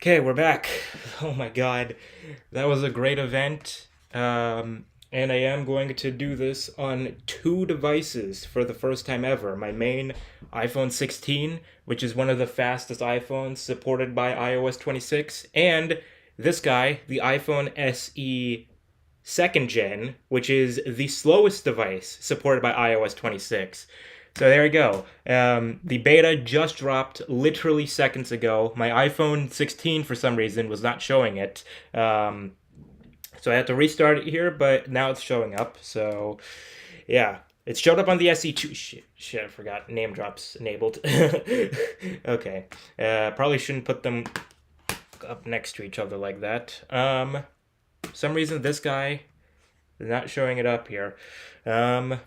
Okay, we're back. Oh my god, that was a great event. And I am going to do this on two devices for the first time ever. My main iPhone 16, which is one of the fastest iPhones supported by iOS 26, and this guy, the iPhone SE second gen, which is the slowest device supported by iOS 26. So there you go. The beta just dropped literally seconds ago. My iPhone 16, for some reason, was not showing it. So I had to restart it here, but now it's showing up. So yeah, it showed up on the SE2. Shit, I forgot. Name drops enabled. Okay. Probably shouldn't put them up next to each other like that. For some reason, this guy is not showing it up here. Um,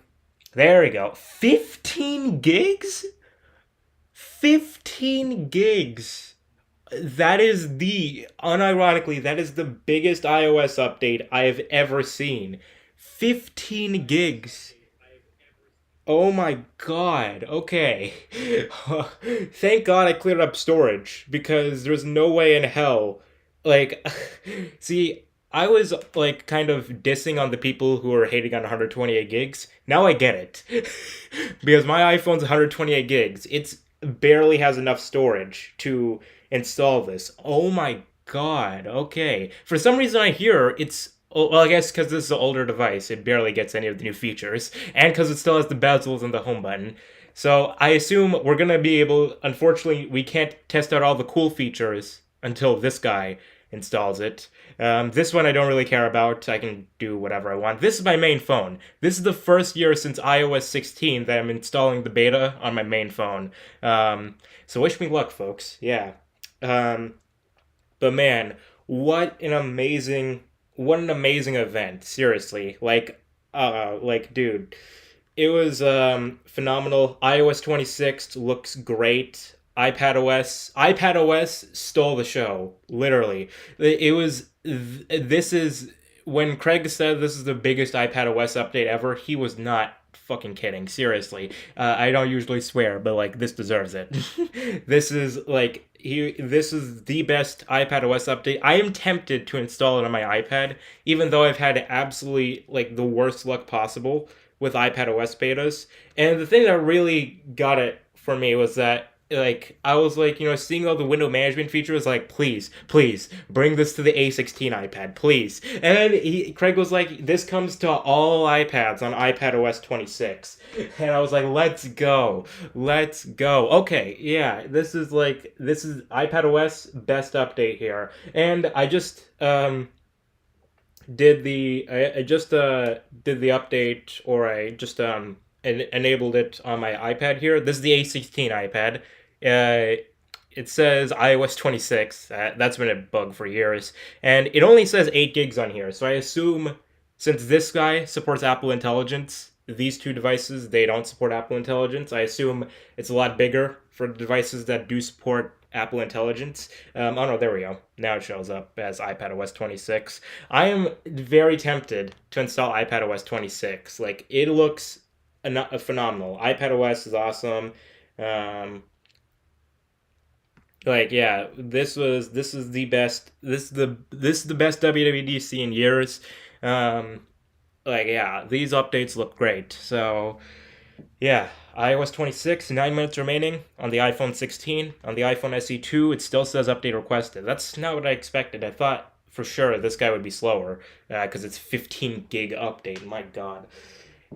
there we go. 15 gigs? 15 gigs. Unironically, that is the biggest iOS update I have ever seen. 15 gigs. Oh my god. Okay. Thank god I cleared up storage because there's no way in hell. Like, see, I was like kind of dissing on the people who are hating on 128 gigs. Now I get it. Because my iPhone's 128 gigs. It's barely has enough storage to install this. Oh my god. Okay. For some reason I hear it's well, I guess because this is an older device, it barely gets any of the new features, and because it still has the bezels and the home button. So I assume we're gonna be able. Unfortunately, we can't test out all the cool features until this guy installs it. This one I don't really care about. I can do whatever I want. This is my main phone. This is the first year since iOS 16 that I'm installing the beta on my main phone. So wish me luck, folks. Yeah. Um, but man, what an amazing event. Seriously. Dude, it was phenomenal. iOS 26 looks great. iPadOS stole the show, literally. It was this is when Craig said this is the biggest iPadOS update ever, he was not fucking kidding. Seriously. I don't usually swear, but like this deserves it. This is the best iPadOS update. I am tempted to install it on my iPad, even though I've had absolutely like the worst luck possible with iPadOS betas. And the thing that really got it for me was that like I was like, seeing all the window management features, like, please bring this to the A16 iPad, please. And then Craig was like, this comes to all iPads on iPadOS 26. And I was like, let's go. Okay, yeah, this is iPadOS best update here. And I just I just did the update, or I just enabled it on my iPad here. This is the A16 iPad. It says iOS 26. That's been a bug for years, and it only says 8 gigs on here. So I assume since this guy supports Apple Intelligence, these two devices they don't support Apple Intelligence. I assume it's a lot bigger for the devices that do support Apple Intelligence. Oh no, there we go. Now it shows up as iPadOS 26. I am very tempted to install iPadOS 26. Like it looks phenomenal. iPadOS is awesome. Um, yeah, this is the best. This is the best WWDC in years. Um, yeah, these updates look great. So yeah, iOS 26, 9 minutes remaining on the iPhone 16. On the iPhone SE2, it still says update requested. That's not what I expected. I thought for sure this guy would be slower because it's 15 gig update. My God.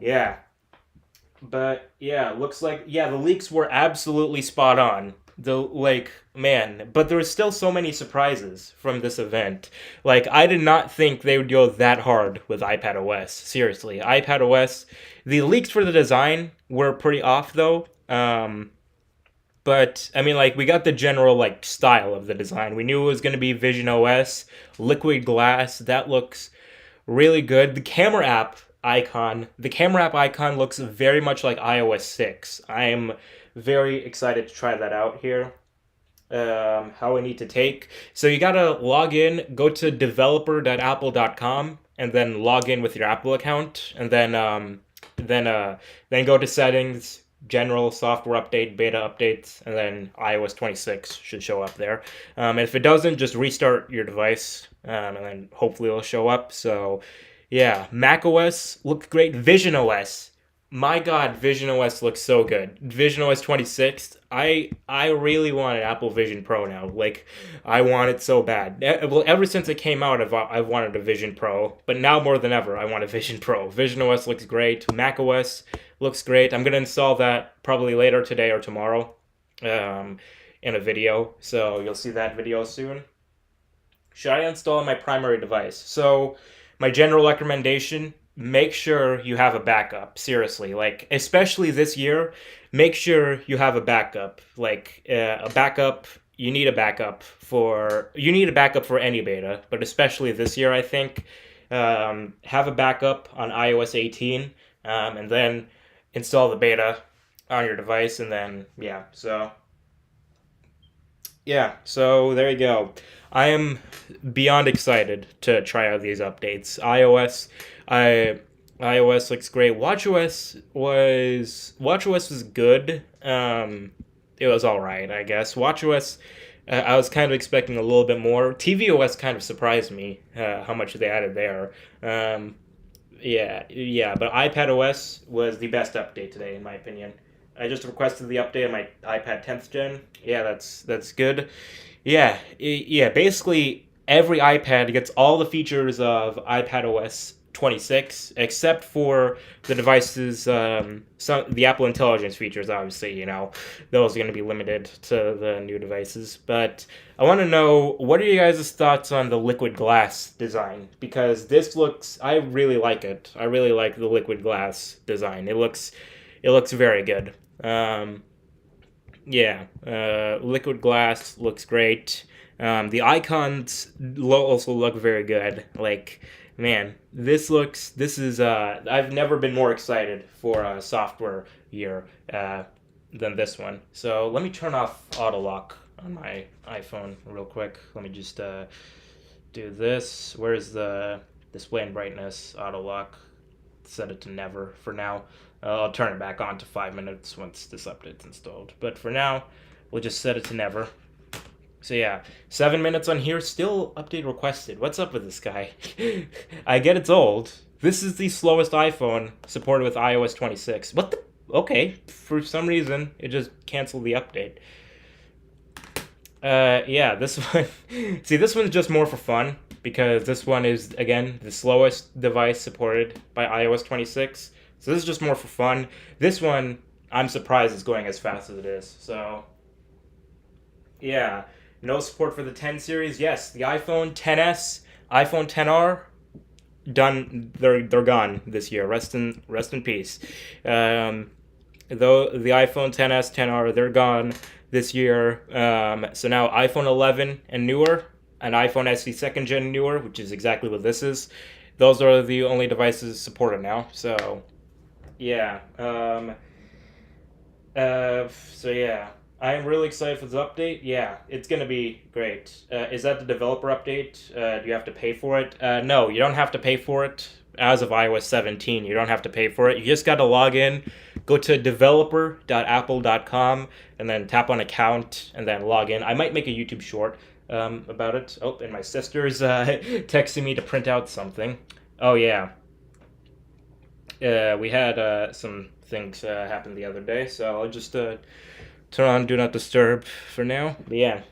Yeah, but yeah, looks like yeah, the leaks were absolutely spot on. Man, but there was still so many surprises from this event. Like I did not think they would go that hard with iPadOS. Seriously, iPadOS. The leaks for the design were pretty off though. But I mean, like we got the general like style of the design. We knew it was going to be Vision OS, liquid glass. That looks really good. The camera app icon looks very much like iOS 6. I am very excited to try that out here. How I need to take. So you gotta log in, go to developer.apple.com, and then log in with your Apple account, and then go to settings, general software update, beta updates, and then iOS 26 should show up there. And if it doesn't, just restart your device, and then hopefully it'll show up. So, yeah, Mac OS looks great. Vision OS, my God, Vision OS looks so good. Vision OS 26. I really want an Apple Vision Pro now. Like, I want it so bad. Well, ever since it came out, I've wanted a Vision Pro, but now more than ever, I want a Vision Pro. Vision OS looks great. Mac OS looks great. I'm gonna install that probably later today or tomorrow, um, in a video. So you'll see that video soon. Should I install on my primary device? So, my general recommendation, make sure you have a backup. Seriously, like, especially this year, make sure you have a backup. Like, a backup, you need a backup for any beta, but especially this year, I think. Have a backup on iOS 18, and then install the beta on your device, and then, so there you go. I am beyond excited to try out these updates. I iOS looks great. WatchOS was good. It was all right, I guess. WatchOS, I was kind of expecting a little bit more. tvOS kind of surprised me how much they added there. Um, yeah, but iPadOS was the best update today, in my opinion. I just requested the update on my iPad 10th gen. Yeah, that's good. Yeah. Basically, every iPad gets all the features of iPadOS 26, except for the devices, the Apple Intelligence features. Obviously, those are going to be limited to the new devices. But I want to know, what are you guys' thoughts on the liquid glass design? Because I really like it. I really like the liquid glass design. It looks very good. Um, Liquid glass looks great. The icons also look very good. Like, man, this is, I've never been more excited for a software year than this one. So let me turn off auto lock on my iPhone real quick. Let me just do this. Where's the display and brightness auto lock? Set it to never for now. I'll turn it back on to 5 minutes once this update's installed. But for now, we'll just set it to never. So yeah, 7 minutes on here, still update requested. What's up with this guy? I get it's old. This is the slowest iPhone supported with iOS 26. What the? Okay, for some reason, it just canceled the update. Yeah, this one. See, this one's just more for fun because this one is, again, the slowest device supported by iOS 26. So this is just more for fun. This one, I'm surprised it's going as fast as it is. So, yeah. No support for the 10 series. Yes, the iPhone 10s, iPhone 10R, done. They're gone this year. Rest in peace. Though the iPhone 10s, 10R, they're gone this year. So now iPhone 11 and newer, and iPhone SE second gen newer, which is exactly what this is. Those are the only devices supported now. So yeah. So yeah. I am really excited for this update. Yeah, it's going to be great. Is that the developer update? Do you have to pay for it? No, you don't have to pay for it. As of iOS 17, you don't have to pay for it. You just got to log in, go to developer.apple.com, and then tap on account, and then log in. I might make a YouTube short about it. Oh, and my sister's texting me to print out something. Oh, yeah. We had some things happen the other day, so I'll just turn on Do Not Disturb for now. But yeah.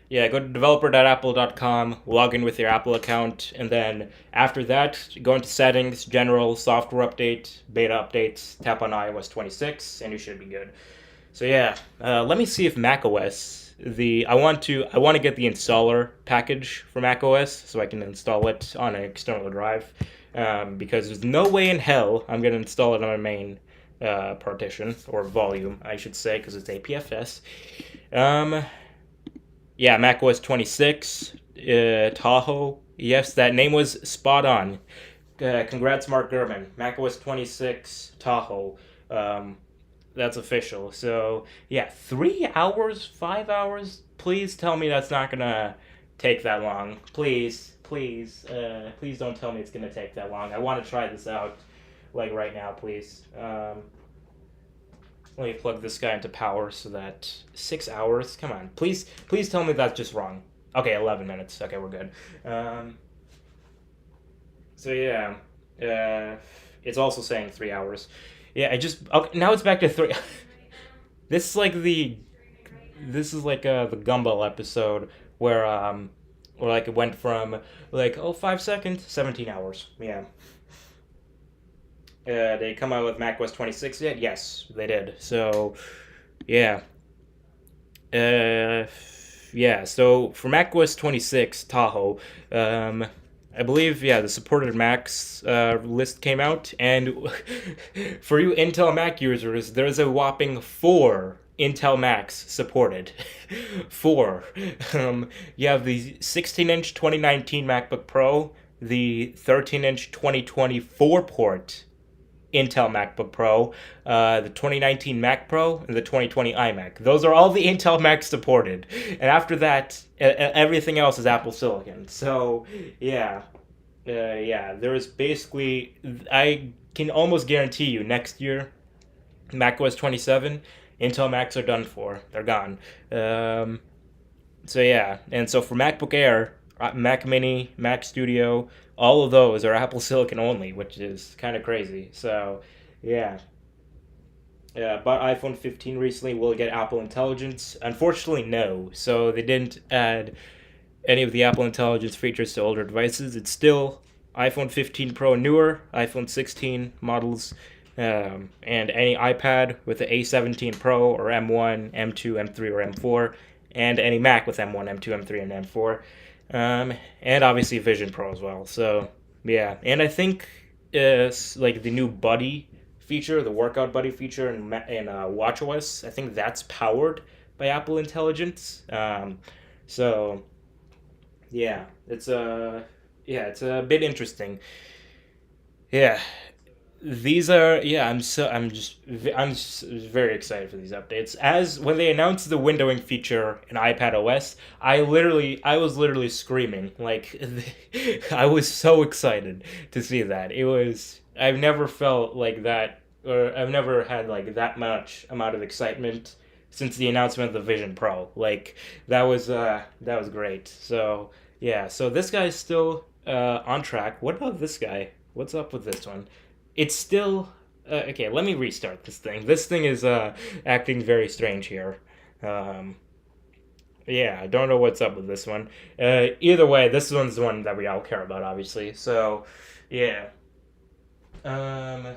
Go to developer.apple.com, log in with your Apple account, and then after that, go into Settings, General, Software Update, Beta Updates, tap on iOS 26, and you should be good. So yeah, let me see if macOS, I want to get the installer package for macOS so I can install it on an external drive, because there's no way in hell I'm going to install it on my main partition, or volume, I should say, because it's APFS. macOS 26, Tahoe. Yes, that name was spot on. Congrats, Mark Gurman. macOS 26, Tahoe. That's official. So, yeah, 3 hours, 5 hours? Please tell me that's not gonna take that long. Please don't tell me it's gonna take that long. I want to try this out. like right now, please. Let me plug this guy into power so that 6 hours. Come on, please tell me that's just wrong. Okay, 11 minutes. Okay, we're good. Um, so yeah, uh, it's also saying 3 hours. Yeah, I just okay, now it's back to three. this is like the this is like the Gumball episode where like it went from like 5 seconds 17 hours. Yeah. They come out with macOS 26 yet? Yes, they did. So yeah. uh yeah, so for macOS 26 Tahoe, um I believe, yeah, the supported Macs list came out, and for you Intel Mac users, there's a whopping four Intel Macs supported. Four. You have the 16-inch 2019 MacBook Pro, the 13-inch 2024 port Intel MacBook Pro, the 2019 Mac Pro, and the 2020 iMac. Those are all the Intel Macs supported. And after that, everything else is Apple Silicon. So, yeah. Yeah, there's basically, I can almost guarantee you next year, macOS 27, Intel Macs are done for. They're gone. Um, so yeah, and so for MacBook Air, Mac Mini, Mac Studio, all of those are Apple Silicon only, which is kind of crazy. So yeah, yeah. But iPhone 15 recently will get Apple Intelligence. Unfortunately, no. So they didn't add any of the Apple Intelligence features to older devices. It's still iPhone 15 Pro and newer, iPhone 16 models, and any iPad with the A17 Pro or M1, M2, M3, or M4, and any Mac with M1, M2, M3, and M4, and obviously Vision Pro as well. So yeah, and I think like the new Buddy feature, the Workout Buddy feature in WatchOS, I think that's powered by Apple Intelligence. So yeah, it's a bit interesting. Yeah, these are yeah. I'm just very excited for these updates. As when they announced the windowing feature in iPad OS, I was literally screaming like I was so excited to see that. I've never felt like that, or I've never had like that much amount of excitement since the announcement of the Vision Pro. Like that was great. So yeah, so this guy's still on track. What about this guy? What's up with this one? It's still okay. Let me restart this thing. This thing is acting very strange here. Um, yeah, I don't know what's up with this one. Either way, this one's the one that we all care about, obviously. So, yeah. Um,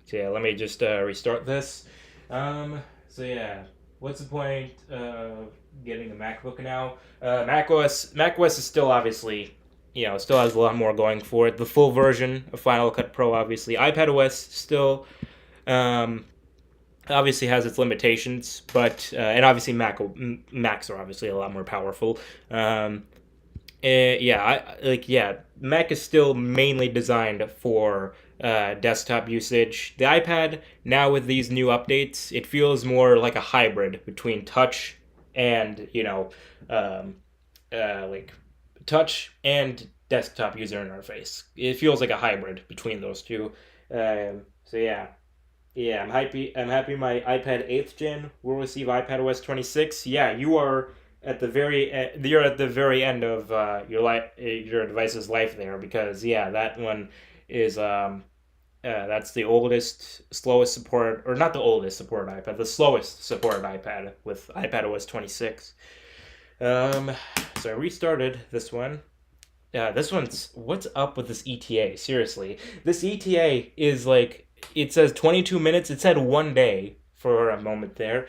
so yeah, let me just restart this. So yeah, what's the point of getting a MacBook now? macOS is still obviously, still has a lot more going for it. The full version of Final Cut Pro, obviously. iPadOS still, um, obviously has its limitations, but and obviously Macs are obviously a lot more powerful. Yeah, Mac is still mainly designed for desktop usage. The iPad now with these new updates, it feels more like a hybrid between touch and um, like touch and desktop user interface. It feels like a hybrid between those two. So yeah. Yeah, I'm happy my iPad 8th gen will receive iPadOS 26. Yeah, you're at the very end of your device's life there, because yeah, that one is that's the oldest, slowest support, or not the oldest supported iPad, the slowest supported iPad with iPadOS 26. Um, so I restarted this one. Yeah, this one's what's up with this ETA? Seriously, this ETA is like it says 22 minutes. It said 1 day for a moment there.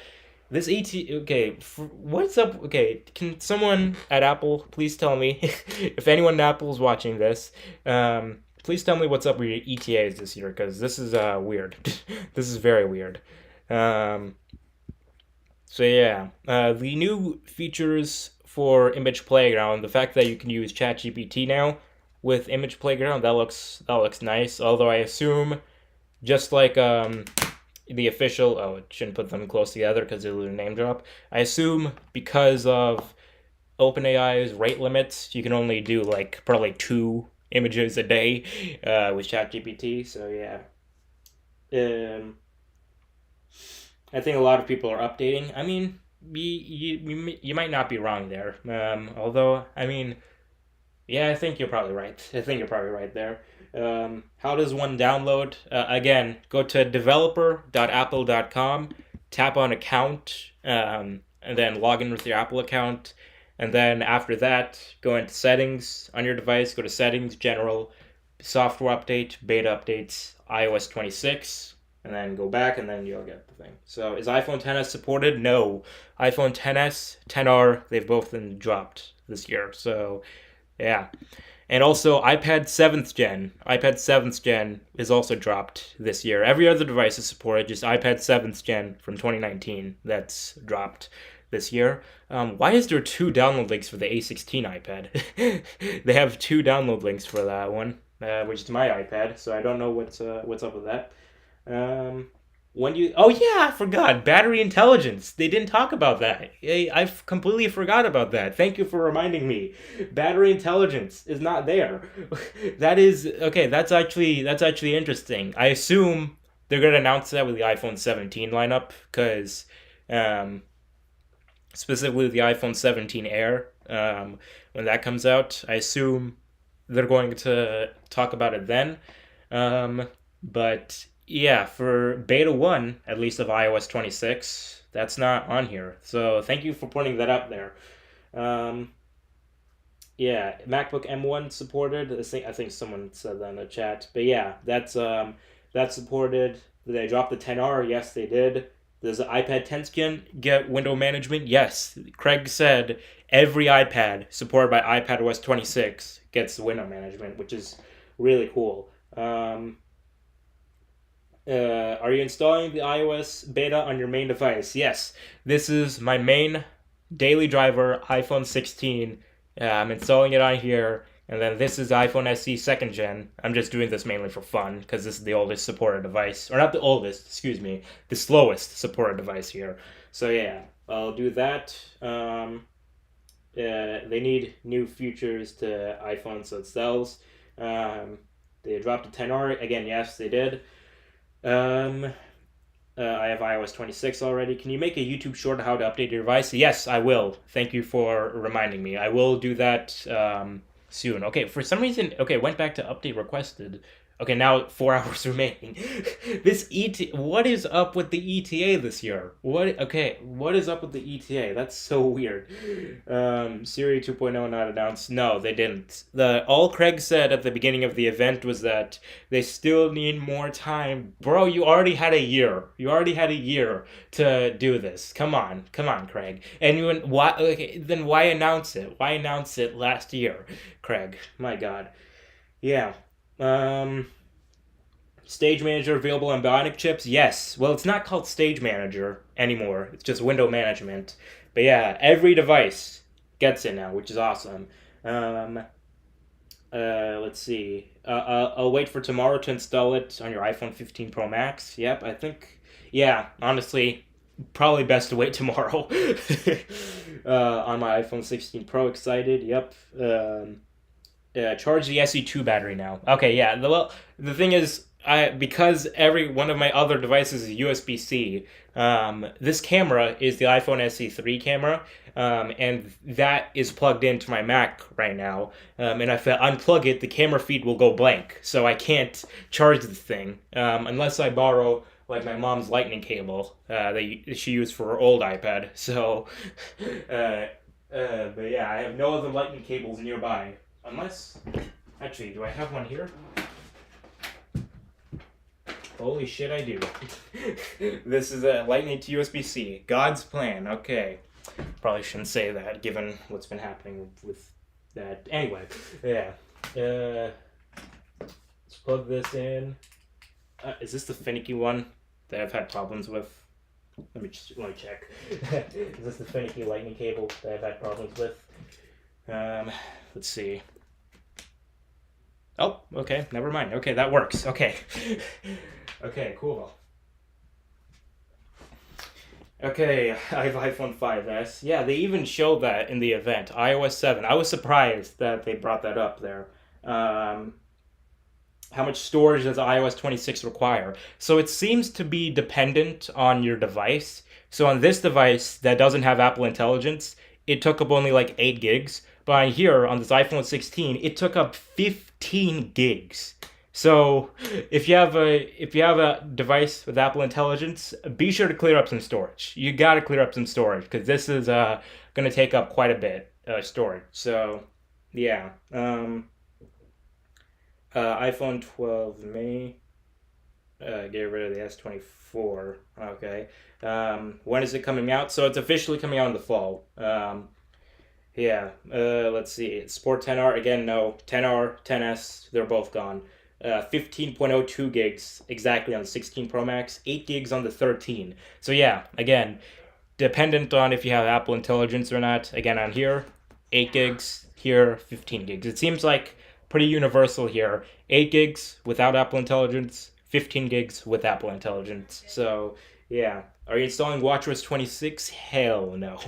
This ETA, okay, what's up? Okay, can someone at Apple please tell me if anyone at Apple is watching this? Please tell me what's up with your ETAs this year, because this is weird. This is very weird. Um, so yeah, the new features for Image Playground, the fact that you can use ChatGPT now with Image Playground, that looks nice. Although I assume, just like the official, oh, it shouldn't put them close together because it'll name drop. I assume because of OpenAI's rate limits, you can only do like probably two images a day with ChatGPT. So yeah, um, I think a lot of people are updating. I mean, you might not be wrong there. Although, I mean, yeah, I think you're probably right. I think you're probably right there. How does one download? Again, go to developer.apple.com, tap on account, and then log in with your Apple account. And then after that, go into settings on your device, go to settings, general, software update, beta updates, iOS 26, and then go back and then you'll get the thing. So is iPhone XS supported? No. iPhone XS, 10R, they've both been dropped this year. So yeah. And also iPad 7th gen. iPad 7th gen is also dropped this year. Every other device is supported, just iPad 7th gen from 2019 that's dropped this year. Why is there two download links for the A16 iPad? They have two download links for that one, which is my iPad, so I don't know what's up with that. Um, when do you? Oh yeah, I forgot battery intelligence. They didn't talk about that. I completely forgot about that. Thank you for reminding me. Battery intelligence is not there. That is okay. That's actually interesting. I assume they're gonna announce that with the iPhone 17 lineup because, um, specifically the iPhone 17 Air, when that comes out. I assume they're going to talk about it then. But yeah, for beta 1, at least of iOS 26, that's not on here. So thank you for pointing that out there. Um, yeah, MacBook M1 supported. I think someone said that in the chat. But yeah, that's supported. Did they drop the 10R? Yes, they did. Does the iPad 10 skin get window management? Yes. Craig said every iPad supported by iPadOS 26 gets window management, which is really cool. Are you installing the iOS beta on your main device? Yes. This is my main daily driver, iPhone 16. I'm installing it on here. And then this is iPhone SE second gen. I'm just doing this mainly for fun because this is the oldest supported device. Or not the oldest, excuse me. The slowest supported device here. So yeah, I'll do that. They need new features to iPhone so it sells. Um, they dropped a 10R. Again, yes, they did. Um, I have iOS 26 already. Can you make a YouTube short on how to update your device? Yes, I will. Thank you for reminding me. I will do that soon. Okay, for some reason, okay, went back to update requested. Okay, now 4 hours remaining. This what is up with the ETA this year? What is up with the ETA? That's so weird. Siri 2.0 not announced. No, they didn't. All Craig said at the beginning of the event was that they still need more time. Bro, you already had a year. You already had a year to do this. Come on, Craig. And why? Okay, then why announce it? Why announce it last year, Craig? My God. Yeah. Um, Stage Manager available on Bionic chips? Yes. Well, it's not called Stage Manager anymore. It's just window management. But yeah, every device gets it now, which is awesome. Um, let's see. I'll wait for tomorrow to install it on your iPhone 15 Pro Max. Yep, I think. Yeah, honestly, probably best to wait tomorrow. On my iPhone 16 Pro, excited. Yep. Charge the SE2 battery now. Okay, yeah. The thing is, because every one of my other devices is USB-C. This camera is the iPhone SE3 camera, and that is plugged into my Mac right now. And if I unplug it, the camera feed will go blank, so I can't charge the thing unless I borrow like my mom's lightning cable that she used for her old iPad. So, but yeah, I have no other lightning cables nearby. Unless, actually, do I have one here? Holy shit, I do. This is a lightning to USB-C. God's plan. Okay. Probably shouldn't say that, given what's been happening with that. Anyway, yeah. Let's plug this in. Is this the finicky one that I've had problems with? Let me check. Is this the finicky lightning cable that I've had problems with? Let's see. Oh, okay, never mind. Okay, that works. Okay. Okay, cool. Okay, I have iPhone 5S. Yeah, they even showed that in the event. iOS 7. I was surprised that they brought that up there. Um, how much storage does iOS 26 require? So it seems to be dependent on your device. So on this device that doesn't have Apple Intelligence, it took up only like 8 gigs. But on here, on this iPhone 16, it took up 15 gigs. So if you have a device with Apple Intelligence, be sure to clear up some storage. You got to clear up some storage because this is going to take up quite a bit storage. So yeah. iPhone 12 mini. Get rid of the S24. Okay. When is it coming out? So it's officially coming out in the fall. Yeah. Let's see. Sport 10R again. No. 10R, 10S. They're both gone. 15.02 gigs exactly on the 16 Pro Max. 8 gigs on the 13. So yeah. Again, dependent on if you have Apple Intelligence or not. Again, on here, 8 gigs. Here, 15 gigs. It seems like pretty universal here. 8 gigs without Apple Intelligence, 15 gigs with Apple Intelligence. So, yeah. Are you installing WatchOS 26? Hell no.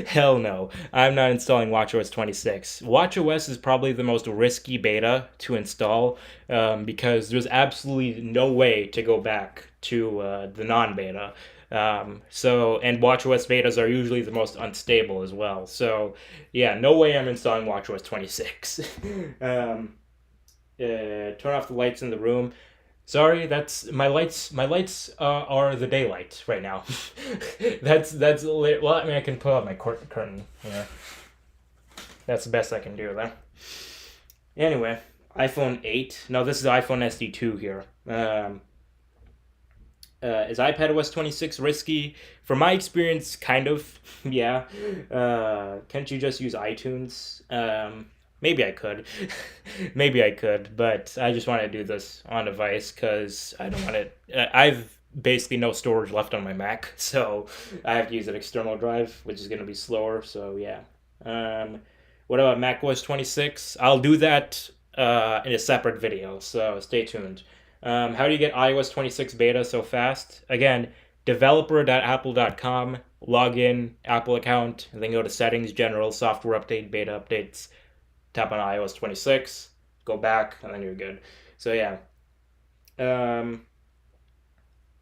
Hell no. I'm not installing WatchOS 26. WatchOS is probably the most risky beta to install because there's absolutely no way to go back to the non beta. And WatchOS betas are usually the most unstable as well. So, yeah, no way I'm installing WatchOS 26. Turn off the lights in the room. Sorry, that's my lights. My lights are the daylight right now. Well. I mean, I can pull out my curtain. Yeah, that's the best I can do there. Anyway, iPhone 8. No, this is the iPhone SD2 here. Is iPadOS 26 risky? From my experience, kind of. Yeah. Can't you just use iTunes? Maybe I could. Maybe I could, but I just want to do this on device because I don't want it. I've basically no storage left on my Mac, so I have to use an external drive, which is going to be slower. So yeah. Um, what about macOS 26? I'll do that in a separate video, so stay tuned. How do you get iOS 26 beta so fast? Again, developer.apple.com, log in, Apple account, and then go to settings, general, software update, beta updates, tap on iOS 26, go back, and then you're good. So yeah. Um,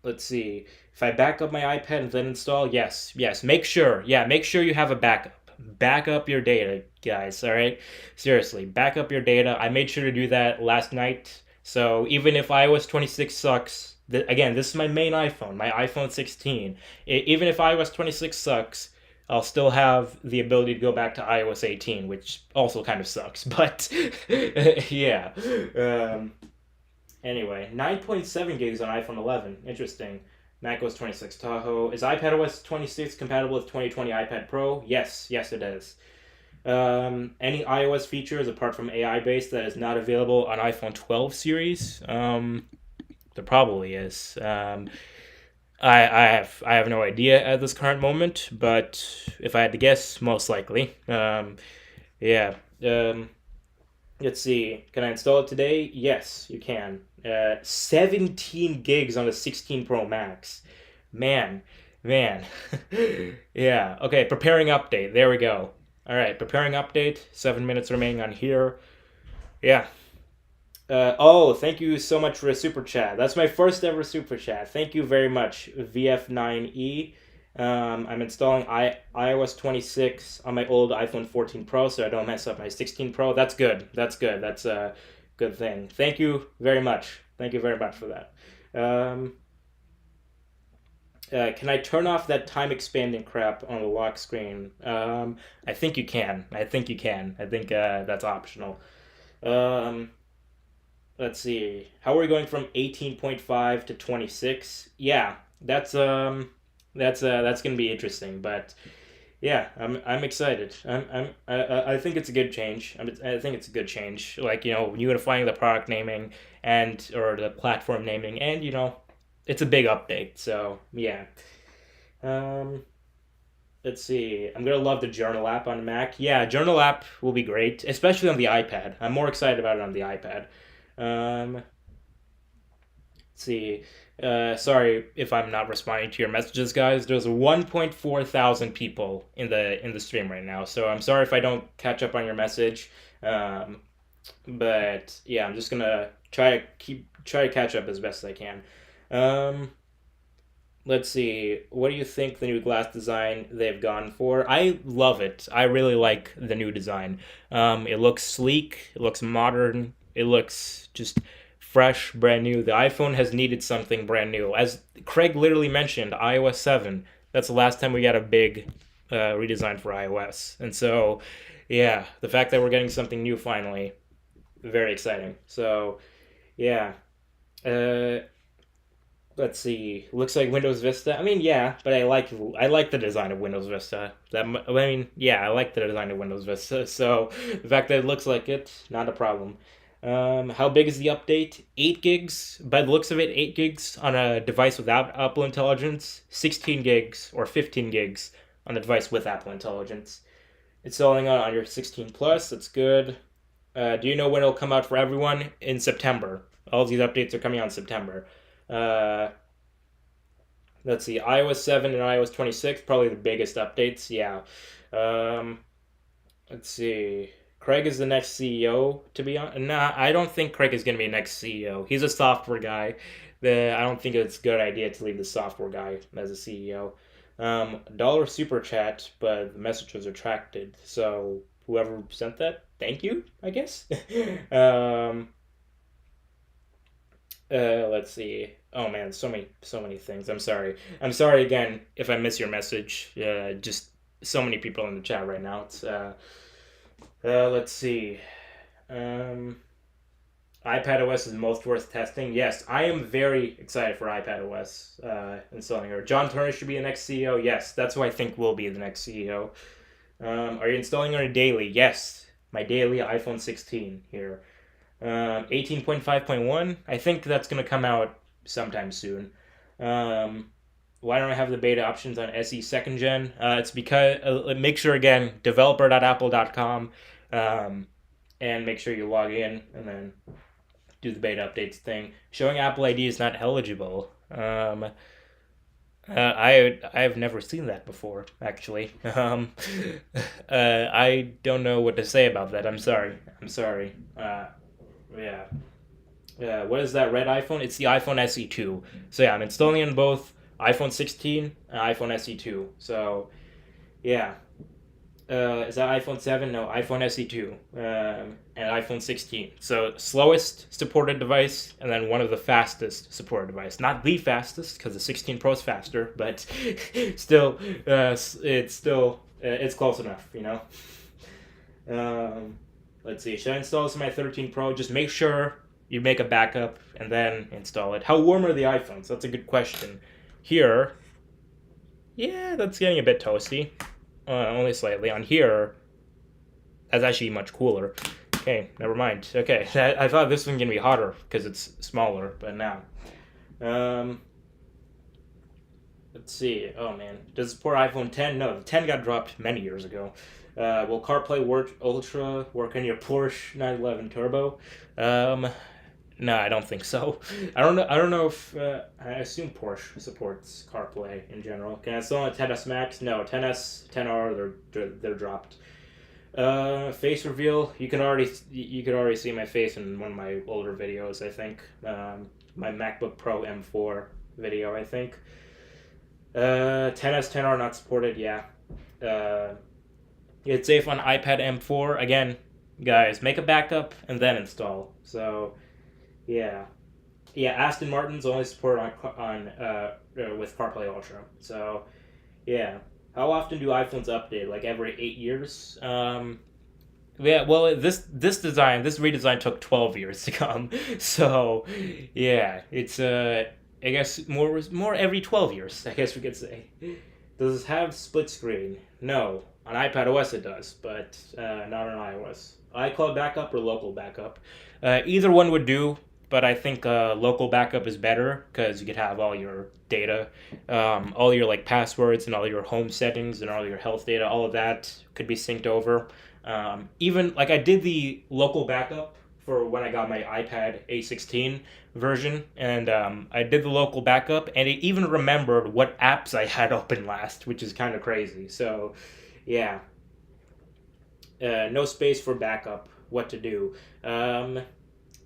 let's see. If I back up my iPad and then install, yes. Make sure you have a backup. Back up your data, guys, all right? Seriously, back up your data. I made sure to do that last night. So even if iOS 26 sucks, again, this is my main iPhone, my iPhone 16. Even if iOS 26 sucks, I'll still have the ability to go back to iOS 18, which also kind of sucks. But yeah. Um, anyway, 9.7 gigs on iPhone 11. Interesting. macOS 26 Tahoe. Is iPadOS 26 compatible with 2020 iPad Pro? Yes, it is. Any iOS features apart from AI based that is not available on iPhone 12 series? There probably is. I have no idea at this current moment, but if I had to guess, most likely. Yeah. Let's see. Can I install it today? Yes, you can. 17 gigs on the 16 Pro Max. Man. Yeah. Okay, preparing update. There we go. All right, preparing update. 7 minutes remaining on here. Yeah. Thank you so much for a super chat. That's my first ever super chat. Thank you very much, VF9E. I'm installing iOS 26 on my old iPhone 14 Pro so I don't mess up my 16 Pro. That's good. That's a good thing. Thank you very much. Thank you very much for that. Can I turn off that time expanding crap on the lock screen? I think you can. I think that's optional. Um, let's see. How are we going from 18.5 to 26? Yeah, that's gonna be interesting. But yeah, I'm excited. I think it's a good change. I think it's a good change. Like unifying the product naming and or the platform naming, and it's a big update. So yeah. Um, let's see. I'm gonna love the Journal app on Mac. Yeah, Journal app will be great, especially on the iPad. I'm more excited about it on the iPad. Let's see. Sorry if I'm not responding to your messages, guys. There's 1.4 thousand people in the stream right now, so I'm sorry if I don't catch up on your message. Um, But yeah, I'm just gonna try to catch up as best as I can. Um, let's see. What do you think the new glass design they've gone for? I love it. I really like the new design. It looks sleek. It looks modern. It looks just fresh, brand new. The iPhone has needed something brand new. As Craig literally mentioned, iOS 7. That's the last time we got a big redesign for iOS. And so, yeah, the fact that we're getting something new finally, very exciting. So, yeah. Uh, let's see. Looks like Windows Vista. I mean, yeah, but I like the design of Windows Vista. I mean, yeah, I like the design of Windows Vista. So the fact that it looks like it, not a problem. How big is the update? 8 gigs. By the looks of it, 8 gigs on a device without Apple Intelligence. 16 gigs or 15 gigs on a device with Apple Intelligence. It's selling on your 16 plus. That's good. Do you know when it'll come out for everyone? In September. All these updates are coming out in September. Uh, let's see, iOS 7 and iOS 26, probably the biggest updates. Yeah. Um, let's see. Craig is the next CEO, to be honest. Nah, I don't think Craig is going to be the next CEO. He's a software guy. I don't think it's a good idea to leave the software guy as a CEO. Dollar super chat, but the message was retracted. So whoever sent that, thank you, I guess. um, let's see. Oh man, so many things. I'm sorry. I'm sorry again if I miss your message. Just so many people in the chat right now. Let's see. Um, iPad OS is most worth testing. Yes, I am very excited for iPad OS installing her. John Turner should be the next CEO. Yes, that's who I think will be the next CEO. Are you installing her daily? Yes, my daily iPhone 16 here. 18.5.1. I think that's going to come out sometime soon. Um, why don't I have the beta options on SE second gen? It's because make sure again developer.apple.com and make sure you log in and then do the beta updates thing. Showing Apple ID is not eligible. I've never seen that before actually. I don't know what to say about that. I'm sorry. I'm sorry. Yeah. What is that red iPhone? It's the iPhone SE2. So yeah, I'm installing in both iPhone 16 and iPhone SE2. So yeah, is that iPhone 7? No, iPhone SE2 and iPhone 16. So slowest supported device, and then one of the fastest supported device. Not the fastest because the 16 Pro is faster, but still, it's close enough, you know. Let's see. Should I install this on my 13 Pro? Just make sure you make a backup and then install it. How warm are the iPhones? That's a good question. Here, yeah, that's getting a bit toasty. Only slightly. On here, that's actually much cooler. Okay, never mind. Okay, I thought this one's gonna be hotter because it's smaller, but now. Um, let's see. Oh man, does it support iPhone 10? No, the 10 got dropped many years ago. Will CarPlay Ultra work on your Porsche 911 Turbo? Um, no, I don't think so. I don't know if I assume Porsche supports CarPlay in general. Can I install on a 10s Max? No, 10s, 10R, they're dropped. Face reveal. You could already see my face in one of my older videos. I think my MacBook Pro M4 video. I think 10s, 10R not supported. Yeah. Uh, it's safe on iPad M4. Again, guys, make a backup and then install. So yeah, yeah. Aston Martin's only support on with CarPlay Ultra. So yeah. How often do iPhones update? Like every 8 years? Yeah. Well, this redesign took 12 years to come. So yeah, it's I guess more every 12 years. I guess we could say. Does this have split screen? No. On iPad OS it does, but not on iOS. iCloud backup or local backup? Either one would do, but I think local backup is better because you could have all your data, all your like passwords and all your home settings and all your health data. All of that could be synced over. Even like I did the local backup for when I got my iPad A16 version, and I did the local backup, and it even remembered what apps I had open last, which is kind of crazy. So, yeah, no space for backup what to do.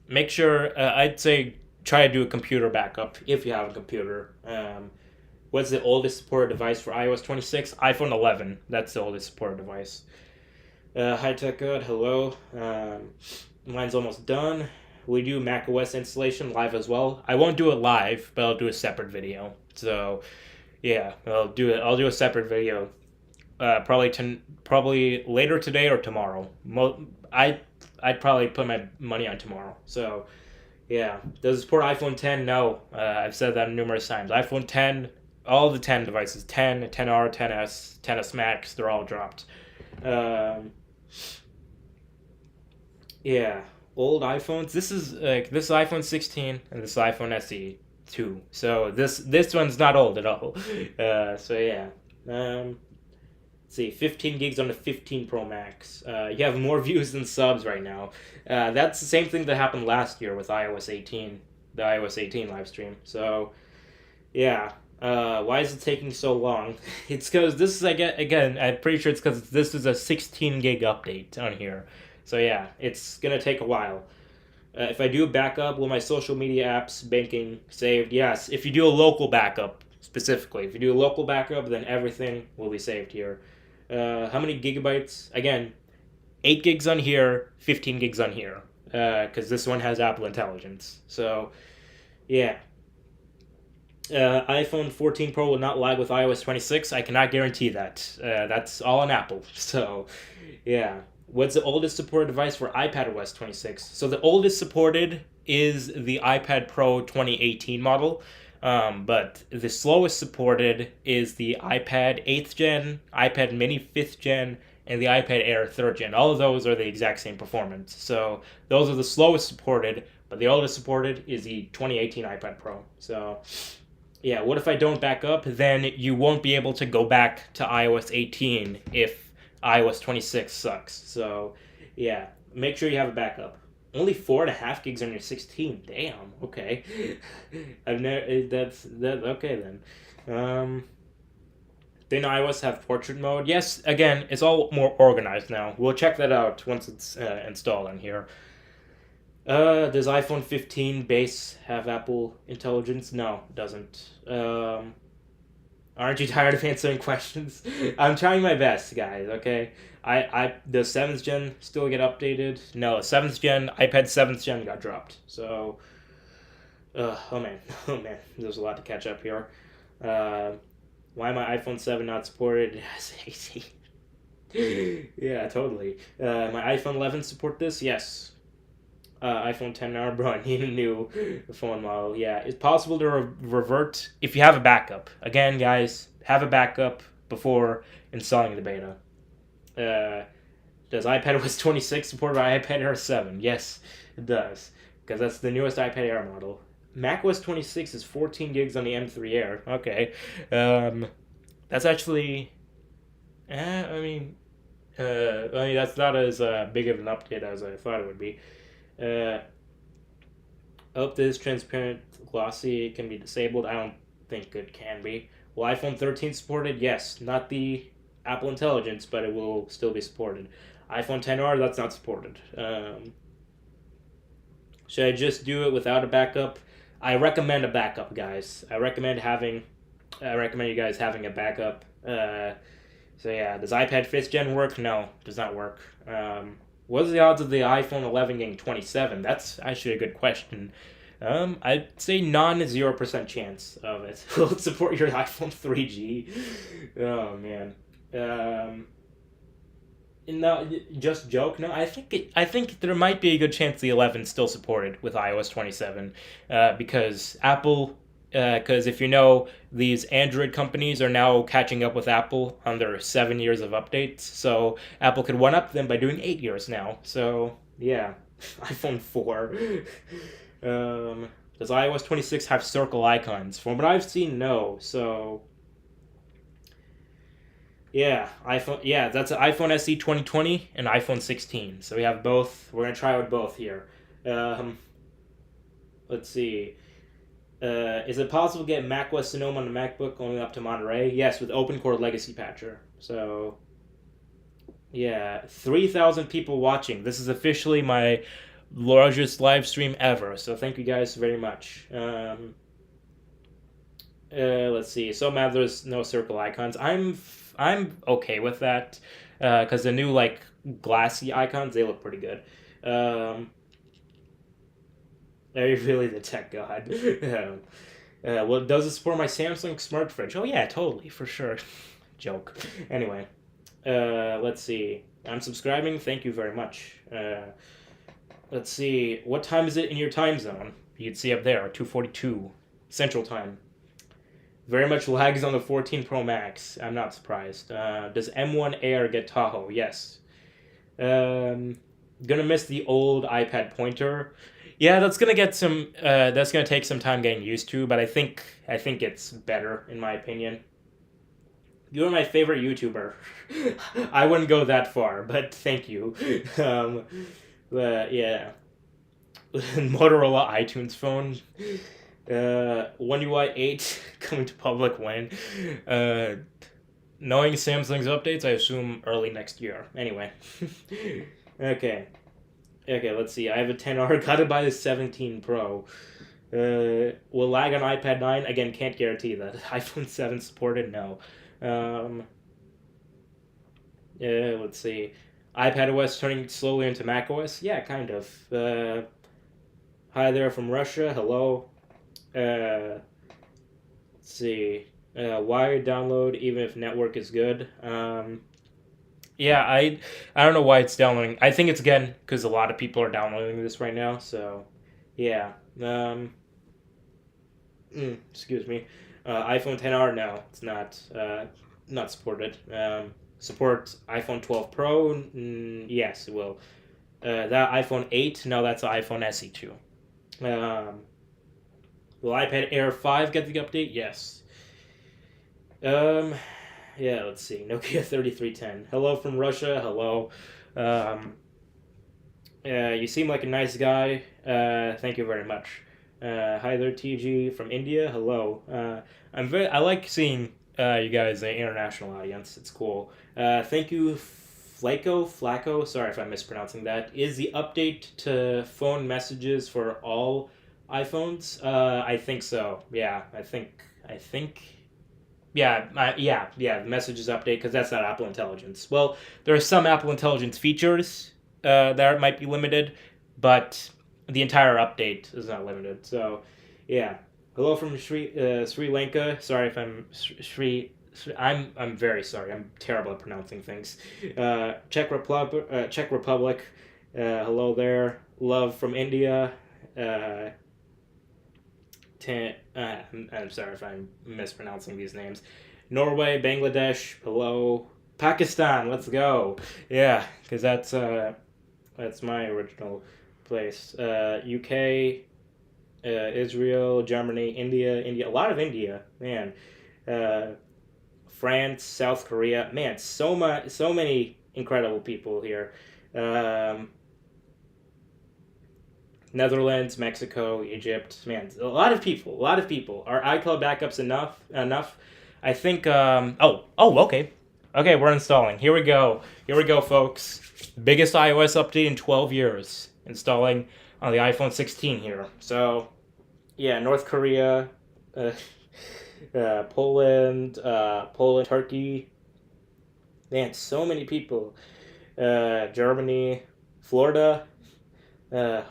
Make sure, I'd say try to do a computer backup if you have a computer. What's the oldest supported device for iOS 26? iPhone 11. That's the oldest supported device. Hi Tech God, hello. Mine's almost done. We do macOS installation live as well. I won't do it live, but I'll do a separate video. So, yeah, I'll do it. I'll do a separate video. Probably later today or tomorrow. I'd probably put my money on tomorrow. So, yeah. Does it support iPhone 10? No. I've said that numerous times. iPhone 10, all the 10 devices, 10, 10R, 10S, 10S Max, they're all dropped. Yeah, old iPhones. This is iPhone 16 and this is iPhone SE 2. So this one's not old at all. So yeah. Let's see, 15 gigs on the 15 Pro Max. You have more views than subs right now. That's the same thing that happened last year with iOS 18, the iOS 18 live stream. So yeah. Why is it taking so long? It's because this is again. I'm pretty sure it's because this is a 16 gig update on here. So yeah, it's gonna take a while. If I do a backup, will my social media apps, banking saved? Yes. If you do a local backup specifically, if you do a local backup, then everything will be saved here. How many gigabytes? Again, 8 gigs on here, 15 gigs on here. Because this one has Apple Intelligence. So yeah. iPhone 14 Pro will not lag with iOS 26. I cannot guarantee that. That's all on Apple. So, yeah. What's the oldest supported device for iPadOS 26? So the oldest supported is the iPad Pro 2018 model. But the slowest supported is the iPad 8th gen, iPad Mini 5th gen, and the iPad Air 3rd gen. All of those are the exact same performance. So those are the slowest supported, but the oldest supported is the 2018 iPad Pro. So yeah, what if I don't back up? Then you won't be able to go back to iOS 18 if iOS 26 sucks. So yeah, make sure you have a backup. Only 4.5 gigs on your 16. Damn. Okay. I've never. That. Okay then. Then iOS have portrait mode. Yes. Again, it's all more organized now. We'll check that out once it's installed on here. Does iPhone 15 base have Apple Intelligence? No, it doesn't. Aren't you tired of answering questions? I'm trying my best, guys, okay? The 7th gen still get updated? No, 7th gen, iPad 7th gen got dropped. So, oh man, there's a lot to catch up here. Why my iPhone 7 not supported? Yeah, totally. My iPhone 11 support this? Yes. iPhone 10R, bro, I need a new phone model. Yeah, it's possible to revert if you have a backup. Again, guys, have a backup before installing the beta. Does iPadOS 26 support iPad Air 7? Yes, it does, because that's the newest iPad Air model. macOS 26 is 14 gigs on the M3 Air. Okay, that's actually, that's not as big of an update as I thought it would be. Hope this transparent glossy can be disabled. I don't think it can be. Will iPhone 13 supported? Yes. Not the Apple Intelligence, but it will still be supported. iPhone 10R, that's not supported. Should I just do it without a backup? I recommend a backup, guys. I recommend you guys having a backup. So yeah, does iPad 5th gen work? No, does not work. What are the odds of the iPhone 11 getting 27? That's actually a good question. I'd say 0% chance of it. Will it support your iPhone 3G? Oh man. No, just joke. No, I think there might be a good chance the 11 still supported with iOS 27, because Apple. Because if you know, these Android companies are now catching up with Apple on their 7 years of updates. So Apple could one-up them by doing 8 years now. So, yeah. iPhone 4. Does iOS 26 have circle icons? From what I've seen, no. So, yeah. That's an iPhone SE 2020 and iPhone 16. So we have both. We're going to try with both here. Let's see. Is it possible to get macOS Sonoma on the MacBook only up to Monterey? Yes, with OpenCore Legacy Patcher. So, Yeah, 3,000 people watching. This is officially my largest live stream ever. So thank you guys very much. Let's see. So mad there's no circle icons. I'm okay with that because the new like glassy icons they look pretty good. Um, are you really the tech god? Well, does it support my Samsung smart fridge? Oh yeah, totally for sure. Joke. Anyway, let's see. I'm subscribing. Thank you very much. Let's see. What time is it in your time zone? You can see up there, 2:42 Central Time. Very much lags on the 14 Pro Max. I'm not surprised. Does M1 Air get Tahoe? Yes. Um, gonna miss the old iPad pointer. Yeah, that's gonna get some. That's gonna take some time getting used to, but I think it's better in my opinion. You're my favorite YouTuber. I wouldn't go that far, but thank you. Um, but yeah, Motorola iTunes phone. One UI 8 coming to public when? Uh, Knowing Samsung's updates, I assume early next year. Anyway. Okay. Okay, let's see. I have a 10R. Gotta buy the 17 Pro. Will lag on iPad 9? Again, can't guarantee that. iPhone 7 supported? No. Um, yeah, let's see. iPad OS turning slowly into Mac OS? Yeah, kind of. Hi there from Russia. Hello. Let's see. Wired download even if network is good. Yeah, I don't know why it's downloading. I think it's again because a lot of people are downloading this right now. So, yeah. Um, excuse me. iPhone 10R, no, it's not supported. Support iPhone 12 Pro, yes, it will. That iPhone 8, no, that's an iPhone SE 2. Um, will iPad Air 5 get the update? Yes. Um, yeah, let's see. Nokia 3310. Hello from Russia. Hello. Um, you seem like a nice guy. Thank you very much. Hi there, TG from India. Hello. I like seeing you guys an international audience. It's cool. Thank you, Flaco. Sorry if I'm mispronouncing that. Is the update to phone messages for all iPhones? I think so. Yeah, I think. Yeah, yeah. The messages update because that's not Apple Intelligence. Well, there are some Apple Intelligence features that might be limited, but the entire update is not limited. So, yeah. Hello from Sri Lanka. Sorry if I'm I'm very sorry. I'm terrible at pronouncing things. Czech Republic. Hello there. Love from India. Uh, I'm sorry if I'm mispronouncing these names. Norway, Bangladesh, hello, Pakistan. Let's go. Yeah, because that's my original place. UK, Israel, Germany, India. A lot of India, man. Uh, France, South Korea, man. So many incredible people here. Um, Netherlands, Mexico, Egypt. Man, a lot of people. A lot of people. Are iCloud backups enough? Enough? I think. Okay. Okay, we're installing. Here we go. Here we go, folks. Biggest iOS update in 12 years. Installing on the iPhone 16 here. So, yeah, North Korea, uh, Poland, Turkey. Man, so many people. Germany, Florida. Uh,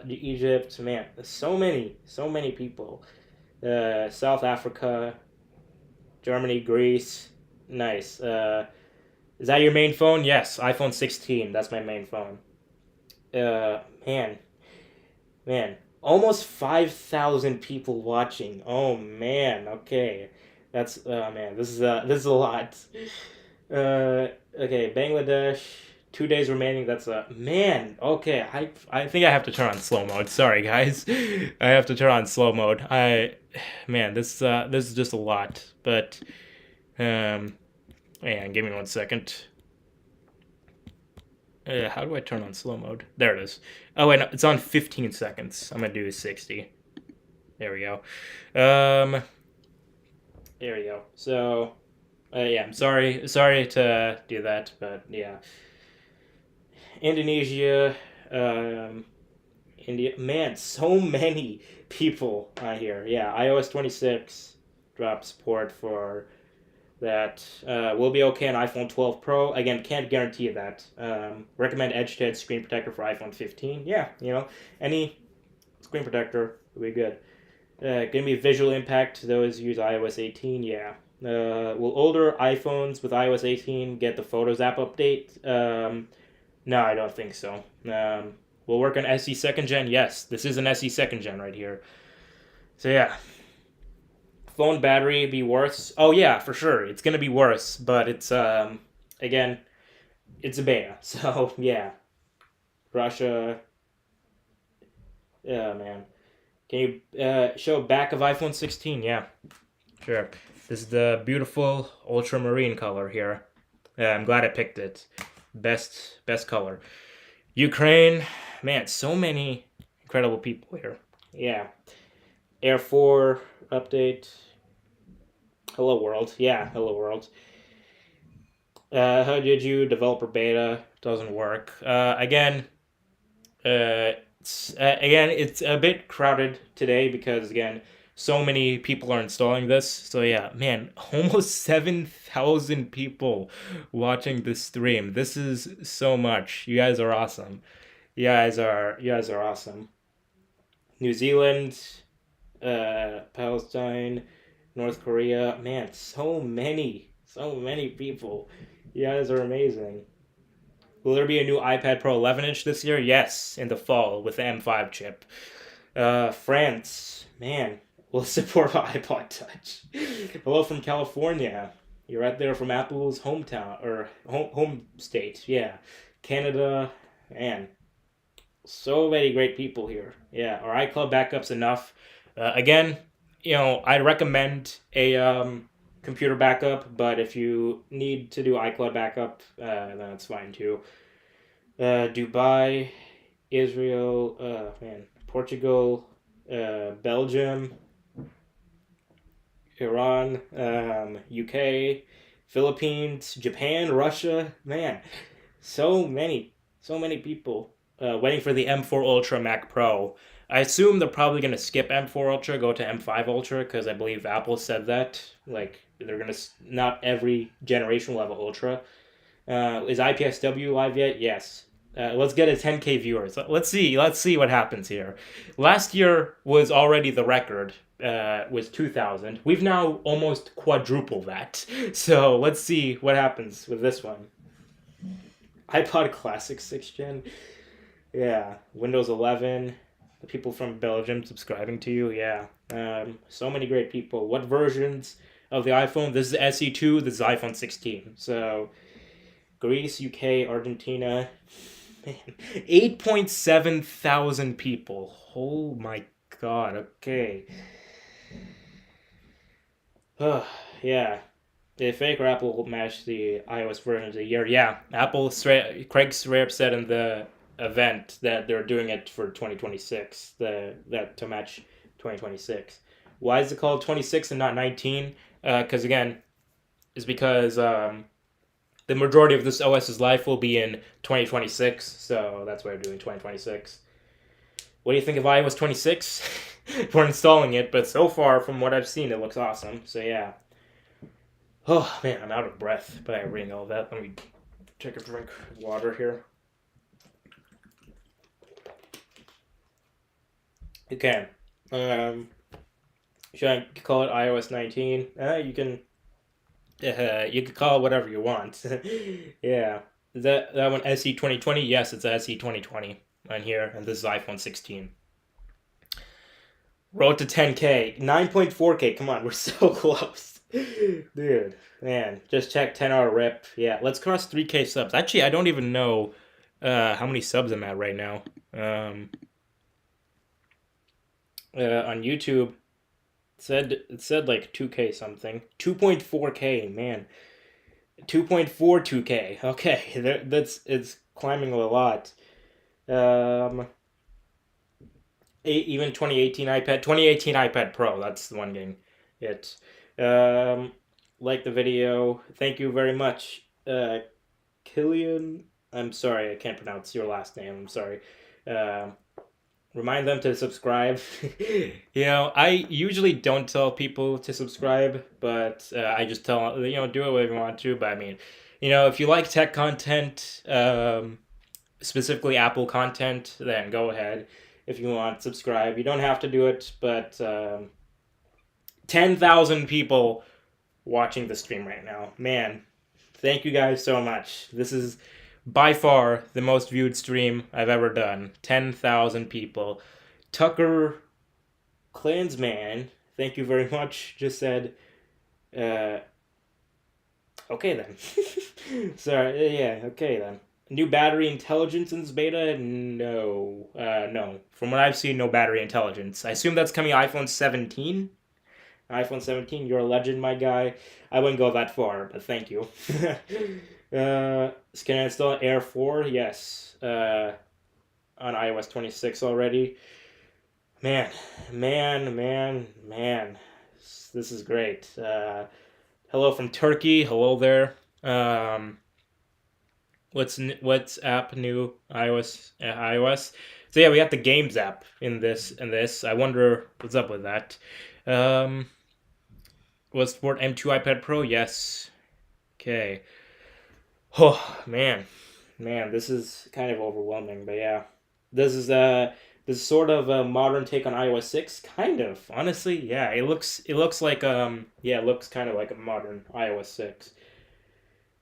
Egypt, man, so many people. South Africa, Germany, Greece, nice. Is that your main phone? Yes, iPhone 16. That's my main phone. Man, man, almost 5,000 people watching. Oh man, okay, that's man, this is a lot. Okay, Bangladesh. 2 days remaining. That's a man. Okay, I think I have to turn on slow mode. Sorry, guys. I have to turn on slow mode. Man, this is just a lot. But man, give me 1 second. How do I turn on slow mode? There it is. Oh wait, no, it's on 15 seconds. I'm gonna do 60. There we go. There we go. So Yeah, I'm sorry to do that, but yeah, Indonesia, um, India, man, so many people on here. Yeah, iOS 26 drop support for that. Will be okay on iPhone 12 Pro. Again, can't guarantee that. Recommend edge to edge screen protector for iPhone 15. Yeah, any screen protector will be good. Gonna be visual impact. Those use iOS 18. Yeah. Will older iPhones with iOS 18 get the Photos app update? No, I don't think so. Will work on SE second gen? Yes, this is an SE second gen right here. So yeah, phone battery be worse? Oh yeah, for sure. It's gonna be worse, but it's again, it's a beta. So yeah, Russia. Yeah, man. Can you show back of iPhone 16? Yeah, sure. This is the beautiful ultramarine color here. I'm glad I picked it. Best color. Ukraine, man, so many incredible people here. Yeah. Air 4 update. Hello world. Yeah, hello world. How did you developer beta? Doesn't work. It's a bit crowded today because again, so many people are installing this. So yeah, man, almost 7,000 people watching this stream. This is so much. You guys are awesome. You guys are awesome. New Zealand, Palestine, North Korea. Man, so many people. You guys are amazing. Will there be a new iPad Pro 11-inch this year? Yes, in the fall with the M5 chip. France, man, will support iPod Touch. Hello from California. You're right there from Apple's hometown or home state. Yeah, Canada, man, so many great people here. Yeah, our iCloud backup's enough. Again, I'd recommend a computer backup, but if you need to do iCloud backup, then that's fine too. Dubai, Israel, man, Portugal, Belgium, Iran, UK, Philippines, Japan, Russia. Man, so many people waiting for the M4 Ultra Mac Pro. I assume they're probably going to skip M4 Ultra, go to M5 Ultra, because I believe Apple said that. Like, they're going to, not every generation will have an Ultra. Is IPSW live yet? Yes. Let's get a 10K viewers. Let's see what happens here. Last year was already the record. Was 2,000. We've now almost quadrupled that. So let's see what happens with this one. iPod Classic 6th Gen. Yeah. Windows 11. The people from Belgium subscribing to you. Yeah. So many great people. What versions of the iPhone? This is SE2. This is iPhone 16. So Greece, UK, Argentina. Man, 8.7 thousand people. Oh my god. Okay. Yeah. If fake or Apple will match the iOS version of the year, yeah. Craig straight said in the event that they're doing it for 2026, that to match 2026. Why is it called 26 and not 19? Because again, is because the majority of this OS's life will be in 2026, so that's why we're doing 2026. What do you think of iOS 26? We're installing it, but so far, from what I've seen, it looks awesome. So yeah. Oh man, I'm out of breath by reading all that. Let me take a drink of water here. Okay. Should I call it iOS 19? You can call it whatever you want. Yeah. Is that one SE 2020? Yes, it's SE 2020 on here, and this is iPhone 16. Road to 10K. 9.4K. Come on, we're so close. Dude, man, just check 10-hour rip. Yeah, let's cross 3K subs. Actually, I don't even know how many subs I'm at right now. On YouTube, it said like 2K something. 2.4K, man. 2.42K. Okay, it's climbing a lot. Even 2018 iPad Pro. That's the one getting it. like the video. Thank you very much, Killian. I'm sorry, I can't pronounce your last name. I'm sorry. Um, Remind them to subscribe. I usually don't tell people to subscribe, but I just tell do it whatever you want to. But I mean, if you like tech content, specifically Apple content, then go ahead. If you want, subscribe. You don't have to do it, but 10,000 people watching the stream right now. Man, thank you guys so much. This is by far the most viewed stream I've ever done. 10,000 people. Tucker Clansman, thank you very much, just said, uh, okay then. Sorry, yeah, okay then. New battery intelligence in this beta? No. No. From what I've seen, no battery intelligence. I assume that's coming iPhone 17? iPhone 17, you're a legend, my guy. I wouldn't go that far, but thank you. Can I install Air 4? Yes. On iOS 26 already. Man. This is great. Hello from Turkey. Hello there. What's app new iOS? So yeah, we got the games app in this. I wonder what's up with that. Was support M2 iPad Pro? Yes. Okay. Oh man, this is kind of overwhelming, but yeah, this is sort of a modern take on iOS 6, kind of. Honestly, yeah, it looks like it looks kind of like a modern iOS 6.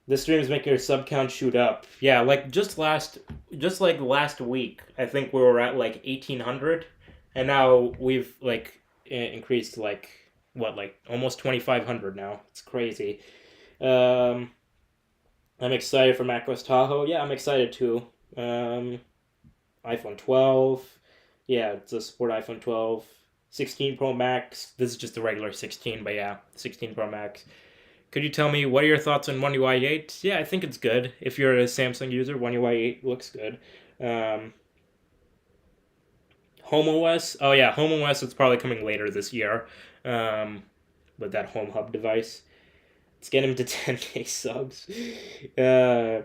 This stream is making your sub count shoot up. Yeah, like just like last week, I think we were at like 1,800, and now we've like increased to like what, like almost 2,500 now. It's crazy. Um, I'm excited for macOS Tahoe. Yeah, I'm excited too. iPhone 12. Yeah, it's a support iPhone 12. 16 Pro Max. This is just the regular 16, but yeah, 16 Pro Max. Could you tell me what are your thoughts on One UI 8? Yeah, I think it's good. If you're a Samsung user, One UI 8 looks good. Um, Home OS. Oh yeah, Home OS is probably coming later this year. Um, with that Home Hub device. Let's get him to 10K subs. Yeah,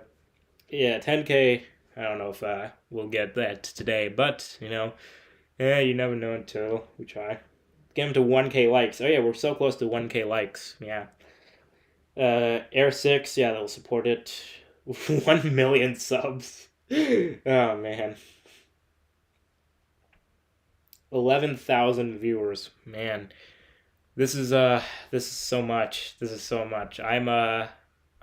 10K. I don't know if we'll get that today, but you never know until we try. Get him to 1K likes. Oh yeah, we're so close to 1K likes. Yeah. Air 6, yeah, they'll support it. 1 million subs. Oh man. 11,000 viewers. Man. This is so much. This is so much. I'm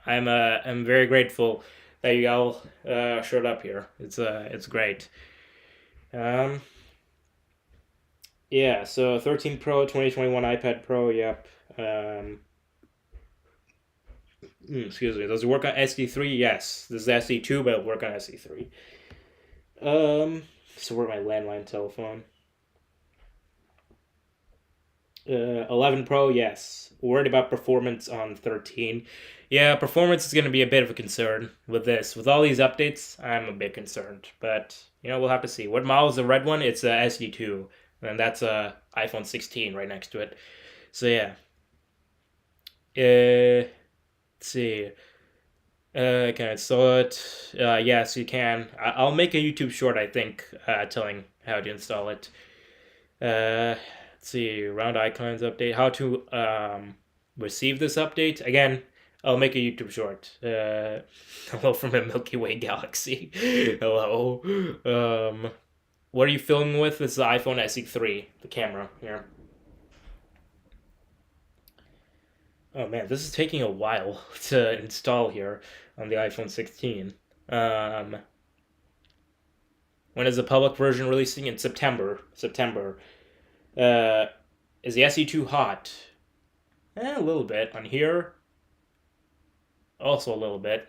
very grateful that you all showed up here. It's great. Um yeah, so 13 Pro, 2021 iPad Pro, yep. Excuse me. Does it work on SE3? Yes. This is SE2, but it'll work on SE3. So work my landline telephone. 11 Pro, yes. Worried about performance on 13. Yeah, performance is going to be a bit of a concern with this. With all these updates, I'm a bit concerned. But, we'll have to see. What model is the red one? It's a SD2. And that's a iPhone 16 right next to it. So, yeah. Let's see. Can I install it? Yes, you can. I'll make a YouTube short, I think, telling how to install it. Let's see, round icons update. How to receive this update. Again, I'll make a YouTube short. Hello from a Milky Way galaxy. Hello. What are you filming with? This is the iPhone SE3, the camera here. Oh man, this is taking a while to install here on the iPhone 16. When is the public version releasing? In September. September. Uh, is the SE2 hot? A little bit. On here, also a little bit.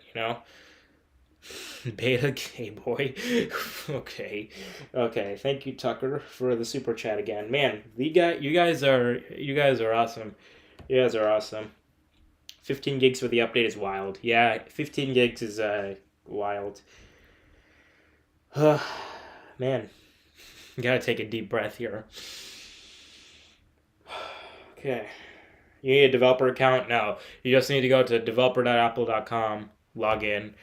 Beta gay boy. Okay. Okay. Thank you, Tucker, for the super chat again. Man, you guys are awesome. You guys are awesome. 15 gigs for the update is wild. Yeah, 15 gigs is wild. Man, gotta take a deep breath here. Okay. You need a developer account? No. You just need to go to developer.apple.com, log in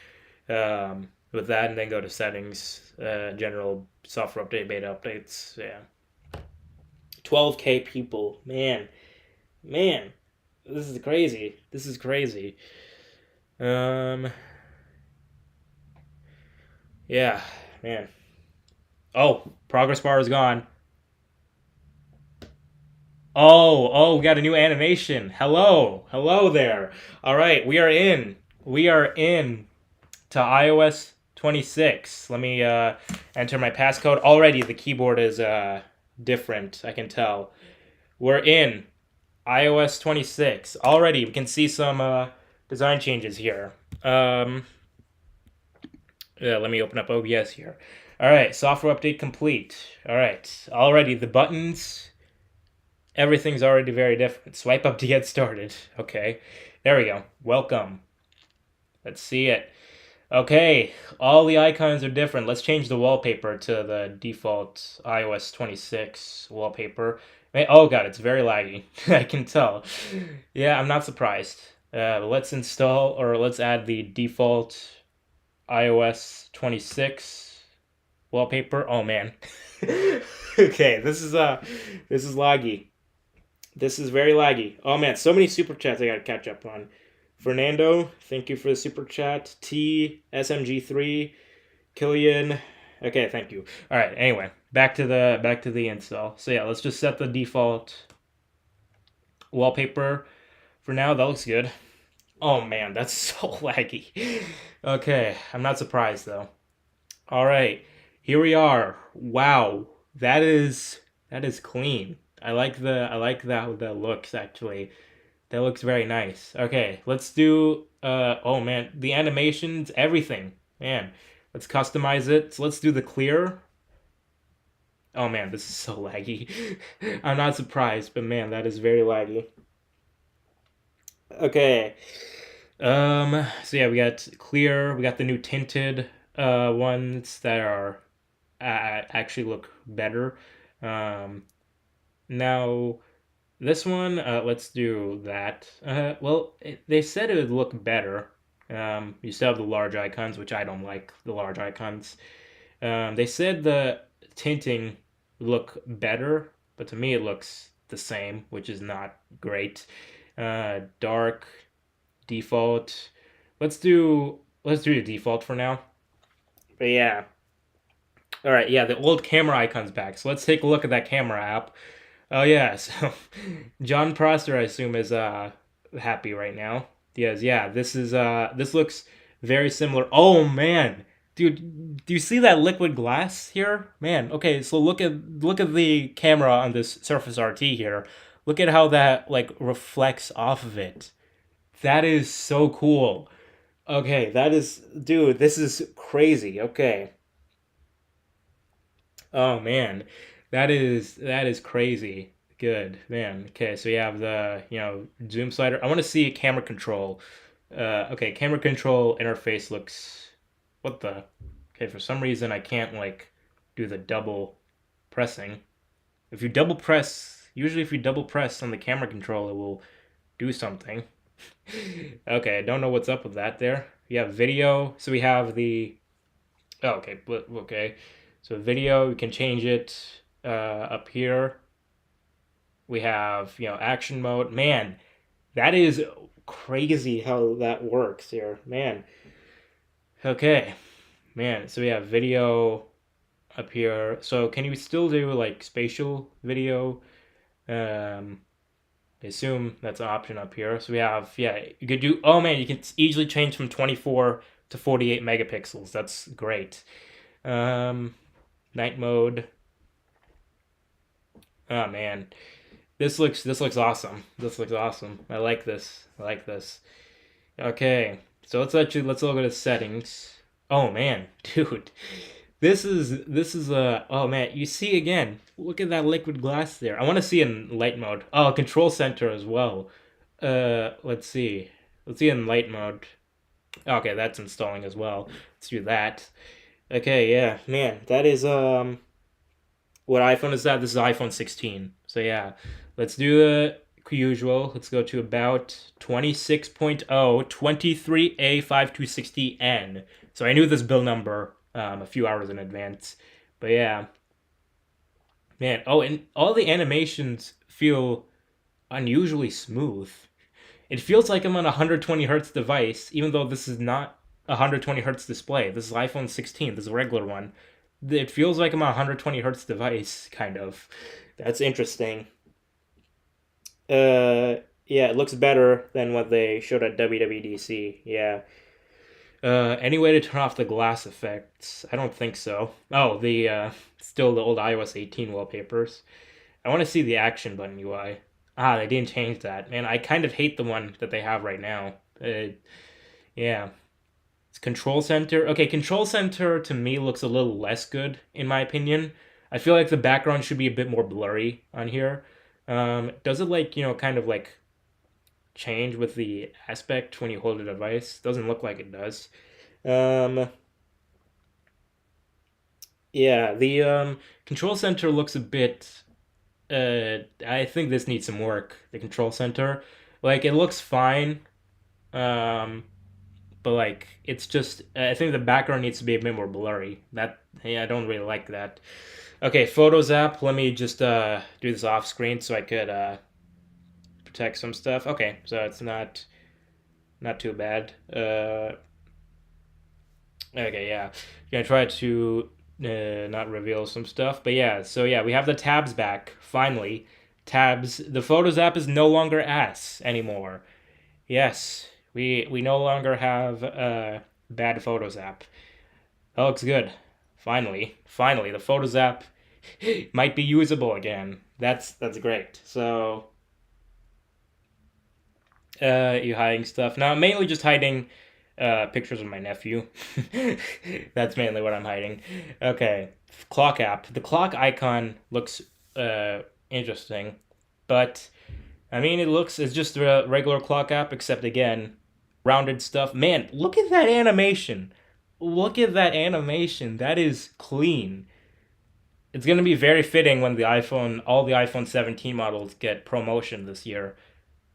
with that, and then go to settings, general software update, beta updates. Yeah. 12K people. Man. This is crazy. This is crazy. Um, yeah, man. Oh, progress bar is gone. We got a new animation. Hello there. All right, we are in. We are in to iOS 26. Let me enter my passcode. Already, the keyboard is different. I can tell. We're in iOS 26. Already, we can see some design changes here. Yeah, let me open up OBS here. All right, software update complete. All right, already the buttons, everything's already very different. Swipe up to get started. Okay, there we go. Welcome. Let's see it. Okay, all the icons are different. Let's change the wallpaper to the default iOS 26 wallpaper. Oh god, it's very laggy. I can tell. Yeah, I'm not surprised. Let's install or let's add the default iOS 26 wallpaper. Oh man. Okay, this is laggy. This is very laggy. Oh man, so many super chats I gotta catch up on. Fernando, thank you for the super chat. T SMG3, Killian. Okay, thank you. All right. Anyway, back to the install. So yeah, let's just set the default wallpaper for now. That looks good. Oh man, that's so laggy. Okay, I'm not surprised though. All right, here we are. Wow, that is clean. I like that that looks actually. That looks very nice. Okay, let's do oh man, the animations, everything. Man, let's customize it. So let's do the clear. Oh man, this is so laggy. I'm not surprised, but man, that is very laggy. Okay. So yeah, we got clear, we got the new tinted ones that are actually look better. Um Now this one, let's do that. They said it would look better. You still have the large icons, which I don't like the large icons. They said the tinting would look better, but to me it looks the same, which is not great. Dark, default. Let's do the default for now. But yeah. All right, yeah, the old camera icon's back. So let's take a look at that camera app. Oh yeah, so John Prosser, I assume, is happy right now. Yes, yeah, this looks very similar. Oh man, dude, do you see that liquid glass here? Man, okay, so look at the camera on this Surface RT here. Look at how that like reflects off of it. That is so cool. Okay, that is, dude, this is crazy. Okay. Oh man, that is crazy. Good man. Okay, so you have the zoom slider. I want to see camera control. Okay, camera control interface looks. What the? Okay, for some reason I can't like do the double pressing. If you double press, usually if you double press on the camera control, it will do something. Okay, I don't know what's up with that there. We have video, so we have the. Oh, okay, okay. So video, we can change it up here. We have, action mode. Man, that is crazy how that works here. Man. Okay. Man, so we have video up here. So can you still do like spatial video? Um, I assume that's an option up here. So we have, yeah, you could do, oh man, you can easily change from 24 to 48 megapixels. That's great. Night mode. Oh man, this looks awesome. This looks awesome. I like this. I like this. Okay, so let's look at the settings. Oh man, dude, this is oh man, you see again. Look at that liquid glass there. I want to see in light mode. Oh, control center as well. Let's see. Let's see in light mode. Okay, that's installing as well. Let's do that. Okay, yeah, man, that is what iPhone is that? This is iPhone 16. So yeah, let's do the usual. Let's go to about 26.0, 23A5260N. So I knew this build number a few hours in advance. But yeah, man. Oh, and all the animations feel unusually smooth. It feels like I'm on a 120 hertz device, even though this is not a 120 hertz display. This is iPhone 16. This is a regular one. It feels like I'm on a 120 hertz device, kind of. That's interesting. Yeah, it looks better than what they showed at WWDC. Yeah. Any way to turn off the glass effects? I don't think so. Oh, the still the old iOS 18 wallpapers. I want to see the action button UI. Ah, they didn't change that. Man, I kind of hate the one that they have right now. Yeah. It's Control Center. Okay, Control Center to me looks a little less good, in my opinion. I feel like the background should be a bit more blurry on here. Does it like, kind of like change with the aspect when you hold the device? Doesn't look like it does. Um, yeah, the Control Center looks a bit I think this needs some work. The control center, like it looks fine, um, but like it's just I think the background needs to be a bit more blurry. That yeah, I don't really like that. Okay, Photos app. Let me just do this off screen so I could protect some stuff. Okay, so it's not too bad. Okay, yeah, gonna try to not reveal some stuff, but yeah. So yeah, we have the tabs back finally. Tabs. The Photos app is no longer ass anymore. Yes, we no longer have a bad Photos app. That looks good. Finally, the Photos app might be usable again. That's great. So, you hiding stuff now? Mainly just hiding pictures of my nephew. That's mainly what I'm hiding. Okay, clock app. The clock icon looks interesting, but I mean it's just a regular clock app, except again, rounded stuff. Man, look at that animation. Look at that animation. That is clean. It's gonna be very fitting when all the iPhone 17 models get promotion this year.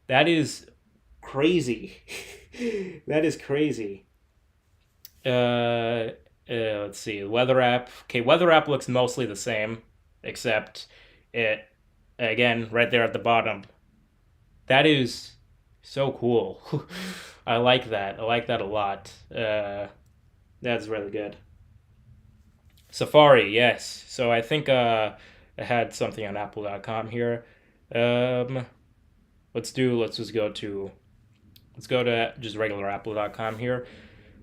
That is crazy. That is crazy. Uh, let's see. Weather app. Okay, weather app looks mostly the same, except it again right there at the bottom. That is so cool. I like that. I like that a lot. That's really good. Safari, yes. So I think I had something on Apple.com here. Um, let's go to just regular Apple.com here.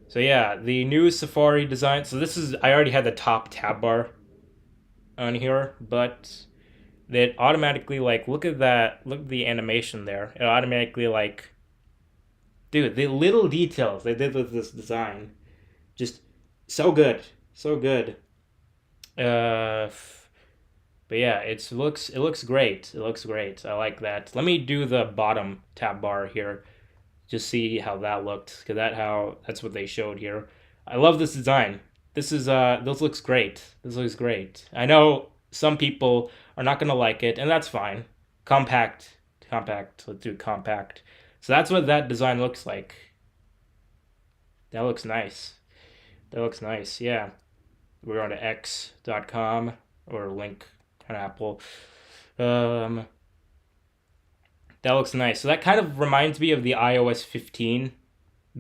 So yeah, the new Safari design. So this is I already had the top tab bar on here, but it automatically like look at that, look at the animation there. It automatically like dude, the little details they did with this design just so good. So good. Uh but yeah, it looks great. It looks great. I like that. Let me do the bottom tab bar here. Just see how that looked because that's what they showed here. I love this design. This looks great. This looks great. I know some people are not gonna like it, and that's fine. Compact. Let's do compact. So that's what that design looks like. That looks nice. That looks nice. Yeah, we're on to x.com or link on Apple. Um, that looks nice. So that kind of reminds me of the iOS 15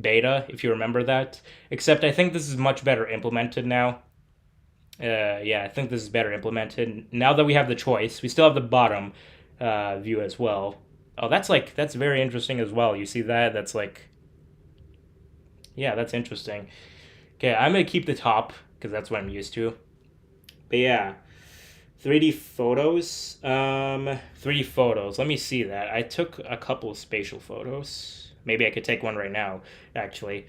beta, if you remember that. Except I think this is much better implemented now. Yeah, I think this is better implemented. Now that we have the choice, we still have the bottom view as well. Oh, that's very interesting as well. You see that? That's like, yeah, that's interesting. Okay, I'm gonna keep the top because that's what I'm used to. But yeah, 3D photos. 3D photos. Let me see that. I took a couple of spatial photos. Maybe I could take one right now, actually.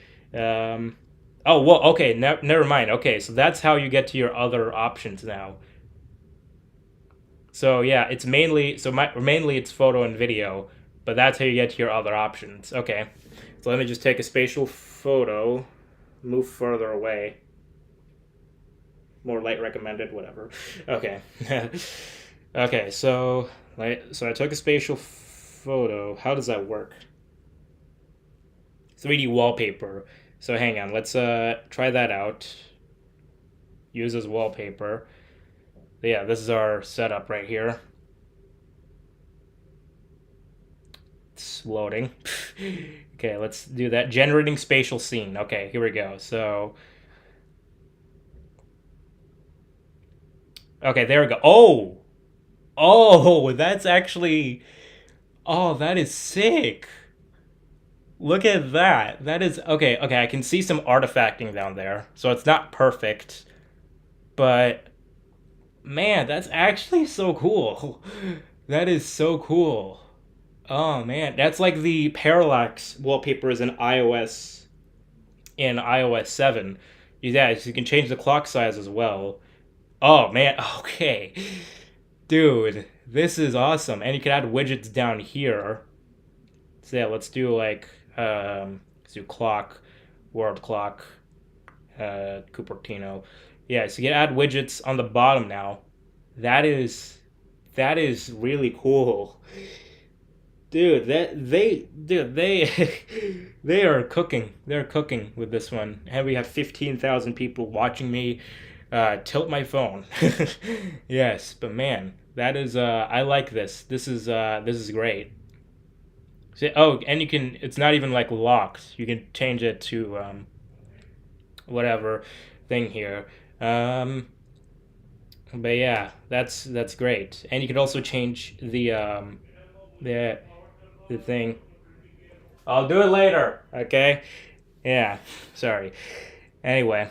Oh, well, okay, never mind. Okay, so that's how you get to your other options now. So yeah, mainly it's photo and video, but that's how you get to your other options. Okay, so let me just take a spatial photo, move further away. More light recommended, whatever. Okay. Okay, so I took a spatial photo. How does that work? 3D wallpaper. So hang on, let's try that out. Use as wallpaper. Yeah, this is our setup right here. It's loading. Okay, let's do that. Generating spatial scene. Okay, here we go. So, okay, there we go. Oh, that's actually. Oh, that is sick. Look at that. That is okay. Okay, I can see some artifacting down there, so it's not perfect, but man, that's actually so cool. That is so cool. Oh man, that's like the parallax wallpapers in iOS 7. Yeah, so you can change the clock size as well. Oh man, okay. Dude, this is awesome. And you can add widgets down here. So yeah, let's do clock, world clock, Cupertino. Yeah, so you can add widgets on the bottom now. That is that is really cool. They are cooking. They're cooking with this one. And we have 15,000 people watching me tilt my phone. Yes, but man, that is I like this. This is great. So, oh, and you can it's not even like locked. You can change it to whatever thing here. Um but yeah, that's great. And you can also change the the thing. I'll do it later. Okay. Yeah. Sorry. Anyway,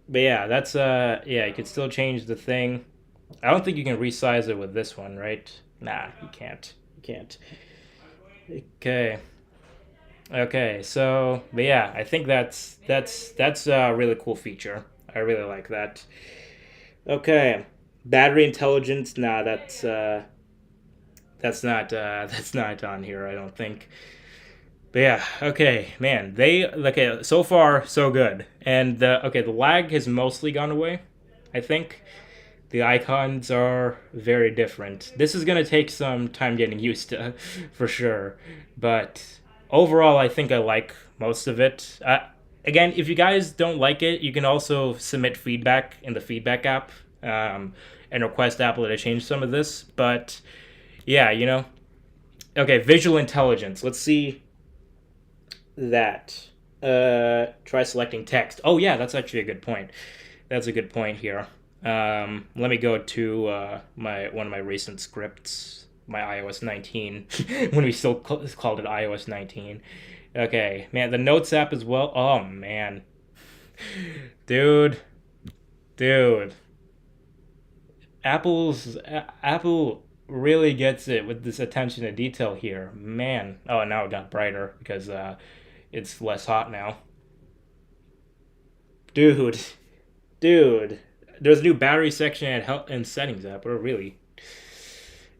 but yeah, that's yeah, you can still change the thing. I don't think you can resize it with this one, right? Nah, you can't. You can't. Okay. Okay. So, but yeah, I think that's a really cool feature. I really like that. Okay. Battery intelligence. Nah, that's not on here. I don't think. But yeah, okay, man. They okay. So far, so good. And the lag has mostly gone away. I think the icons are very different. This is gonna take some time getting used to, for sure. But overall, I think I like most of it. Again, if you guys don't like it, you can also submit feedback in the feedback app and request Apple to change some of this. But yeah, okay, visual intelligence. Let's see that. Try selecting text. Oh yeah, that's actually a good point. That's a good point here. Let me go to my one of my recent scripts, my iOS 19, when we still called it iOS 19. Okay, man, the Notes app as well. Oh man, dude, dude, Apple really gets it with this attention to detail here, man. Oh, now it got brighter because it's less hot now, dude. Dude, there's a new battery section and health and settings app. Or really,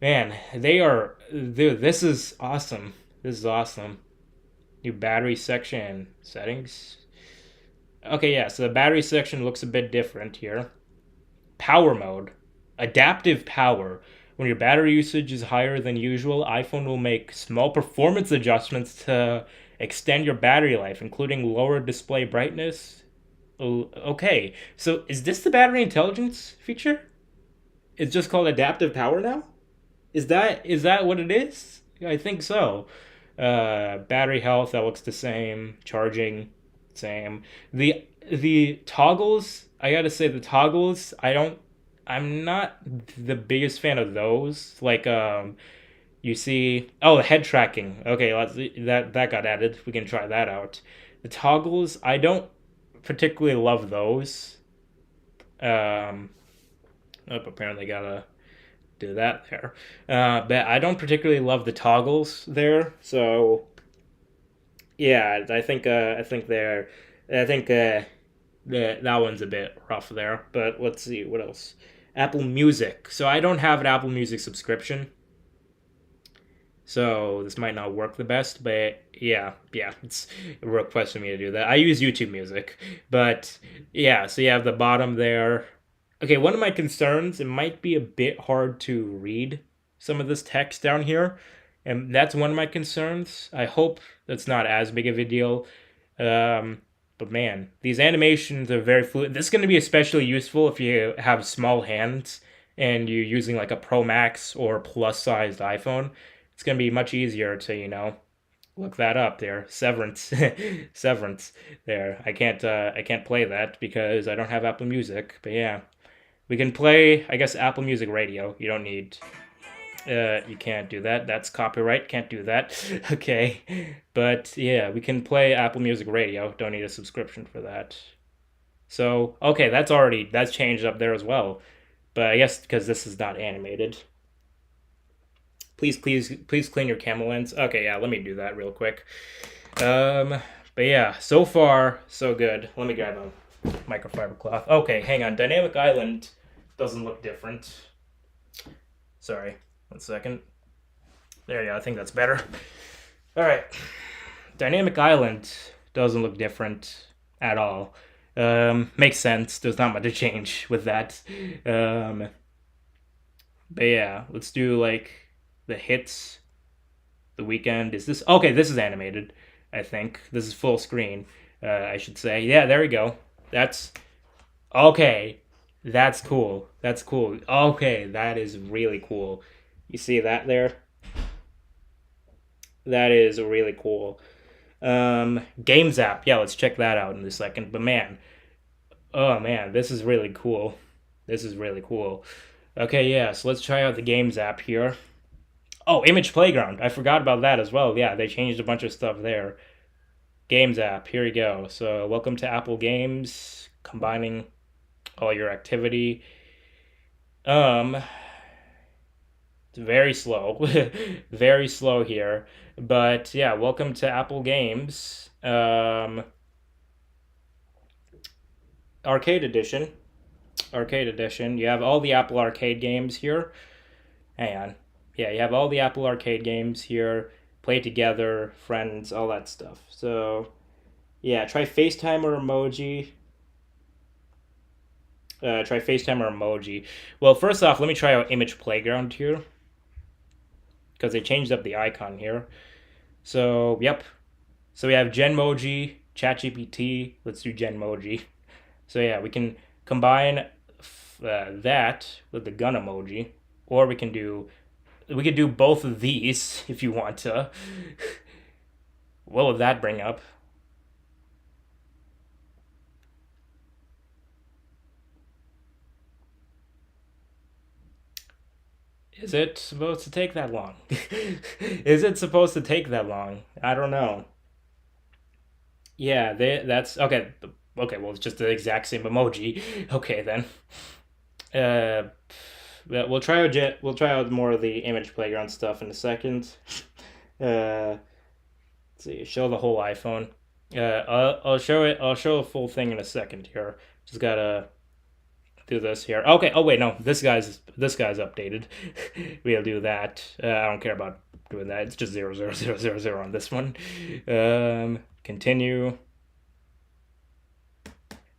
man, they are. Dude, this is awesome. This is awesome. New battery section settings. Okay, yeah. So the battery section looks a bit different here. Power mode, adaptive power. When your battery usage is higher than usual, iPhone will make small performance adjustments to extend your battery life, including lower display brightness. Oh, okay. So is this the battery intelligence feature? It's just called adaptive power now? Is that what it is? I think so. Battery health that looks the same. Charging, same. The toggles. I gotta say the toggles. I'm not the biggest fan of those. Like you see. Oh, the head tracking. Okay, that got added. We can try that out. The toggles. I don't particularly love those. Um, apparently gotta do that there. But I don't particularly love the toggles there. So yeah, I think that one's a bit rough there. But let's see what else. Apple Music. So I don't have an Apple Music subscription. So this might not work the best, but yeah, it's a request for me to do that. I use YouTube Music, but yeah, so you have the bottom there. Okay, one of my concerns, it might be a bit hard to read. some of this text down here, and that's one of my concerns. I hope that's not as big of a deal. But man, these animations are very fluid. This is going to be especially useful if you have small hands and you're using like a Pro Max or plus sized iPhone. It's going to be much easier to, look that up there. Severance. Severance there. I can't play that because I don't have Apple Music. But yeah. We can play, I guess, Apple Music Radio. You don't need you can't do that. That's copyright. Can't do that. Okay. But yeah, we can play Apple Music Radio. Don't need a subscription for that. So, okay, that's changed up there as well. But I guess because this is not animated. Please clean your camel lens. Okay, yeah, let me do that real quick. But yeah, so far, so good. Let me grab a microfiber cloth. Okay, hang on. Dynamic Island doesn't look different. Sorry, 1 second. There you go, I think that's better. Alright. Dynamic Island doesn't look different at all. Makes sense. There's not much to change with that. But yeah, let's do like the hits. The weekend. Is this okay? This is animated. I think this is full screen. I should say. Yeah, there we go. That's okay. That's cool. That's cool. Okay, that is really cool. You see that there? That is really cool. Games app. Yeah, let's check that out in a second. But man, oh man, this is really cool. This is really cool. Okay, yeah, so let's try out the Games app here. Oh, Image Playground. I forgot about that as well. Yeah, they changed a bunch of stuff there. Games app. Here we go. So, welcome to Apple Games, combining all your activity. It's very slow. Very slow here. But yeah, welcome to Apple Games. Arcade Edition. Arcade Edition. You have all the Apple Arcade games here. Hang on. Yeah, you have all the Apple Arcade games here. Play together, friends, all that stuff. So, yeah, try FaceTime or emoji. Try FaceTime or emoji. Well, first off, let me try out Image Playground here. Because they changed up the icon here. So, yep. So we have Genmoji, ChatGPT. Let's do Genmoji. So yeah, we can combine that with the gun emoji. Or we could do both of these if you want to. What would that bring up? Is it supposed to take that long? Is it supposed to take that long? I don't know. Yeah, that's okay. Okay, well, it's just the exact same emoji. Okay, then. Uh, yeah, we'll try out more of the Image Playground stuff in a second. Uh, let's see, show the whole iPhone. I'll show it. I'll show the full thing in a second here. Just gotta do this here. Okay. Oh wait, no. This guy's updated. We'll do that. I don't care about doing that. It's just 00000 on this one. Continue.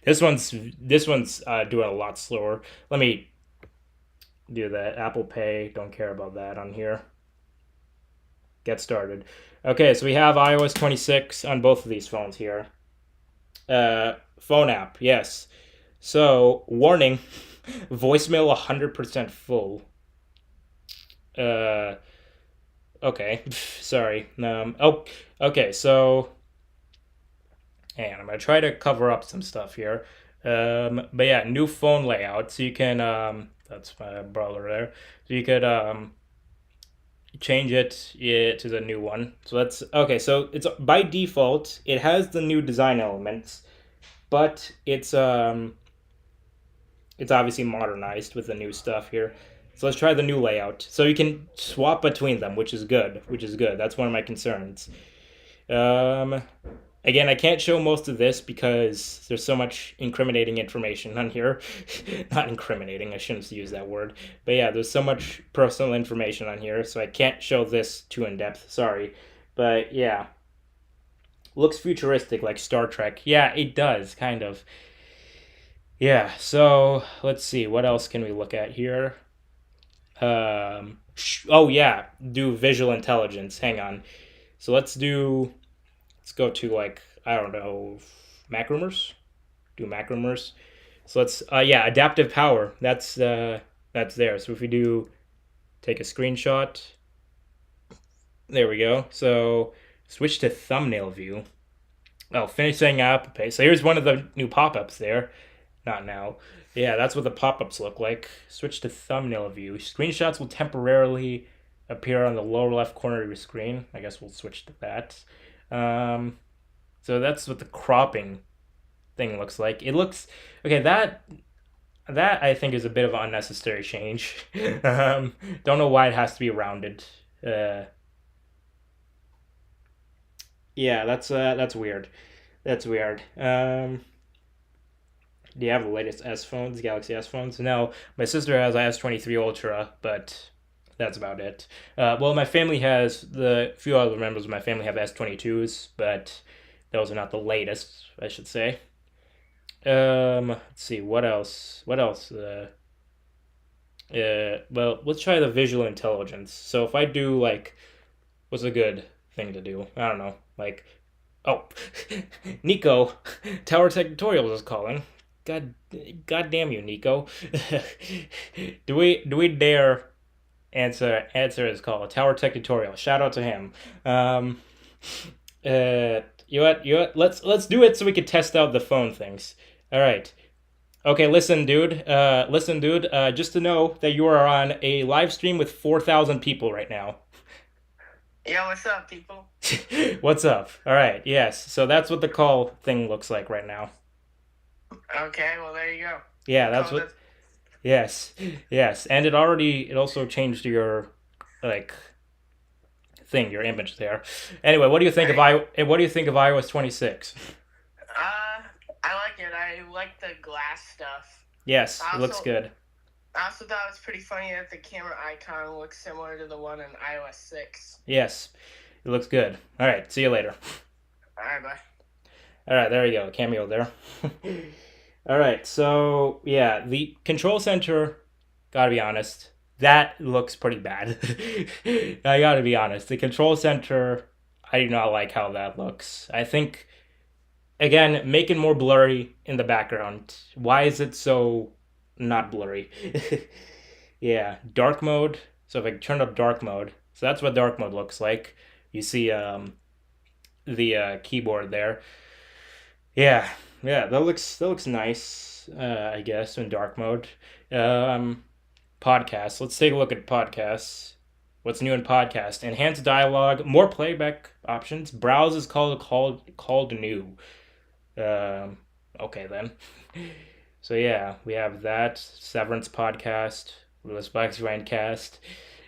This one's doing a lot slower. Let me do that. Apple Pay. Don't care about that on here. Get started. Okay, so we have iOS 26 on both of these phones here. Phone app, yes. So, warning, voicemail 100% full. Uh, okay, sorry. Okay, so, and I'm gonna try to cover up some stuff here. But yeah, new phone layout. So you can, that's my brother there. So you could, change it, yeah, to the new one. So that's okay. So it's by default, it has the new design elements, but it's obviously modernized with the new stuff here. So let's try the new layout. So you can swap between them, which is good. Which is good. That's one of my concerns. Um, Again, I can't show most of this because there's so much incriminating information on here. Not incriminating, I shouldn't use that word. But yeah, there's so much personal information on here, so I can't show this too in depth. Sorry. But yeah. Looks futuristic like Star Trek. Yeah, it does, kind of. Yeah, so let's see. What else can we look at here? Oh yeah, do visual intelligence. Hang on. So let's go to like I don't know, macromers. Do macromers. So let's yeah, adaptive power. That's there. So if we do take a screenshot, there we go. So switch to thumbnail view. Oh, finish setting up. Okay, so here's one of the new pop-ups there. Not now. Yeah, that's what the pop-ups look like. Switch to thumbnail view. Screenshots will temporarily appear on the lower left corner of your screen. I guess we'll switch to that. Um, so that's what the cropping thing looks like. It looks okay. That I think is a bit of an unnecessary change. Don't know why it has to be rounded. Uh, yeah, that's weird. That's weird. Do you have the latest S phones, Galaxy S phones? No, my sister has S23 Ultra, but that's about it. Well, my family has the few other members of my family have S22s, but those are not the latest, I should say. Let's see what else. What else? Well, let's try the visual intelligence. So if I do like, what's a good thing to do? I don't know. Like, oh, Nico, Tower Tech Tutorials is calling. God, God damn you, Nico. Do we dare answer his call? Tower Tech Tutorial. Shout out to him. Um, you what? Let's do it so we can test out the phone things. All right. Okay, listen, dude. Listen, dude. Just to know that you are on a live stream with 4,000 people right now. Yo, what's up, people? What's up? All right. Yes. So that's what the call thing looks like right now. Okay, well, there you go. Yeah, that's Call what. this. Yes. Yes. And it also changed your like your image there. Anyway, There you go. what do you think of iOS 26? I like it. I like the glass stuff. Yes, I it looks also, good. I also thought it was pretty funny that the camera icon looks similar to the one in iOS 6. Yes, it looks good. All right. See you later. All right, bye. All right, there you go. Cameo there. All right, so yeah, the control center, gotta be honest, that looks pretty bad. I gotta be honest. The control center, I do not like how that looks. I think, again, make it more blurry in the background. Why is it so not blurry? Yeah, dark mode. So if I turn up dark mode, so that's what dark mode looks like. You see the keyboard there. Yeah, yeah, that looks nice. I guess in dark mode. Um, Podcasts. Let's take a look at podcasts. What's new in podcast? Enhanced dialogue, more playback options. Browse is called new. Um, okay then. So yeah, we have that Severance podcast, Lewis Black's Randcast.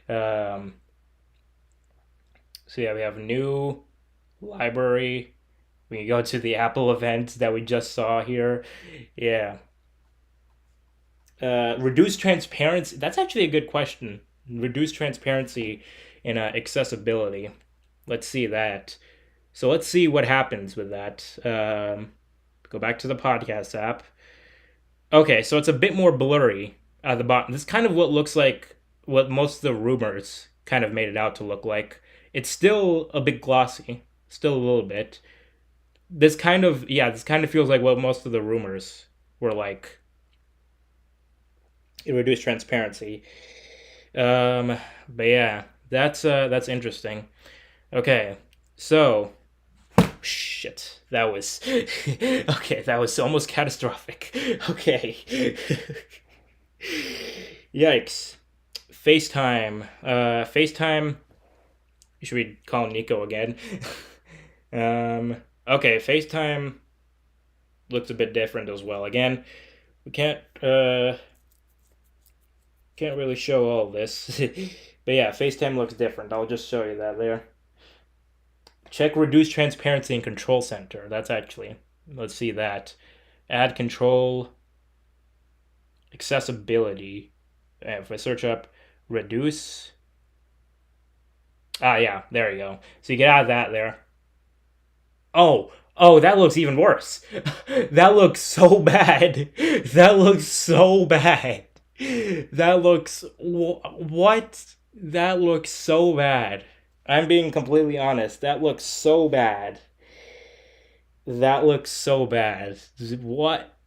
Um, so yeah, we have new library. We can go to the Apple event that we just saw here. Yeah. Reduce transparency. That's actually a good question. Reduce transparency and accessibility. Let's see that. So let's see what happens with that. Go back to the podcast app. Okay, so it's a bit more blurry at the bottom. This is kind of what looks like what most of the rumors kind of made it out to look like. It's still a bit glossy, still a little bit. This kind of feels like what most of the rumors were like. It reduced transparency. But yeah, that's interesting. Okay, so shit, that was okay. That was almost catastrophic. Okay, yikes. FaceTime. FaceTime. Should we call Nico again? um. Okay, FaceTime looks a bit different as well. Again, we can't really show all this. But yeah, FaceTime looks different. I'll just show you that there. Check reduce transparency in control center. That's actually, let's see that. Add control accessibility. If I search up reduce, yeah, there you go. So you get out of that there. Oh, that looks even worse. That looks so bad. That looks so bad. That looks what? That looks so bad. I'm being completely honest. That looks so bad. That looks so bad. What?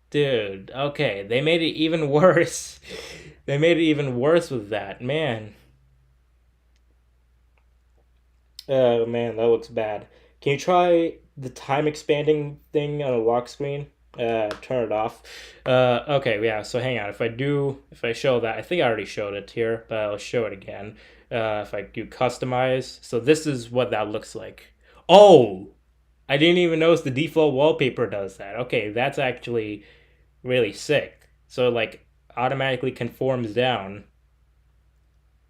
Dude, okay, they made it even worse. They made it even worse with that. Man. Oh man, that looks bad. Can you try the time expanding thing on a lock screen? Turn it off. Okay, yeah, so hang on. If I show that, I think I already showed it here, but I'll show it again. If I do customize, so this is what that looks like. Oh! I didn't even notice the default wallpaper does that. Okay, that's actually really sick. So it, like, automatically conforms down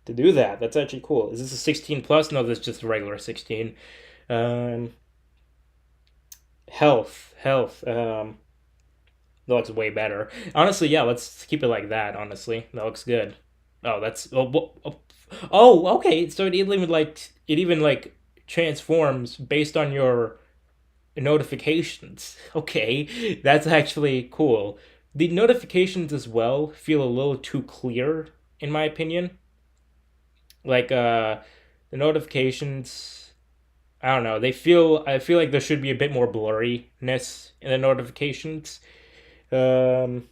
to do that. That's actually cool. Is this a 16 plus? No, this is just a regular 16. Um, health. That looks way better. Honestly, yeah, let's keep it like that. Honestly, that looks good. Oh, that's okay. So it even like transforms based on your notifications. Okay, that's actually cool. The notifications as well feel a little too clear, in my opinion. Like the notifications, I don't know. I feel like there should be a bit more blurriness in the notifications. Um,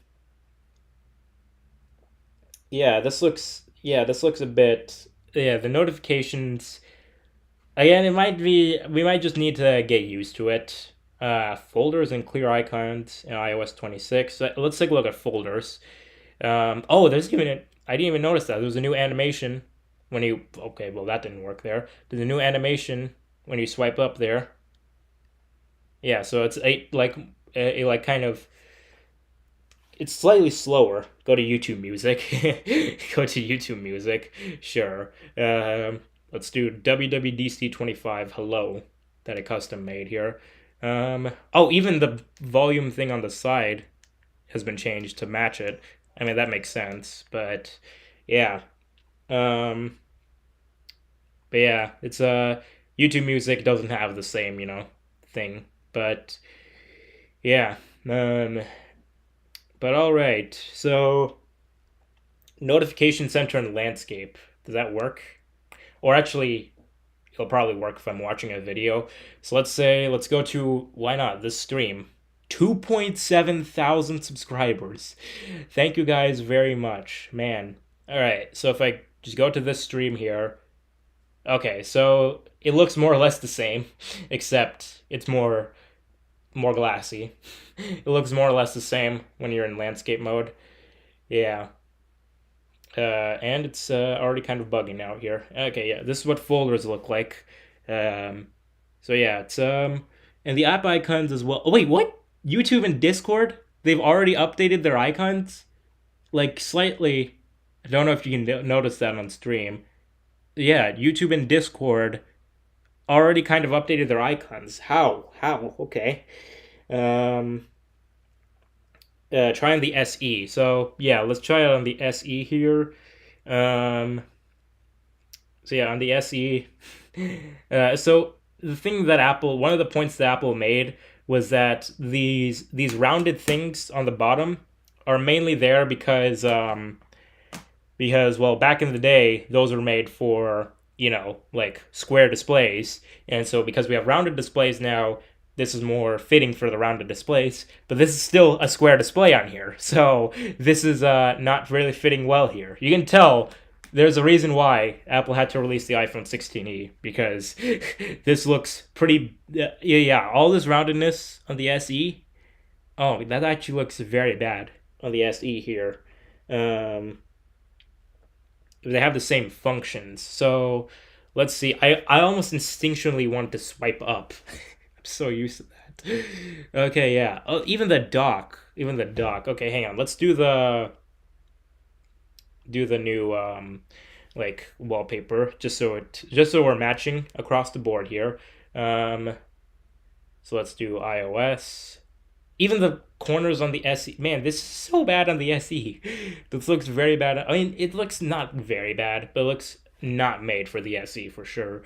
this looks a bit, yeah, the notifications again, it might be we might just need to get used to it. Folders and clear icons in iOS 26. Let's take a look at folders. Oh, there's even I didn't even notice that. There's a new animation when you okay, well that didn't work there. There's a new animation when you swipe up there. Yeah, so it's a like kind of it's slightly slower. Go to YouTube Music. Go to YouTube Music. Sure. Let's do WWDC 25 Hello that I custom made here. Oh, even the volume thing on the side has been changed to match it. I mean, that makes sense, but yeah. Um, but yeah, it's YouTube Music doesn't have the same, thing. But yeah. Um, but all right. So notification center and landscape. Does that work? Or actually, it'll probably work if I'm watching a video. So let's go to, why not, this stream. 2.7 thousand subscribers. Thank you guys very much. Man. All right. So if I just go to this stream here. Okay, so it looks more or less the same, except it's more glassy. It looks more or less the same when you're in landscape mode. Yeah. And it's already kind of bugging out here. Okay, yeah, this is what folders look like. Um, so yeah, it's and the app icons as well. Oh wait, what? YouTube and Discord? They've already updated their icons, like slightly. I don't know if you can notice that on stream. Yeah, YouTube and Discord already kind of updated their icons. How? How? Okay. Um, trying the SE. So yeah, let's try it on the SE here. Um, so yeah, on the SE. So the thing that one of the points that Apple made was that these rounded things on the bottom are mainly there because well back in the day those were made for like square displays, and so because we have rounded displays now, this is more fitting for the rounded displays, but this is still a square display on here, so this is not really fitting well here. You can tell there's a reason why Apple had to release the iPhone 16e, because this looks pretty yeah, all this roundedness on the SE. Oh, that actually looks very bad on the SE here. um they have the same functions. So let's see. I almost instinctually want to swipe up. I'm so used to that. Okay, yeah. Oh, even the dock. Even the dock. Okay, hang on. Let's do the new like wallpaper just so we're matching across the board here. Um so let's do iOS. Even the corners on the SE. Man, this is so bad on the SE. This looks very bad. I mean, it looks not very bad, but it looks not made for the SE for sure.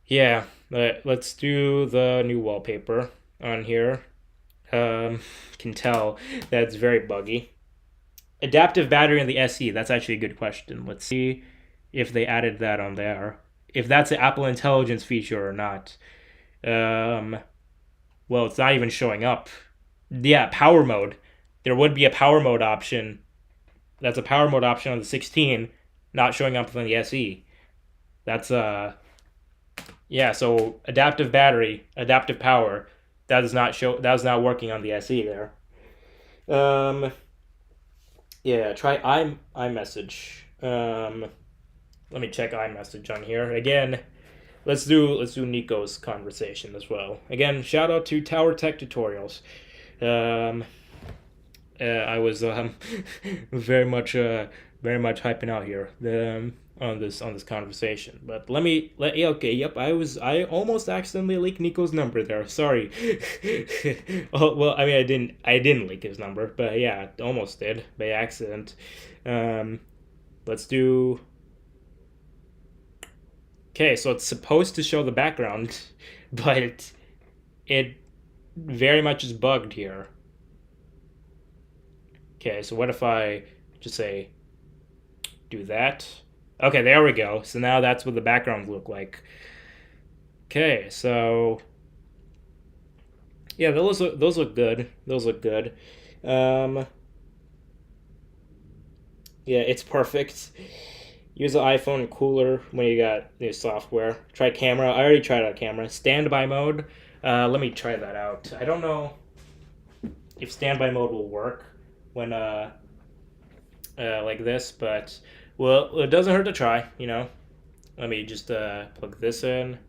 Yeah, but let's do the new wallpaper on here. Can tell that's very buggy. Adaptive battery on the SE. That's actually a good question. Let's see. if they added that on there. If that's an Apple Intelligence feature or not. Um, well, it's not even showing up. Yeah, power mode. There would be a power mode option. That's a power mode option on the 16, not showing up on the SE. That's yeah. So adaptive battery, adaptive power. That does not show. That was not working on the SE there. Um, yeah. Try iMessage. Let me check iMessage on here again. Let's do Nico's conversation as well. Again, shout out to Tower Tech Tutorials. Um, I was very much hyping out here on this conversation. But yeah, okay, yep, I almost accidentally leaked Nico's number there. Sorry. Oh well, I mean I didn't leak his number, but yeah, almost did by accident. Um, let's do. Okay, so it's supposed to show the background, but it very much is bugged here. Okay, so what if I just say do that? Okay, there we go. So now that's what the backgrounds look like. Okay, so yeah, those look good. Those look good. Um, yeah, it's perfect. Use the iPhone cooler when you got new software. Try camera. I already tried out camera. Standby mode. Let me try that out. I don't know if standby mode will work when like this, but well, it doesn't hurt to try. Let me just plug this in.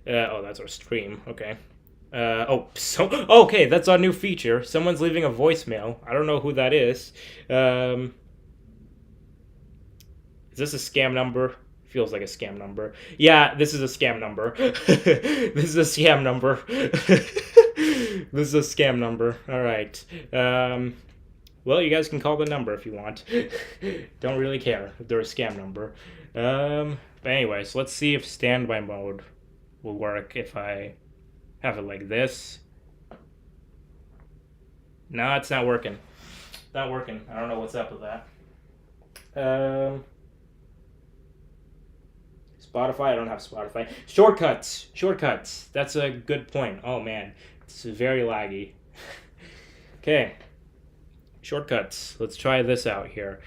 Oh, that's our stream. Okay. Okay, that's our new feature. Someone's leaving a voicemail. I don't know who that is. Is this a scam number? Feels like a scam number. Yeah, this is a scam number. This is a scam number. This is a scam number. All right. Well, you guys can call the number if you want. Don't really care if they're a scam number. But anyways, let's see if standby mode will work if I have it like this. No, it's not working. Not working. I don't know what's up with that. Spotify. I don't have Spotify. Shortcuts. Shortcuts. That's a good point. Oh man, it's very laggy. Okay. Shortcuts. Let's try this out here.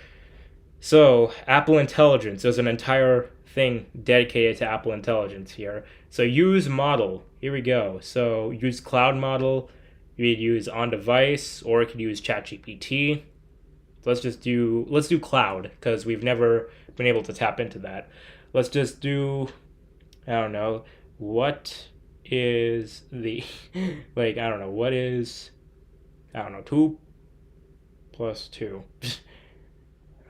So, Apple Intelligence. There's an entire thing dedicated to Apple Intelligence here. So, use model. Here we go. So, use cloud model. You could use on device, or you could use ChatGPT. So let's do cloud because we've never been able to tap into that. Let's just do, I don't know, what is the like I don't know what is, I don't know, 2 plus 2. I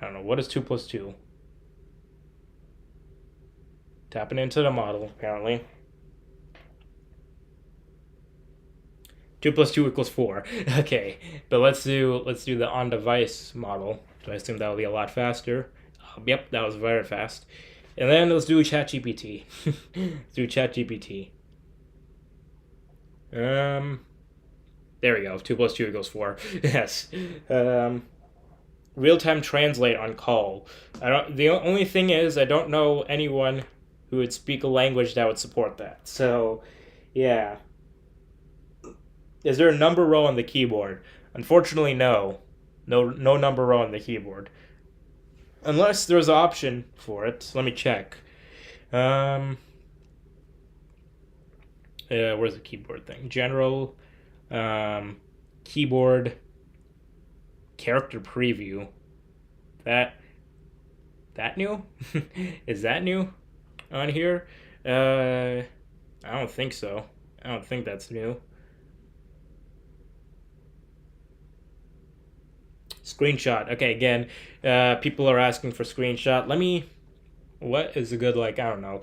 don't know what is 2 plus 2. Tapping into the model apparently. 2 plus 2 equals 4. Okay, but let's do the on device model. So I assume that'll be a lot faster. Yep, that was very fast. And then let's do ChatGPT. Let's do ChatGPT. There we go. 2 plus 2 equals 4. Yes. Real-time translate on call. The only thing is I don't know anyone who would speak a language that would support that. So, yeah. Is there a number row on the keyboard? Unfortunately, no. No number row on the keyboard. Unless there's an option for it. Let me check. Where's the keyboard thing? General, keyboard, character preview. That new? Is that new on here? I don't think so. I don't think that's new. Screenshot. Okay, again, people are asking for screenshot. What is a good, like, I don't know.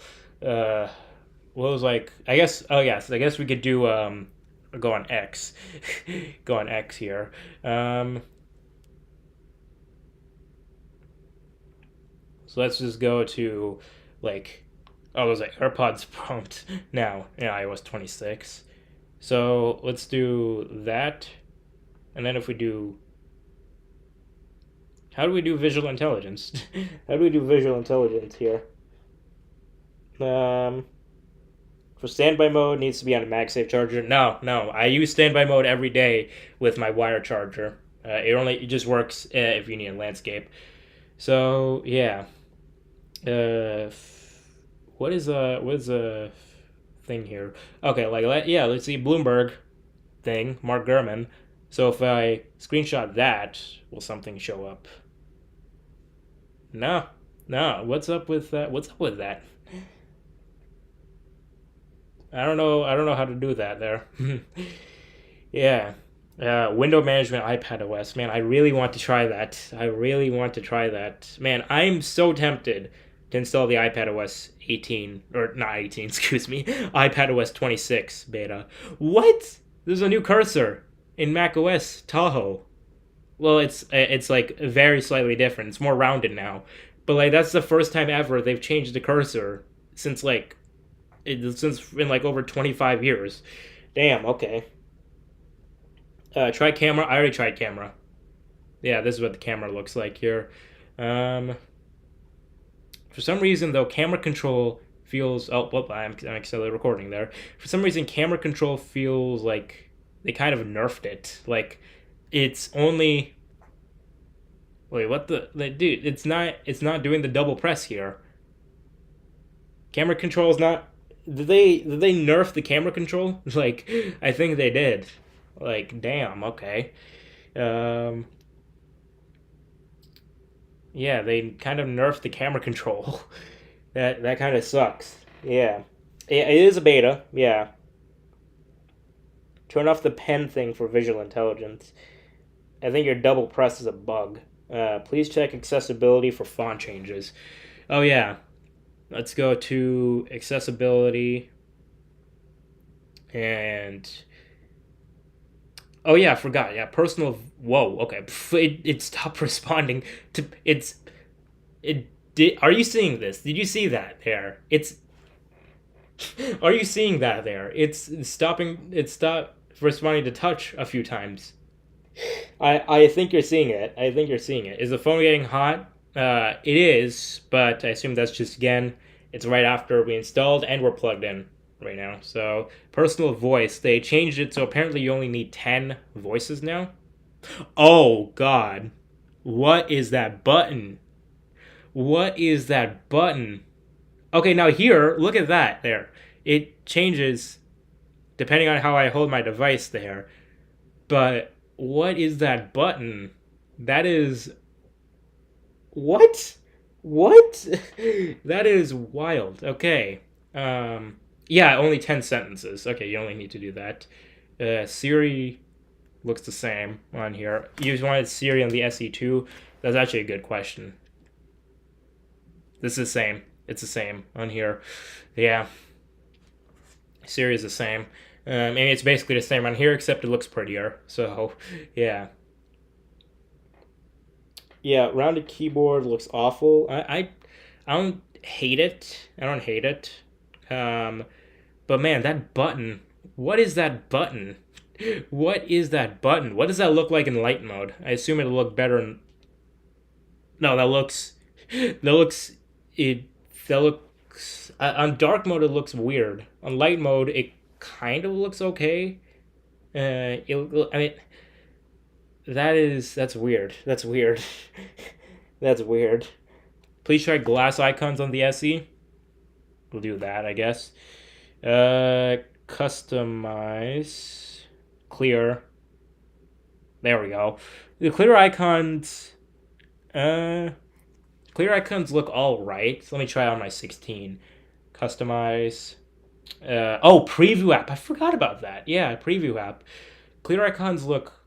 What was like, I guess, oh yes, I guess we could do, go on X. Go on X here. So let's just go to, like, oh, there's an AirPods prompt now in iOS 26. So let's do that. And then if we do How do we do visual intelligence? How do we do visual intelligence here? Um, for standby mode, needs to be on a MagSafe charger. No, no, I use standby mode every day with my wire charger. It just works if you need a landscape. So yeah, uh, what is a thing here? Okay, yeah, let's see Bloomberg thing, Mark Gurman. So if I screenshot that, will something show up? No, no. What's up with that? What's up with that? I don't know. I don't know how to do that there. Yeah. Window management iPad OS. Man, I really want to try that. I really want to try that. Man, I'm so tempted to install the iPad OS 18 or not 18, excuse me. iPad OS 26 beta. What? There's a new cursor in Mac OS Tahoe. Well, it's like very slightly different. It's more rounded now. But like that's the first time ever they've changed the cursor since since in like over 25 years. Damn, okay. Try camera. I already tried camera. Yeah, this is what the camera looks like here. Um, for some reason, though, camera control feels. Oh, well, I'm actually recording there. For some reason, camera control feels like they kind of nerfed it. Like it's only. Wait, what the dude? It's not doing the double press here. Camera control is not. Did they nerf the camera control? Like I think they did. Like damn. Okay. Um, yeah, they kind of nerfed the camera control. That kind of sucks. Yeah, it is a beta. Yeah, turn off the pen thing for visual intelligence. I think your double press is a bug. Please check accessibility for font changes. Oh yeah, let's go to accessibility and oh yeah, I forgot. Yeah, personal. Whoa. Okay, it stopped responding to it's it. Did, are you seeing this? Did you see that there? It's are you seeing that there? It's stopping. It stopped responding to touch a few times. I think you're seeing it. I think you're seeing it. Is the phone getting hot? It is, but I assume that's just again. It's right after we installed and we're plugged in right now. So personal voice. They changed it so apparently you only need 10 voices now. Oh God, what is that button? What is that button? Okay, now here, look at that there. It changes depending on how I hold my device there. But what is that button? That is what? What? That is wild. Okay. Yeah, only 10 sentences. Okay, you only need to do that. Siri looks the same on here. You wanted Siri on the SE2? That's actually a good question. This is the same. It's the same on here. Yeah, Siri is the same. And it's basically the same on here, except it looks prettier. So, yeah. Yeah, rounded keyboard looks awful. I don't hate it. I don't hate it. Um, but man, that button. What is that button? What is that button? What does that look like in light mode? I assume it'll look better in. No, that looks. That looks. It. That looks. On dark mode, it looks weird. On light mode, it kind of looks okay. I mean, that's weird. That's weird. That's weird. Please try glass icons on the SE. We'll do that, I guess. Customize, clear. There we go. The clear icons. Uh, Clear icons look all right. So let me try on my 16. Customize. Oh, preview app. I forgot about that. Yeah, preview app. Clear icons look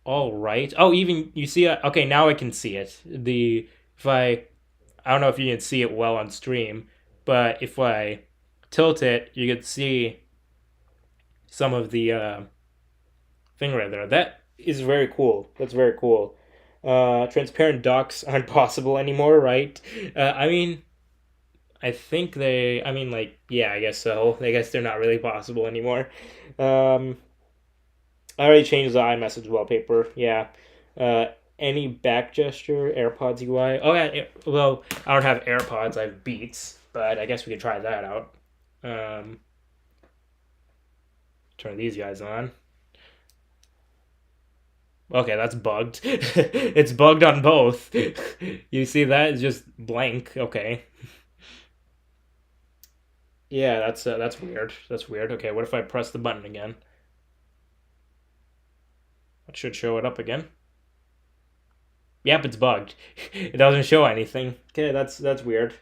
all right. Oh, even you see it. Okay, now I can see it. The if I don't know if you can see it well on stream, but if I tilt it, you can see some of the thing right there. That is very cool. That's very cool. Transparent docks aren't possible anymore, right? I mean, I think they. I mean, like, yeah, I guess so. I guess they're not really possible anymore. Um, I already changed the iMessage wallpaper. Yeah. Any back gesture, AirPods UI. Oh yeah, well, I don't have AirPods, I have Beats, but I guess we could try that out. Um, Turn these guys on. Okay, that's bugged. It's bugged on both. You see that? It's just blank. Okay. Yeah, that's weird. That's weird. Okay, what if I press the button again? It should show it up again. Yep, it's bugged. It doesn't show anything. Okay, that's weird.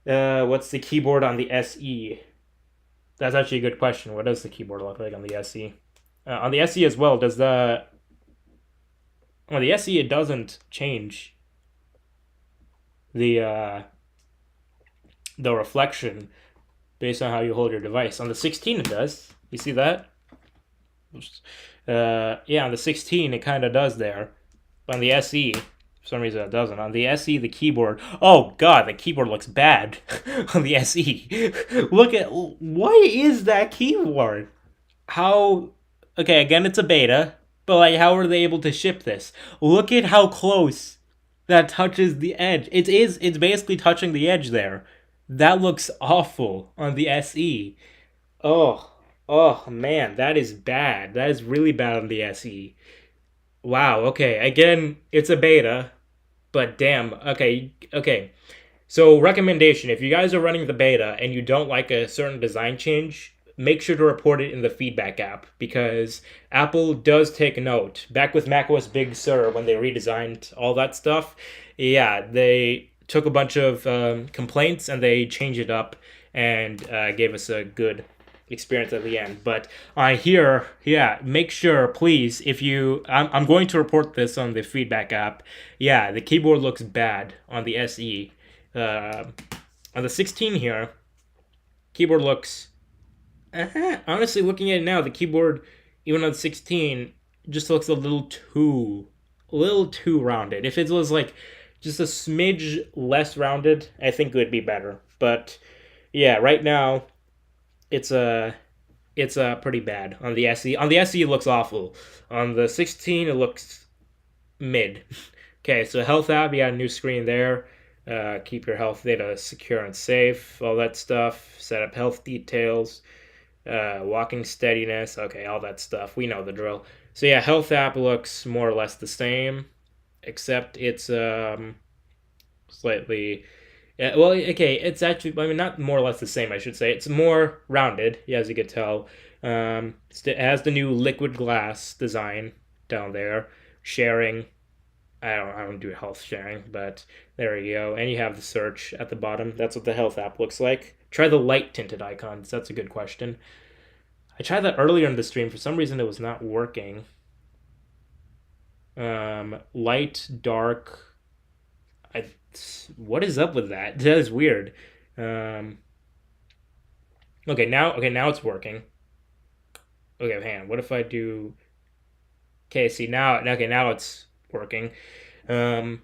What's the keyboard on the SE? That's actually a good question. What does the keyboard look like on the SE? On the SE as well, does the on the SE it doesn't change the uh, the reflection based on how you hold your device. On the 16 it does. You see that? Yeah, on the 16 it kind of does there. But on the SE, for some reason it doesn't. On the SE, the keyboard. Oh god, the keyboard looks bad on the SE. Look at why is that keyboard? How? Okay, again, it's a beta, but like, how are they able to ship this? Look at how close that touches the edge. It is. It's basically touching the edge there. That looks awful on the SE. Oh, oh man, that is bad. That is really bad on the SE. Wow. Okay. Again, it's a beta, but damn. Okay. Okay. So, recommendation if you guys are running the beta and you don't like a certain design change, make sure to report it in the feedback app because Apple does take note. Back with macOS Big Sur, when they redesigned all that stuff, yeah, they took a bunch of complaints and they changed it up and gave us a good experience at the end. But here, yeah, make sure, please, if you, I'm going to report this on the feedback app. Yeah, the keyboard looks bad on the SE. uh, on the 16 here, keyboard looks. Honestly, looking at it now, the keyboard, even on the 16, just looks a little too rounded. If it was like just a smidge less rounded, I think it would be better. But yeah, right now it's a pretty bad on the SE. On the SE, it looks awful. On the 16, it looks mid. Okay, so health app, you got a new screen there. Keep your health data secure and safe, all that stuff. Set up health details, walking steadiness. Okay, all that stuff. We know the drill. So yeah, health app looks more or less the same, except it's slightly. Yeah, well, okay, it's actually. I mean, not more or less the same. I should say it's more rounded. Yeah, as you could tell. It has the new liquid glass design down there. Sharing, I don't do health sharing, but there you go. And you have the search at the bottom. That's what the health app looks like. Try the light tinted icons. That's a good question. I tried that earlier in the stream. For some reason, it was not working. Light, dark. I. What is up with that? That is weird. Um, okay, now it's working. Okay, hang on. What if I do? Okay, see now. Okay, now it's working. Um,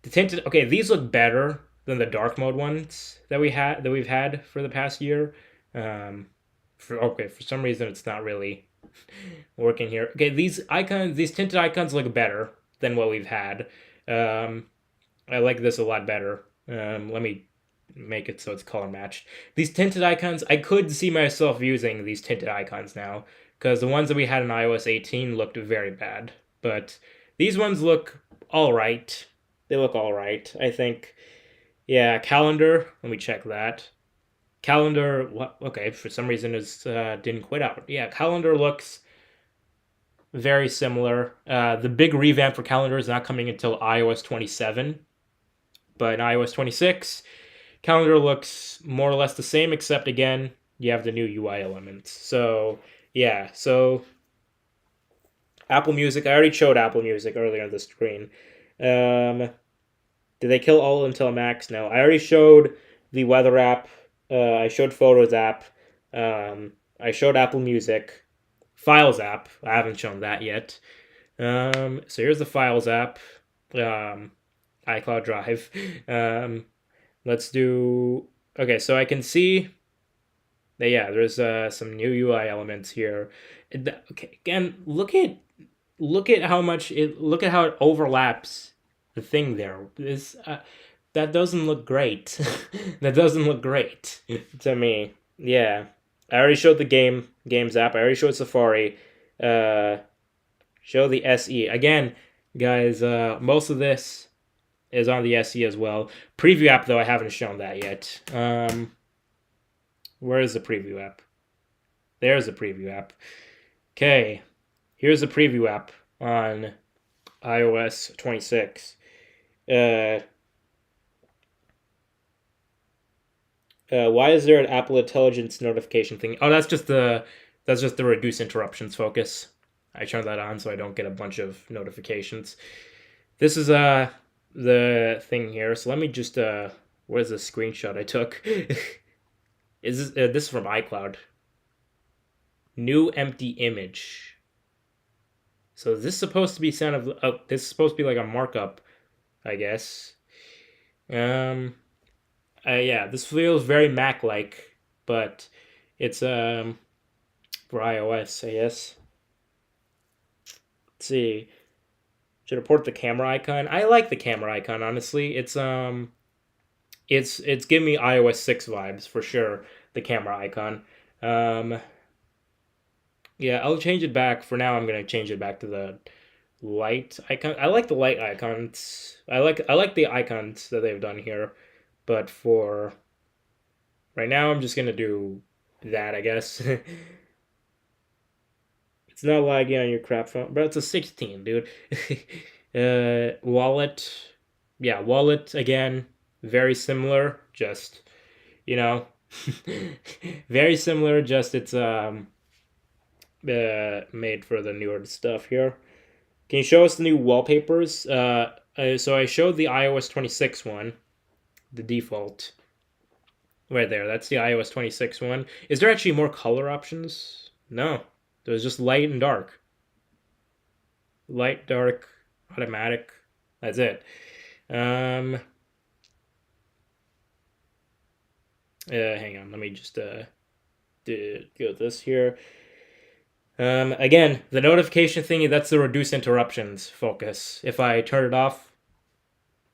The tinted, okay, these look better than the dark mode ones that we've had for the past year. For some reason it's not really working here. Okay, these tinted icons look better than what we've had. Um, I like this a lot better. Let me make it so it's color matched. These tinted icons, I could see myself using these tinted icons now because the ones that we had in iOS 18 looked very bad, but these ones look all right. They look all right. I think. Yeah, calendar. Let me check that. Calendar. What? Okay, for some reason it didn't quit out. Yeah, calendar looks very similar. The big revamp for calendar is not coming until iOS 27, but in iOS 26, calendar looks more or less the same, except again you have the new UI elements. So yeah, so Apple Music. I already showed Apple Music earlier on the screen. Um, Did they kill all until Max? No. I already showed the weather app. I showed Photos app. I showed Apple Music. Files app. I haven't shown that yet. So here's the Files app. Um, iCloud Drive. Let's do. Okay, so I can see that, yeah, there's some new UI elements here. Okay, again, look at look at how much it. Look at how it overlaps the thing there. This that doesn't look great. That doesn't look great to me. Yeah, I already showed the games app. I already showed Safari. Uh, show the SE again, guys. Most of this is on the SE as well. Preview app though, I haven't shown that yet. Where is the preview app? There's the preview app. Okay, here's the preview app on iOS 26. Uh, why is there an Apple Intelligence notification thing? Oh, that's just the reduce interruptions focus. I turned that on so I don't get a bunch of notifications. This is the thing here. So let me just where's the screenshot I took? This is from iCloud? New empty image. So is this supposed to be sound of? Oh, this is supposed to be like a markup, I guess. Um, yeah, this feels very Mac-like, but it's for iOS, I guess. Let's see. Should report the camera icon. I like the camera icon, honestly. It's giving me iOS 6 vibes for sure. The camera icon. Um, yeah, I'll change it back. For now, I'm gonna change it back to the light icon. I like the light icons. I like the icons that they've done here, but for right now, I'm just gonna do that, I guess. It's not lagging on your crap phone, but it's a 16, dude. Wallet, yeah, wallet again, very similar. Just you know, very similar. Just it's made for the newer stuff here. Can you show us the new wallpapers? So I showed the iOS 26 one, the default. Right there, that's the iOS 26 one. Is there actually more color options? No. There's just light and dark. Light, dark, automatic. That's it. Hang on, let me just go this here. Again, the notification thingy, that's the reduce interruptions focus. If I turn it off,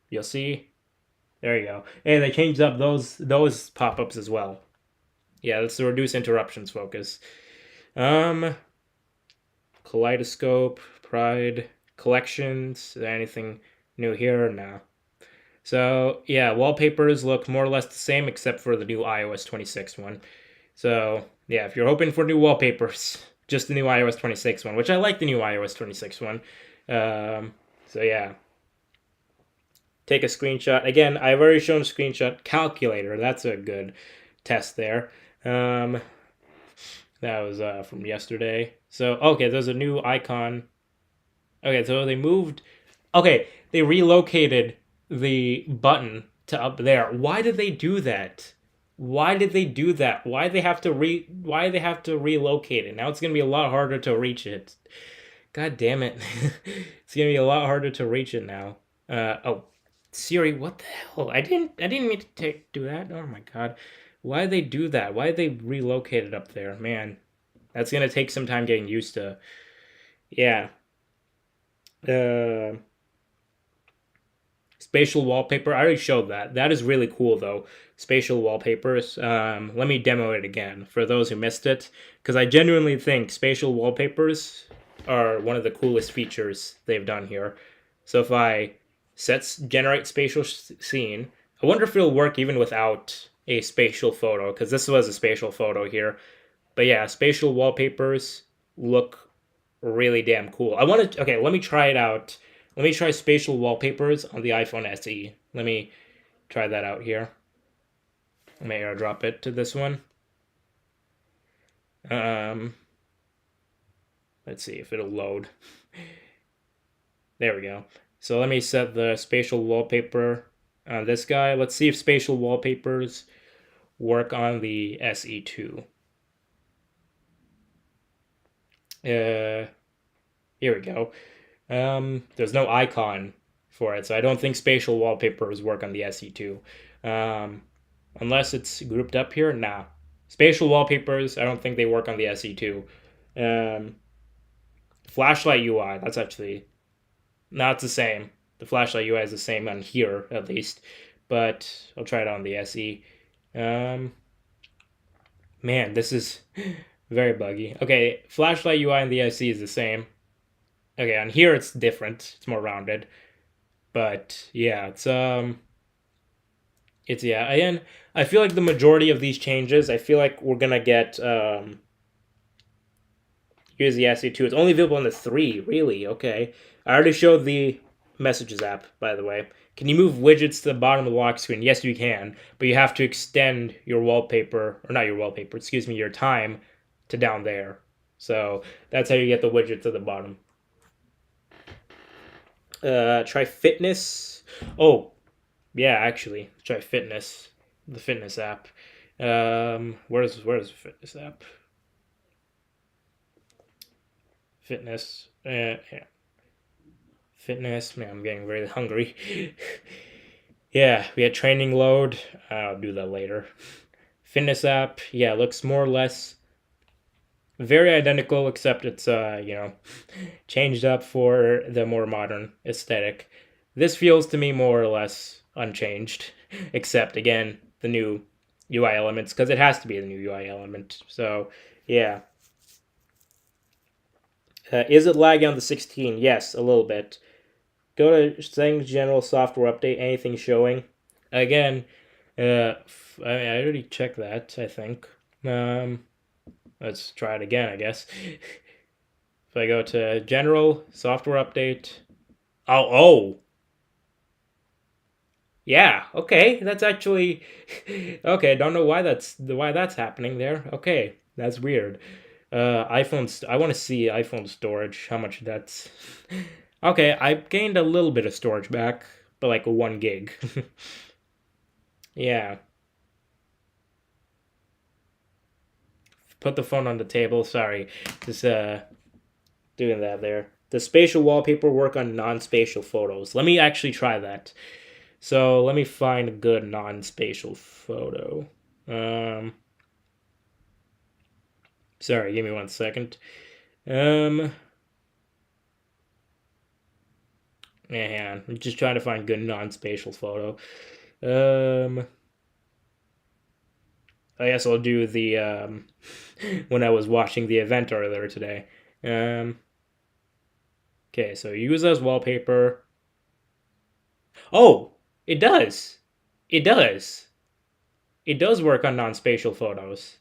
you'll see. There you go. And they changed up those pop-ups as well. Yeah, that's the reduce interruptions focus. Um, Kaleidoscope, Pride, Collections. Is there anything new here? No. So yeah, wallpapers look more or less the same except for the new iOS 26 one. So yeah, if you're hoping for new wallpapers, just the new iOS 26 one, which I like the new iOS 26 one. So yeah, take a screenshot. Again, I've already shown a screenshot. Calculator, that's a good test there. That was from yesterday. So okay, there's a new icon. Okay, so they moved. Okay, they relocated the button to up there. Why did they do that? Why did they do that? Why they have to why they have to relocate it? Now it's gonna be a lot harder to reach it. God damn it. It's gonna be a lot harder to reach it now. Oh, Siri, what the hell? I didn't mean to do that. Oh my god. Why did they do that? Why did they relocate it up there? Man, that's gonna take some time getting used to. Yeah. Uh, Spatial wallpaper. I already showed that. That is really cool though. Spatial wallpapers. Let me demo it again for those who missed it, because I genuinely think spatial wallpapers are one of the coolest features they've done here. So if I generate spatial scene, I wonder if it'll work even without a spatial photo, because this was a spatial photo here. But yeah, spatial wallpapers look really damn cool. I want to. Okay, let me try it out. Let me try spatial wallpapers on the iPhone SE. Let me try that out here. Let me airdrop it to this one. Let's see if it'll load. There we go. So let me set the spatial wallpaper on this guy. Let's see if spatial wallpapers work on the SE2. Here we go. There's no icon for it, so I don't think spatial wallpapers work on the SE2. Unless it's grouped up here, nah. Spatial wallpapers, I don't think they work on the SE2. Flashlight UI, that's actually not the same. The flashlight UI is the same on here, at least. But I'll try it on the SE. Um, Man, this is very buggy. Okay, flashlight UI in the SE is the same. Okay, on here it's different. It's more rounded. But yeah, it's yeah. And I feel like the majority of these changes, I feel like we're gonna get here's the SE2. It's only available on the 3, really. Okay. I already showed the Messages app, by the way. Can you move widgets to the bottom of the lock screen? Yes, you can, but you have to extend your wallpaper, or not your wallpaper, excuse me, your time to down there. So that's how you get the widget to the bottom. Try fitness. Oh, yeah, actually, try fitness. The fitness app. Where's the fitness app? Fitness. Yeah. Fitness. Man, I'm getting very hungry. Yeah, we had training load. I'll do that later. Fitness app. Yeah, looks more or less very identical, except it's changed up for the more modern aesthetic. This feels to me more or less unchanged, except again the new UI elements because it has to be the new UI element. So yeah, is it laggy on the 16? Yes, a little bit. Go to settings, general software update, anything showing. Again, I already checked that. I think. Let's try it again. I guess. If I go to general software update. Oh. Yeah. Okay. That's actually okay. Don't know why that's happening there. Okay, that's weird. iPhones. I want to see iPhone storage. How much that's. Okay, I gained a little bit of storage back, but like 1 gig. Yeah. Put the phone on the table. Sorry, just doing that there. The spatial wallpaper work on non-spatial photos. Let me actually try that. So let me find a good non-spatial photo. Sorry, give me 1 second. Um, Man, I'm just trying to find good non-spatial photo. Um, I guess I'll do the when I was watching the event earlier today. Um, okay, so use as wallpaper. Oh, it does. It does. It does work on non-spatial photos.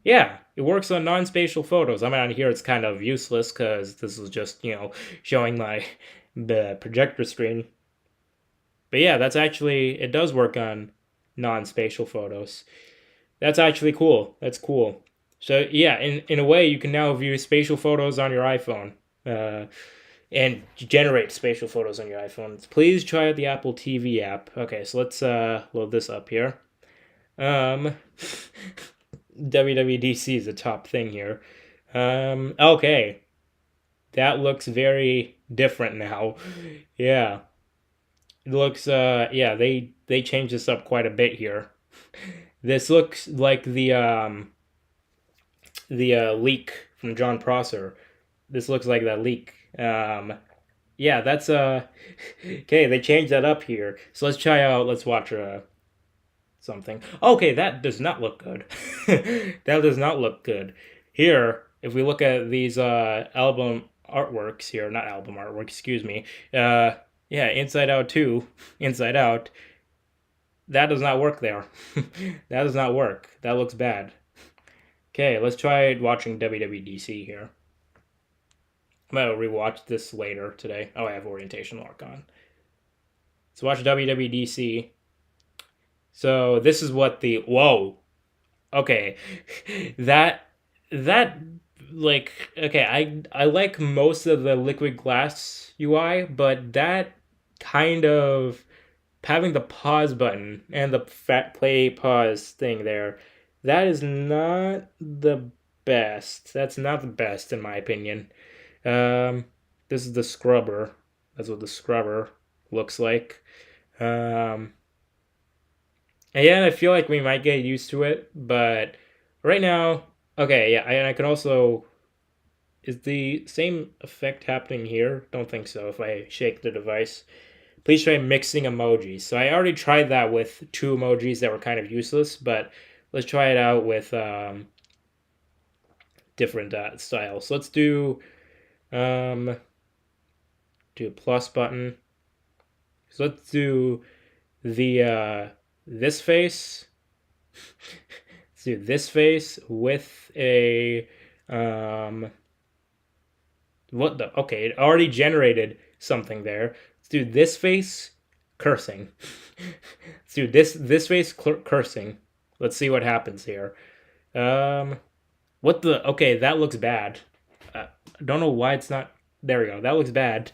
Yeah, it works on non-spatial photos. I mean, on here it's kind of useless because this is just showing my the projector screen. But yeah, that's actually it does work on non-spatial photos. That's actually cool. That's cool. So yeah, in a way, you can now view spatial photos on your iPhone, and generate spatial photos on your iPhone. Please try out the Apple TV app. Okay, so let's load this up here. Um, WWDC is the top thing here. Okay, that looks very different now. Yeah, it looks. Yeah, they changed this up quite a bit here. This looks like the leak from John Prosser. This looks like that leak. Yeah, that's okay. They changed that up here. So let's try out. Let's watch something. Okay, that does not look good. That does not look good. Here, if we look at these album artworks here, not album artwork, excuse me. Yeah, Inside Out 2, Inside Out. That does not work there. That does not work. That looks bad. Okay, let's try watching WWDC here. I'm gonna rewatch this later today. Oh, I have orientation lock on. Let's watch WWDC. So this is what the whoa. Okay, that that like okay. I like most of the liquid glass UI, but that kind of having the pause button and the fat play pause thing there, that is not the best. That's not the best in my opinion. Um, this is the scrubber. That's what the scrubber looks like. Um, and yeah, I feel like we might get used to it, but right now, okay, yeah, and I can also Is the same effect happening here? Don't think so. If I shake the device, please try mixing emojis. So I already tried that with two emojis that were kind of useless, but let's try it out with different styles. So let's um, do a plus button. So let's do the this face. Let's do this face with a what the okay, it already generated something there. Let's do this face cursing. Let's do this face cursing. Let's see what happens here. Um what the okay, that looks bad. I don't know why it's not there we go. That looks bad.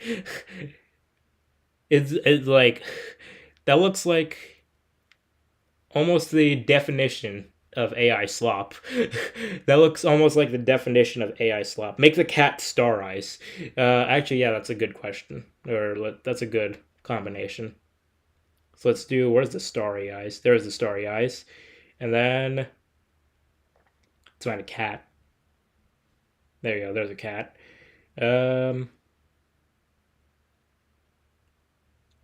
It's like that looks like almost the definition of AI slop. That looks almost like the definition of AI slop. Make the cat star eyes. Actually, yeah, that's a good question. That's a good combination. So let's do, where's the starry eyes? There's the starry eyes. And then let's find a cat. There you go, there's a cat. Um,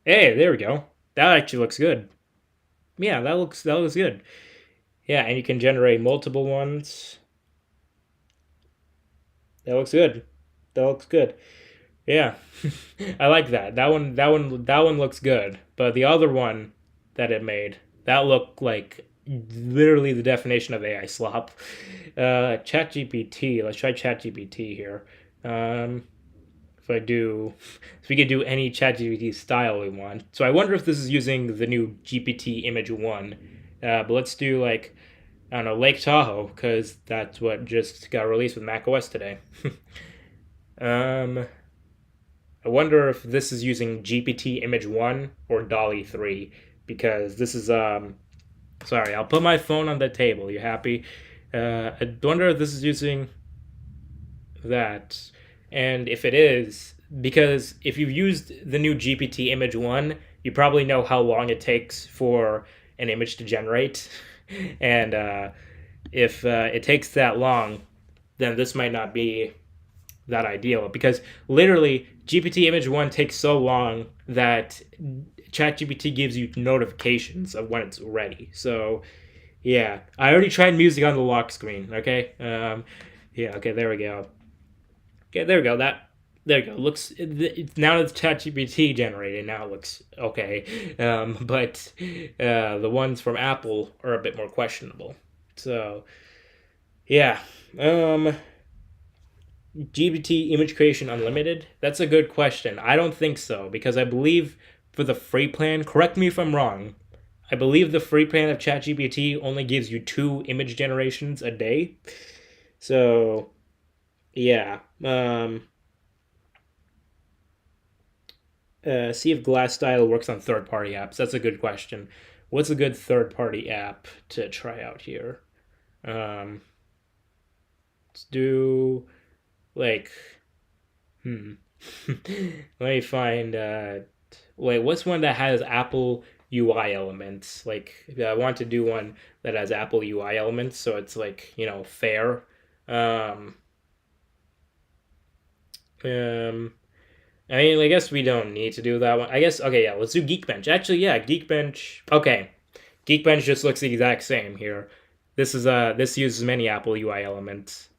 hey, there we go. That actually looks good. Yeah, that looks good. Yeah, and you can generate multiple ones. That looks good. That looks good. Yeah, I like that. That one looks good. But the other one that it made, that looked like literally the definition of AI slop. ChatGPT. Let's try ChatGPT here. Um, if I do, if we could do any ChatGPT style we want. So I wonder if this is using the new GPT Image One. But let's do like I don't know Lake Tahoe because that's what just got released with macOS today. um, I wonder if this is using GPT Image 1 or DALL-E 3 because this is sorry, I'll put my phone on the table. You happy? I wonder if this is using that. And if it is, because if you've used the new GPT Image 1, you probably know how long it takes for an image to generate. And if it takes that long, then this might not be that ideal because literally GPT Image 1 takes so long that ChatGPT gives you notifications of when it's ready. So, yeah, I already tried music on the lock screen, okay? Yeah, okay, there we go. Okay, there we go. There we go. Looks now it's ChatGPT generated. Now it looks okay, but the ones from Apple are a bit more questionable. So, yeah, GPT image creation unlimited? That's a good question. I don't think so because I believe for the free plan, correct me if I'm wrong, I believe the free plan of ChatGPT only gives you 2 image generations a day. So, yeah. See if Glass Style works on third party apps. That's a good question. What's a good third party app to try out here? Um, let's do like Hmm. Let me find. Wait, what's one that has Apple UI elements? Like, I want to do one that has Apple UI elements, so it's like fair. Um, um, I mean, I guess we don't need to do that one. I guess okay, yeah, let's do Geekbench. Actually, yeah, Geekbench. Okay, Geekbench just looks the exact same here. This uses many Apple UI elements.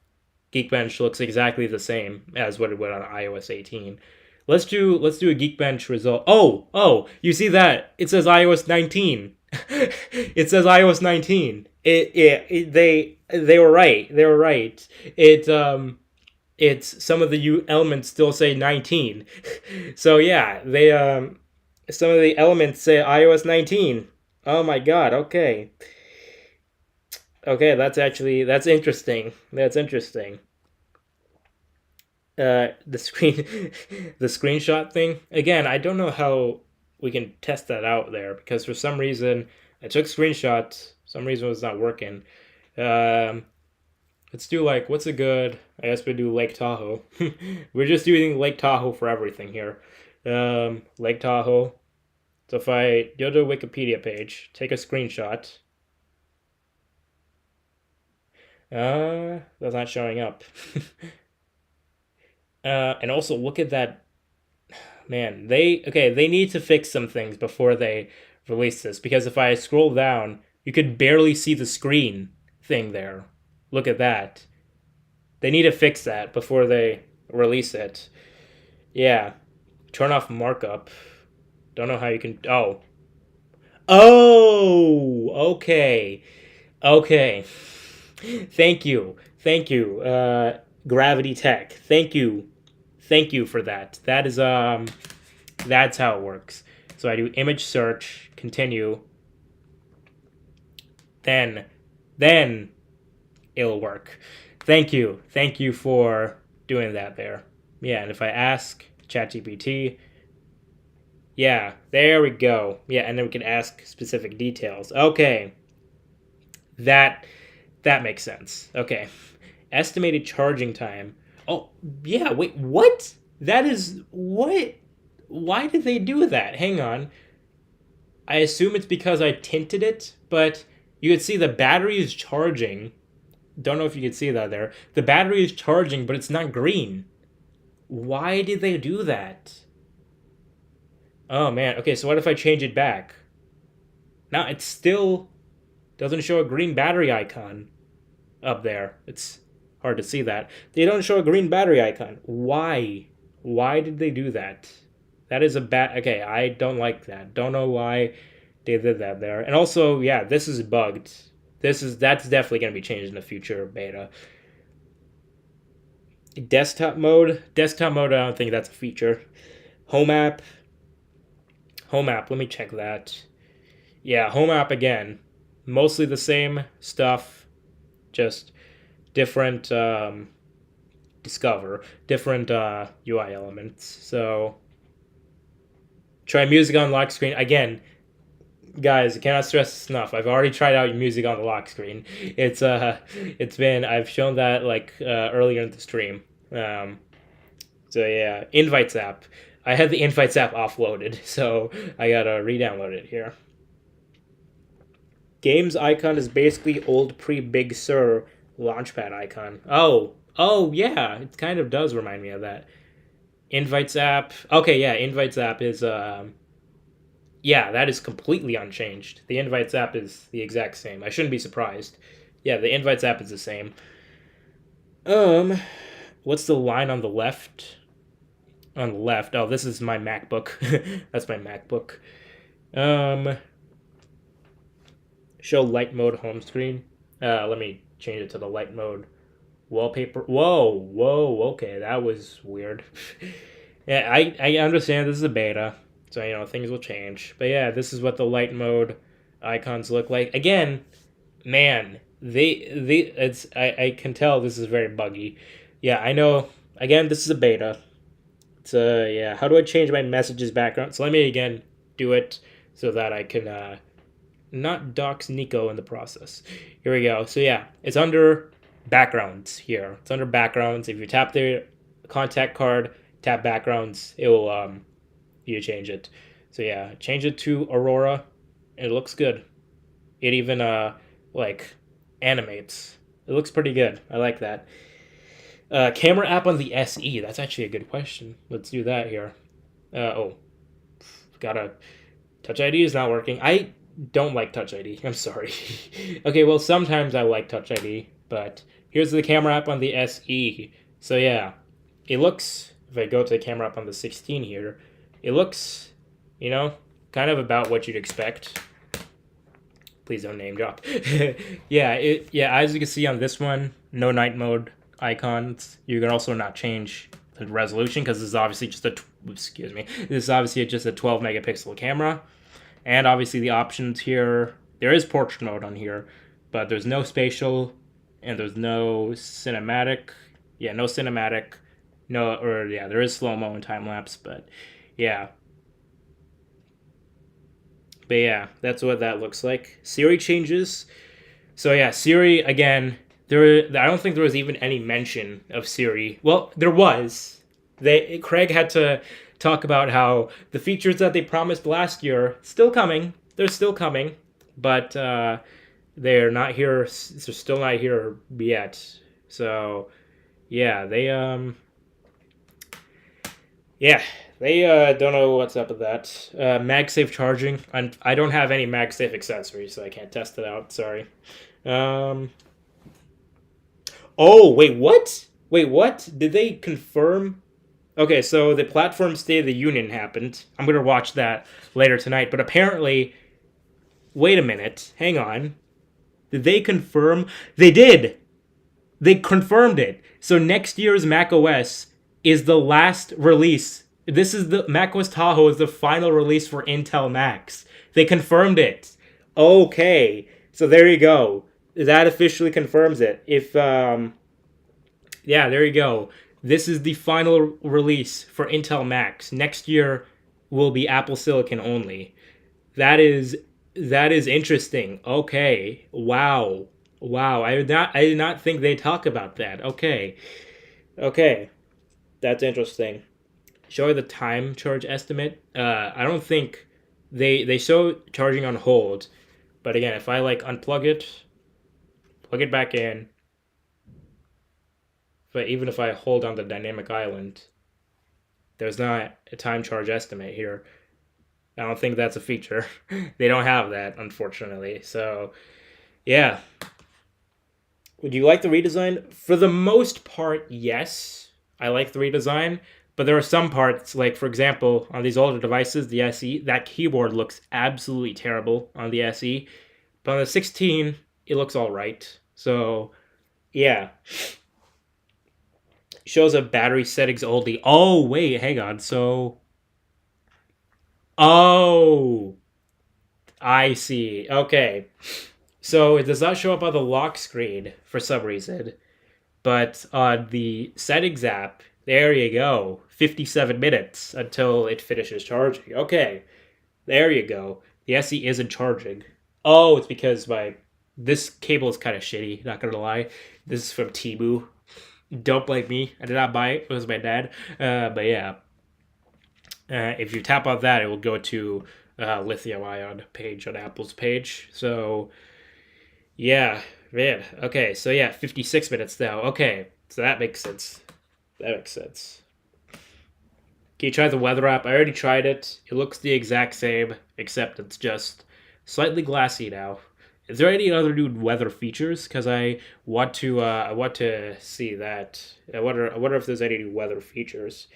Geekbench looks exactly the same as what it would on iOS 18. Let's do a Geekbench result. Oh, you see that? It says iOS 19. It says iOS 19. They were right. They were right. It's some of the elements still say 19. So yeah, they some of the elements say iOS 19. Oh my god. Okay. Okay, that's interesting. That's interesting. The screen the screenshot thing again. I don't know how we can test that out there because for some reason I took screenshots. Some reason it was not working. Um, let's do like what's a good? I guess we do Lake Tahoe. We're just using Lake Tahoe for everything here. Lake Tahoe. So if I go to a Wikipedia page, take a screenshot. That's not showing up. And also look at that, man. They need to fix some things before they release this, because if I scroll down, you could barely see the screen thing there. Look at that. They need to fix that before they release it. Yeah, turn off markup. Don't know how you can. Oh, okay, okay. Thank you, Gravity Tech. Thank you for that. That's how it works. So I do image search, continue, then, then it'll work. Thank you for doing that there. Yeah, and if I ask ChatGPT, yeah, there we go. Yeah, and then we can ask specific details. Okay, that that makes sense. Okay, estimated charging time. Oh, yeah. Wait, what? That is what? Why did they do that? Hang on. I assume it's because I tinted it, but you could see the battery is charging. Don't know if you could see that there. The battery is charging, but it's not green. Why did they do that? Oh man. Okay, so what if I change it back? Now it still doesn't show a green battery icon up there. It's hard to see that. They don't show a green battery icon. Why? Why did they do that? That is a bad. Okay, I don't like that. Don't know why they did that there. And also, yeah, this is bugged. That's definitely going to be changed in the future beta. Desktop mode. Desktop mode. I don't think that's a feature. Home app. Home app. Let me check that. Yeah, home app again. Mostly the same stuff, just different different UI elements. So try music on lock screen again. Guys, I cannot stress this enough. I've already tried out music on the lock screen. It's been I've shown that like earlier in the stream. Um, so yeah, invites app. I had the invites app offloaded, so I gotta re-download it here. Games icon is basically old pre Big Sur launchpad icon. Oh yeah, it kind of does remind me of that. Invites app. Okay, yeah, invites app is yeah, that is completely unchanged. The invites app is the exact same. I shouldn't be surprised. Yeah, the invites app is the same. Um, what's the line on the left? On the left. Oh, this is my MacBook. That's my MacBook. Um, show light mode home screen. Let me change it to the light mode wallpaper. Whoa. Okay, that was weird. Yeah, I understand this is a beta, so things will change. But yeah, this is what the light mode icons look like. Again, man, they it's I can tell this is very buggy. Yeah, I know. Again, this is a beta. So yeah, how do I change my messages background? So let me again do it so that I can not dox Nico in the process. Here we go. So yeah, it's under backgrounds here. It's under backgrounds. If you tap the contact card, tap backgrounds, it will you change it. So yeah, change it to Aurora. It looks good. It even like animates. It looks pretty good. I like that. Camera app on the SE. That's actually a good question. Let's do that here. Oh, gotta. Touch ID is not working. I don't like Touch ID. I'm sorry. Okay, well sometimes I like Touch ID, but here's the camera app on the SE. So yeah, it looks. If I go to the camera app on the 16 here, it looks, kind of about what you'd expect. Please don't name drop. Yeah, as you can see on this one, no night mode icons. You can also not change the resolution because this is obviously just excuse me. This is obviously just a 12 megapixel camera, and obviously the options here. There is portrait mode on here, but there's no spatial, and there's no cinematic. Yeah, no cinematic. No, or yeah, there is slow mo and time lapse, but yeah. But yeah, that's what that looks like. Siri changes. So yeah, Siri again. I don't think there was even any mention of Siri. Well, there was. Craig had to talk about how the features that they promised last year still coming. They're still coming, but they're not here. They're still not here yet. So yeah, Yeah, they don't know what's up with that. MagSafe charging. I don't have any MagSafe accessories, so I can't test it out. Sorry. Um. Oh wait, what? Wait, what? Did they confirm? Okay, so the platform State of the Union happened. I'm gonna watch that later tonight. But apparently, wait a minute. Hang on. Did they confirm? They did. They confirmed it. So next year's Mac OS is the last release. This is the Mac OS Tahoe is the final release for Intel Macs. They confirmed it. Okay, so there you go. That officially confirms it. If yeah, there you go. This is the final release for Intel Macs. Next year will be Apple Silicon only. That is that is interesting. Okay. Wow. Wow. I did not think they'd talk about that. Okay. Okay. That's interesting. Show the time charge estimate. I don't think they show charging on hold, but again, if I like unplug it, plug it back in, but even if I hold on the dynamic island, there's not a time charge estimate here. I don't think that's a feature. They don't have that, unfortunately. So, yeah. Would you like the redesign? For the most part, yes. I like the redesign, but there are some parts, like for example, on these older devices, the SE, that keyboard looks absolutely terrible on the SE. But on the 16, it looks all right. So, yeah. Shows a battery settings only. Oh, wait, hang on. So, oh, I see. Okay. So it does not show up on the lock screen for some reason, but on the settings app, there you go. 57 minutes until it finishes charging. Okay, there you go. The SE isn't charging. Oh, it's because my this cable is kind of shitty. Not gonna lie. This is from Temu. Don't blame me. I did not buy it. It was my dad. But yeah, if you tap on that, it will go to lithium ion page on Apple's page. So yeah, man. Okay, so yeah, 56 minutes now. Okay, so that makes sense. That makes sense. Can you try the weather app? I already tried it. It looks the exact same, except it's just slightly glassy now. Is there any other new weather features? Because I want to see that. I wonder if there's any new weather features.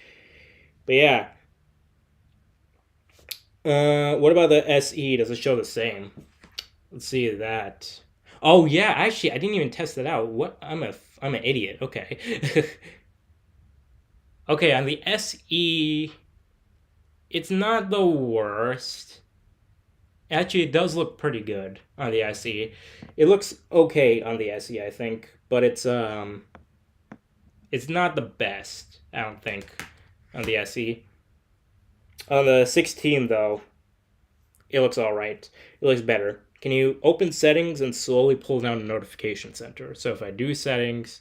But yeah, what about the SE? Does it show the same? Let's see that. Oh yeah, actually, I didn't even test it out. What? I'm an idiot. Okay. Okay, on the SE, it's not the worst. Actually, it does look pretty good on the SE. It looks okay on the SE, I think, but it's not the best, I don't think, on the SE. On the 16 though, it looks all right. It looks better. Can you open settings and slowly pull down the notification center? So if I do settings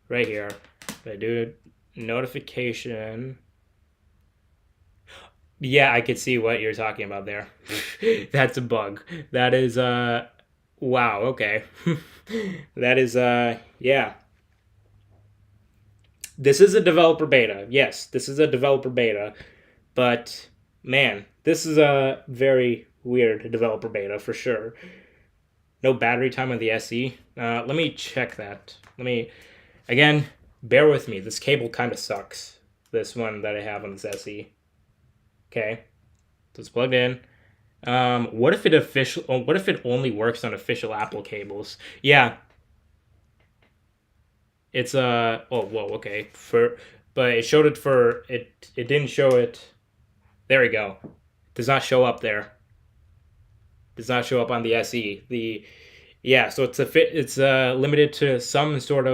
right here, if I do notification, yeah, I could see what you're talking about there. That's a bug. That is wow, okay. That is yeah. This is a developer beta. Yes, this is a developer beta, but man, this is a very weird developer beta for sure. No battery time on the SE. Let me check that. Let me again, bear with me. This cable kind of sucks. This one that I have on this SE. Okay. So it's plugged in. What if it official? What if it only works on official Apple cables? Yeah, it's oh, whoa. Okay. But it showed it for it. It didn't show it. There we go. Does not show up there. Does not show up on the SE. The yeah. So it's a fit. It's limited to some form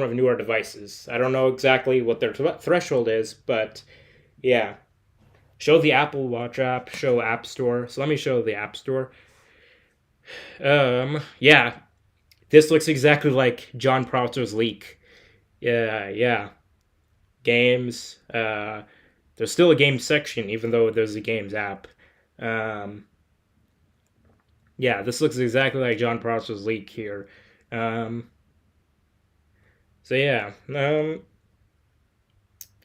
of newer devices. I don't know exactly what their threshold is, but yeah. Show the Apple Watch app. Show App Store. So let me show the App Store. Yeah, this looks exactly like John Prosser's leak. Yeah, yeah. Games. There's still a games section, even though there's a games app. Um, yeah, this looks exactly like John Prosser's leak here. Um, so yeah.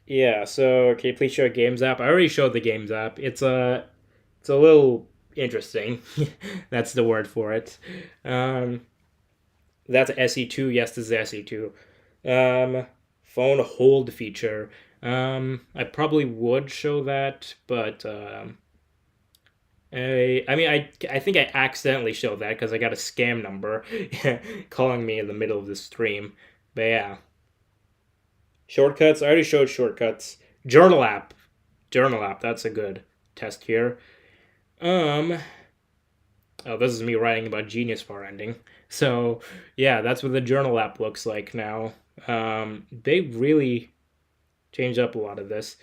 Yeah, so can you please show Games app? I already showed the Games app. It's a little interesting. That's the word for it. Um, that's SE2. Yes, this is SE2. Um, phone hold feature. I probably would show that, but I think I accidentally showed that because I got a scam number calling me in the middle of the stream. But yeah, shortcuts. I already showed shortcuts. Journal app. Journal app. That's a good test here. Um. Oh, this is me writing about Genius Bar ending. So yeah, that's what the journal app looks like now. They really changed up a lot of this.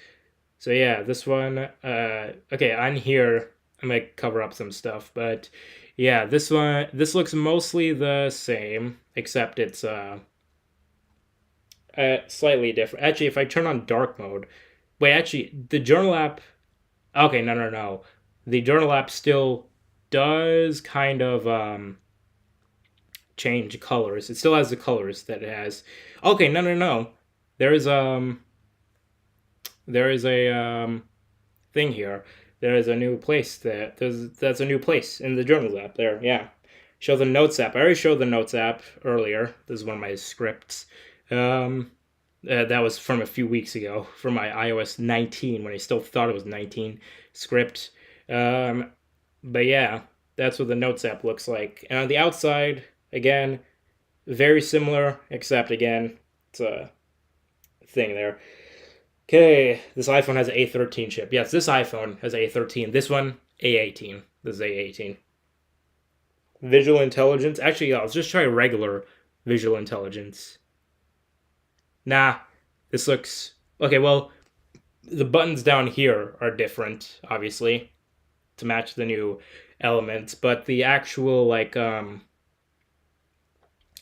So yeah, this one. Okay, on here, I'm gonna cover up some stuff, but yeah, this one. This looks mostly the same, except it's slightly different. Actually, if I turn on dark mode, wait, actually, the journal app. Okay, no. The journal app still does kind of change colors. It still has the colors that it has. Okay, no. There's there is a thing here. There is a new place that's a new place in the journals app there. Yeah. Show the notes app. I already showed the notes app earlier. This is one of my scripts. Um, that was from a few weeks ago for my iOS 19 when I still thought it was 19 script. Um, but yeah, that's what the notes app looks like. And on the outside, again, very similar, except again, it's a thing there. Okay, this iPhone has an A13 chip. Yes, this iPhone has A13. This one, A18. This is A18. Visual intelligence. Actually, yeah, let's just try regular visual intelligence. Nah, this looks. Okay, well, the buttons down here are different, obviously, to match the new elements, but the actual, like, okay,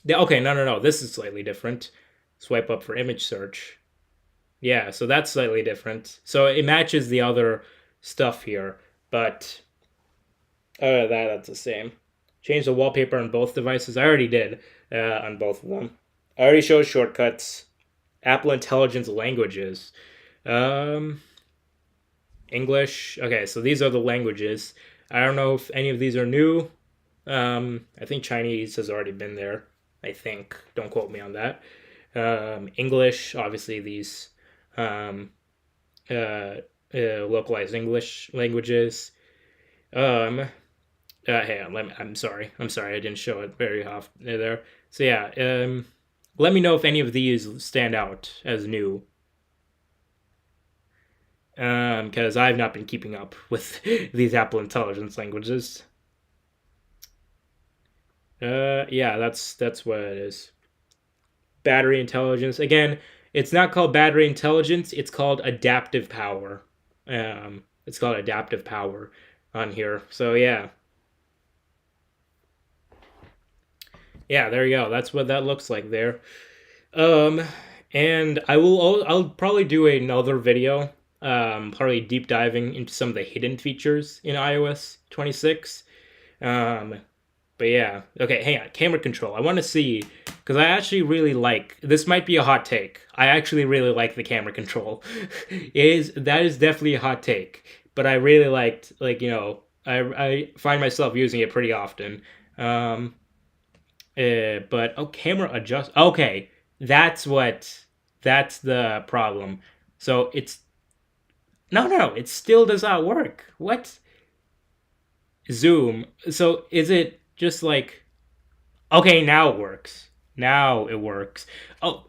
no. This is slightly different. Swipe up for image search. Yeah, so that's slightly different. So it matches the other stuff here, but other than that, that's the same. Change the wallpaper on both devices. I already did on both of them. I already showed shortcuts. Apple Intelligence languages. Um, English. Okay, so these are the languages. I don't know if any of these are new. I think Chinese has already been there. I think. Don't quote me on that. English, obviously, these um, uh, localized English languages. Um, Hey, I'm sorry. I didn't show it very often there. So yeah, let me know if any of these stand out as new. Because I've not been keeping up with these Apple Intelligence languages. Yeah, that's what it is. Battery intelligence. Again, it's not called battery intelligence. It's called adaptive power. It's called adaptive power on here. So yeah, there you go. That's what that looks like there. Um, and I'll probably do another video, probably deep diving into some of the hidden features in iOS 26. Um, but yeah, okay, hang on. Camera control. I want to see because I actually really like this. Might be a hot take. I actually really like the camera control. That is definitely a hot take, but I really liked I find myself using it pretty often. Um, but oh, camera adjust. Okay, that's what. That's the problem. So it's no. It still does not work. What? Zoom. So is it just like okay? Now it works. Now it works. Oh,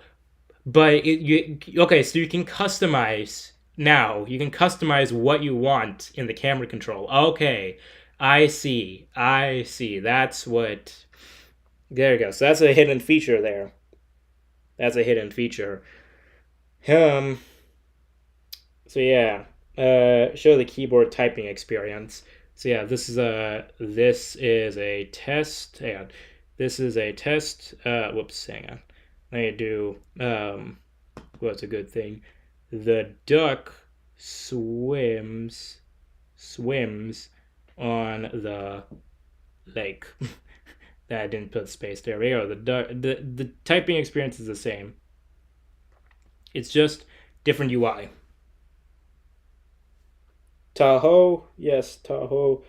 but you okay? So you can customize now. You can customize what you want in the camera control. Okay, I see. I see. That's what. There you go. So that's a hidden feature there. That's a hidden feature. Um. So yeah. Show the keyboard typing experience. So yeah, this is a test. Hang on. This is a test. Whoops. Hang on. Let me do. What's a good thing? The duck swims on the lake. That I didn't put space there. We go. The typing experience is the same. It's just different UI. Tahoe, yes, Tahoe.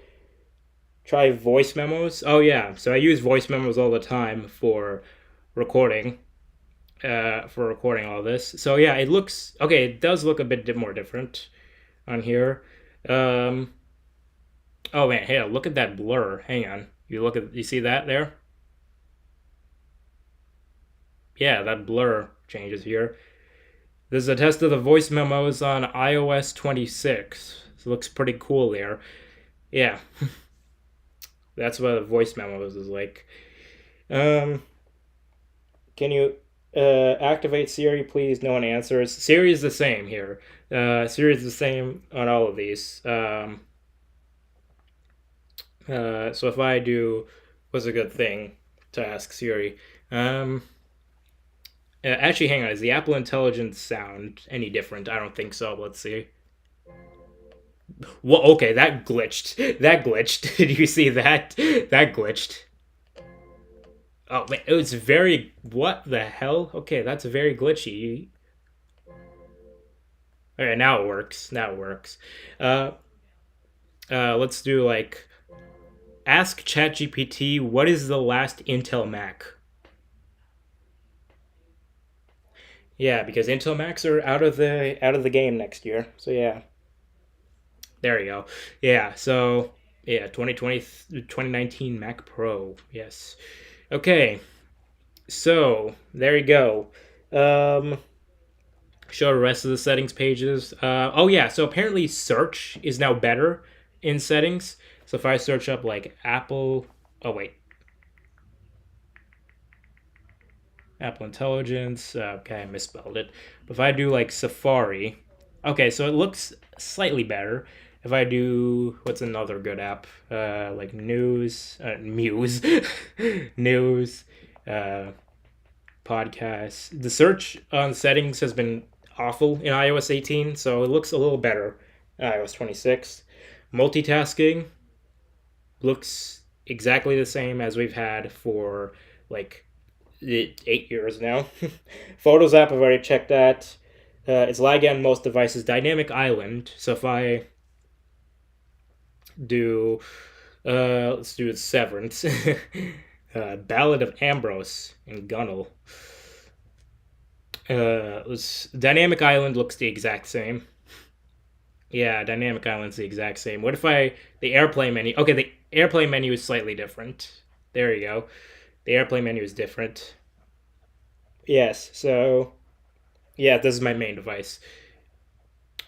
Try voice memos. Oh yeah, so I use voice memos all the time recording, for recording all this. So yeah, it looks okay. It does look a bit more different on here. Um, oh man, hey, look at that blur. Hang on, you see that there? Yeah, that blur changes here. This is a test of the voice memos on iOS 26. So it looks pretty cool there. Yeah, that's what the voice memos is like. Um, can you activate Siri, please? No one answers. Siri is the same here. Siri is the same on all of these. So if I do, what's a good thing to ask Siri? Um, actually, hang on. Is the Apple Intelligence sound any different? I don't think so. Let's see. Well, okay, that glitched. That glitched. Did you see that? That glitched. Oh man, it was very. What the hell? Okay, that's very glitchy. Okay, now it works. Now it works. Uh, let's do like ask ChatGPT what is the last Intel Mac. Yeah, because Intel Macs are out of the game next year. So yeah, there you go. Yeah, so yeah, 2020 2019 Mac Pro. Yes. Okay, so there you go. Um, show the rest of the settings pages. Oh yeah, so apparently search is now better in settings. So if I search up like Apple, oh wait, Apple Intelligence. Okay, I misspelled it. But if I do like Safari, okay, so it looks slightly better. If I do, what's another good app? Like Muse, News, uh, podcasts. The search on settings has been awful in iOS 18, so it looks a little better in iOS 26. Multitasking looks exactly the same as we've had for like 8 years now. Photos app, I've already checked that. It's laggy on most devices. Dynamic Island. So if I do, let's do Severance. Ballad of Ambrose and Gunnel. Dynamic Island looks the exact same. Yeah, Dynamic Island's the exact same. What if the AirPlay menu? Okay, the AirPlay menu is slightly different. There you go. The AirPlay menu is different. Yes, so yeah, this is my main device.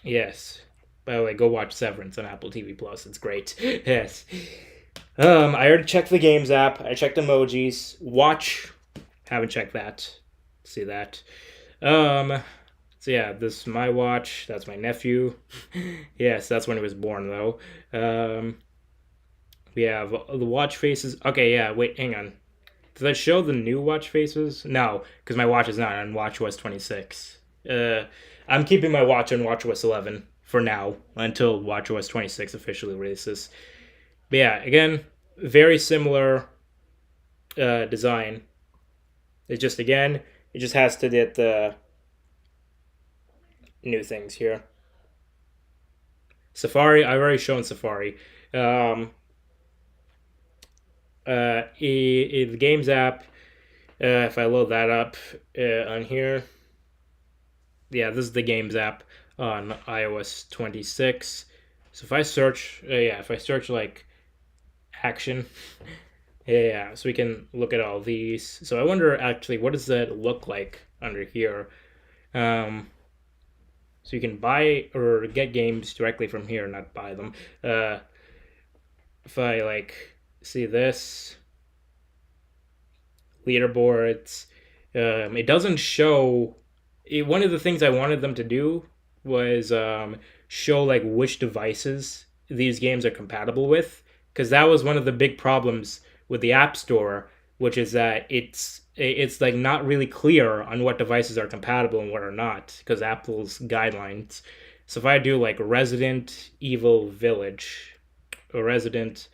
Yes. By the way, go watch Severance on Apple TV Plus. It's great. Yes. I already checked the games app. I checked emojis. Watch. Haven't checked that. See that. Um. So yeah, this is my watch. That's my nephew. Yes, that's when he was born though. Um. We have the watch faces. Okay, yeah. Wait, hang on. Did I show the new watch faces? No, because my watch is not on WatchOS 26. I'm keeping my watch on WatchOS 11 for now until WatchOS 26 officially releases. But yeah, again, very similar design. It just has to get the new things here. Safari, I've already shown Safari. Um, the Games app, if I load that up on here, yeah, this is the Games app on iOS 26. So if I search, if I search like action, yeah, so we can look at all these. So I wonder actually, what does that look like under here? Um, so you can buy or get games directly from here, not buy them. Uh, if I like see this leaderboards, it doesn't show one of the things I wanted them to do was show like which devices these games are compatible with, because that was one of the big problems with the App Store, which is that it's like not really clear on what devices are compatible and what are not because Apple's guidelines. So if I do like Resident Evil Village or Resident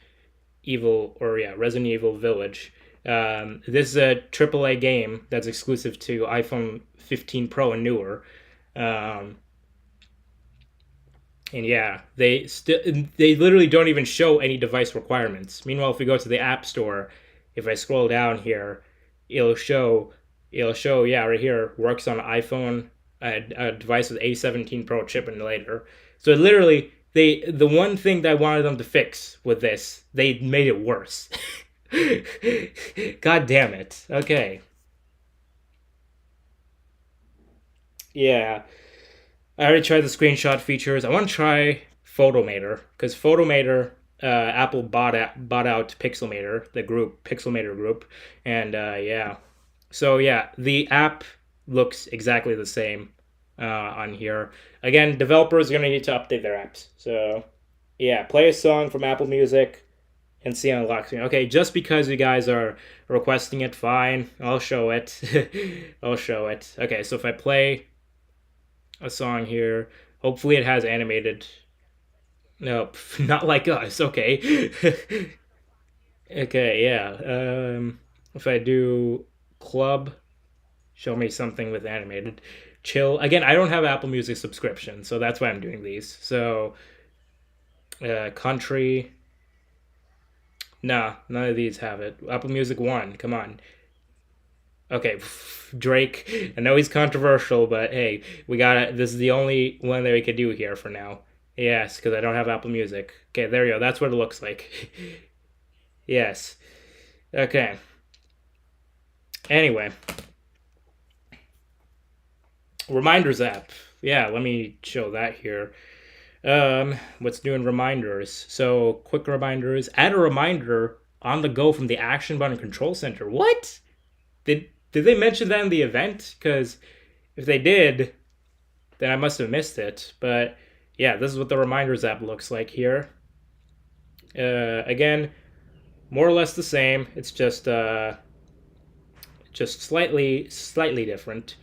Evil Village, this is a AAA game that's exclusive to iPhone 15 Pro and newer. And yeah, they literally don't even show any device requirements. Meanwhile, if we go to the App Store, if I scroll down here, it'll show yeah, right here, works on iPhone, a device with A17 Pro chip and later. So literally, the one thing that I wanted them to fix with this, they made it worse. God damn it. Okay. Yeah. I already tried the screenshot features. I want to try Photomator because Photomator, Apple bought out Pixelmator, the group Pixelmator group, and yeah. So yeah, the app looks exactly the same on here. Again, developers are gonna need to update their apps. So yeah, play a song from Apple Music and see on the lock screen. Okay, just because you guys are requesting it, fine. I'll show it. I'll show it. Okay, so if I play a song here. Hopefully it has animated. Nope, not like us. Okay. Okay, yeah. If I do club, show me something with animated. Chill. Again, I don't have Apple Music subscription, so that's why I'm doing these. So, country. Nah, none of these have it. Apple Music One. Come on. Okay, Drake. I know he's controversial, but hey, we got it. This is the only one that we could do here for now. Yes, because I don't have Apple Music. Okay, there you go. That's what it looks like. Yes. Okay. Anyway, reminders app. Yeah, let me show that here. What's new in reminders? So, quick reminders. Add a reminder on the go from the action button control center. What? Did they mention that in the event? Because if they did, then I must have missed it. But yeah, this is what the reminders app looks like here. Again, more or less the same. It's just slightly different.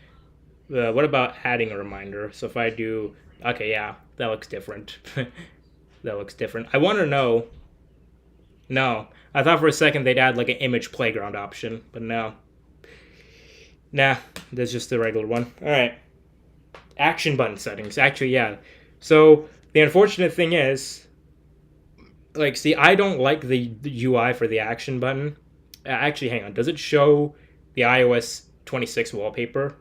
What about adding a reminder? So if I do, okay, yeah, that looks different. That looks different. I want to know. No, I thought for a second they'd add like an image playground option, but no. Nah, that's just the regular one. All right. Action button settings. Actually, yeah. So the unfortunate thing is, like, see, I don't like the UI for the action button. Actually, hang on. Does it show the iOS 26 wallpaper?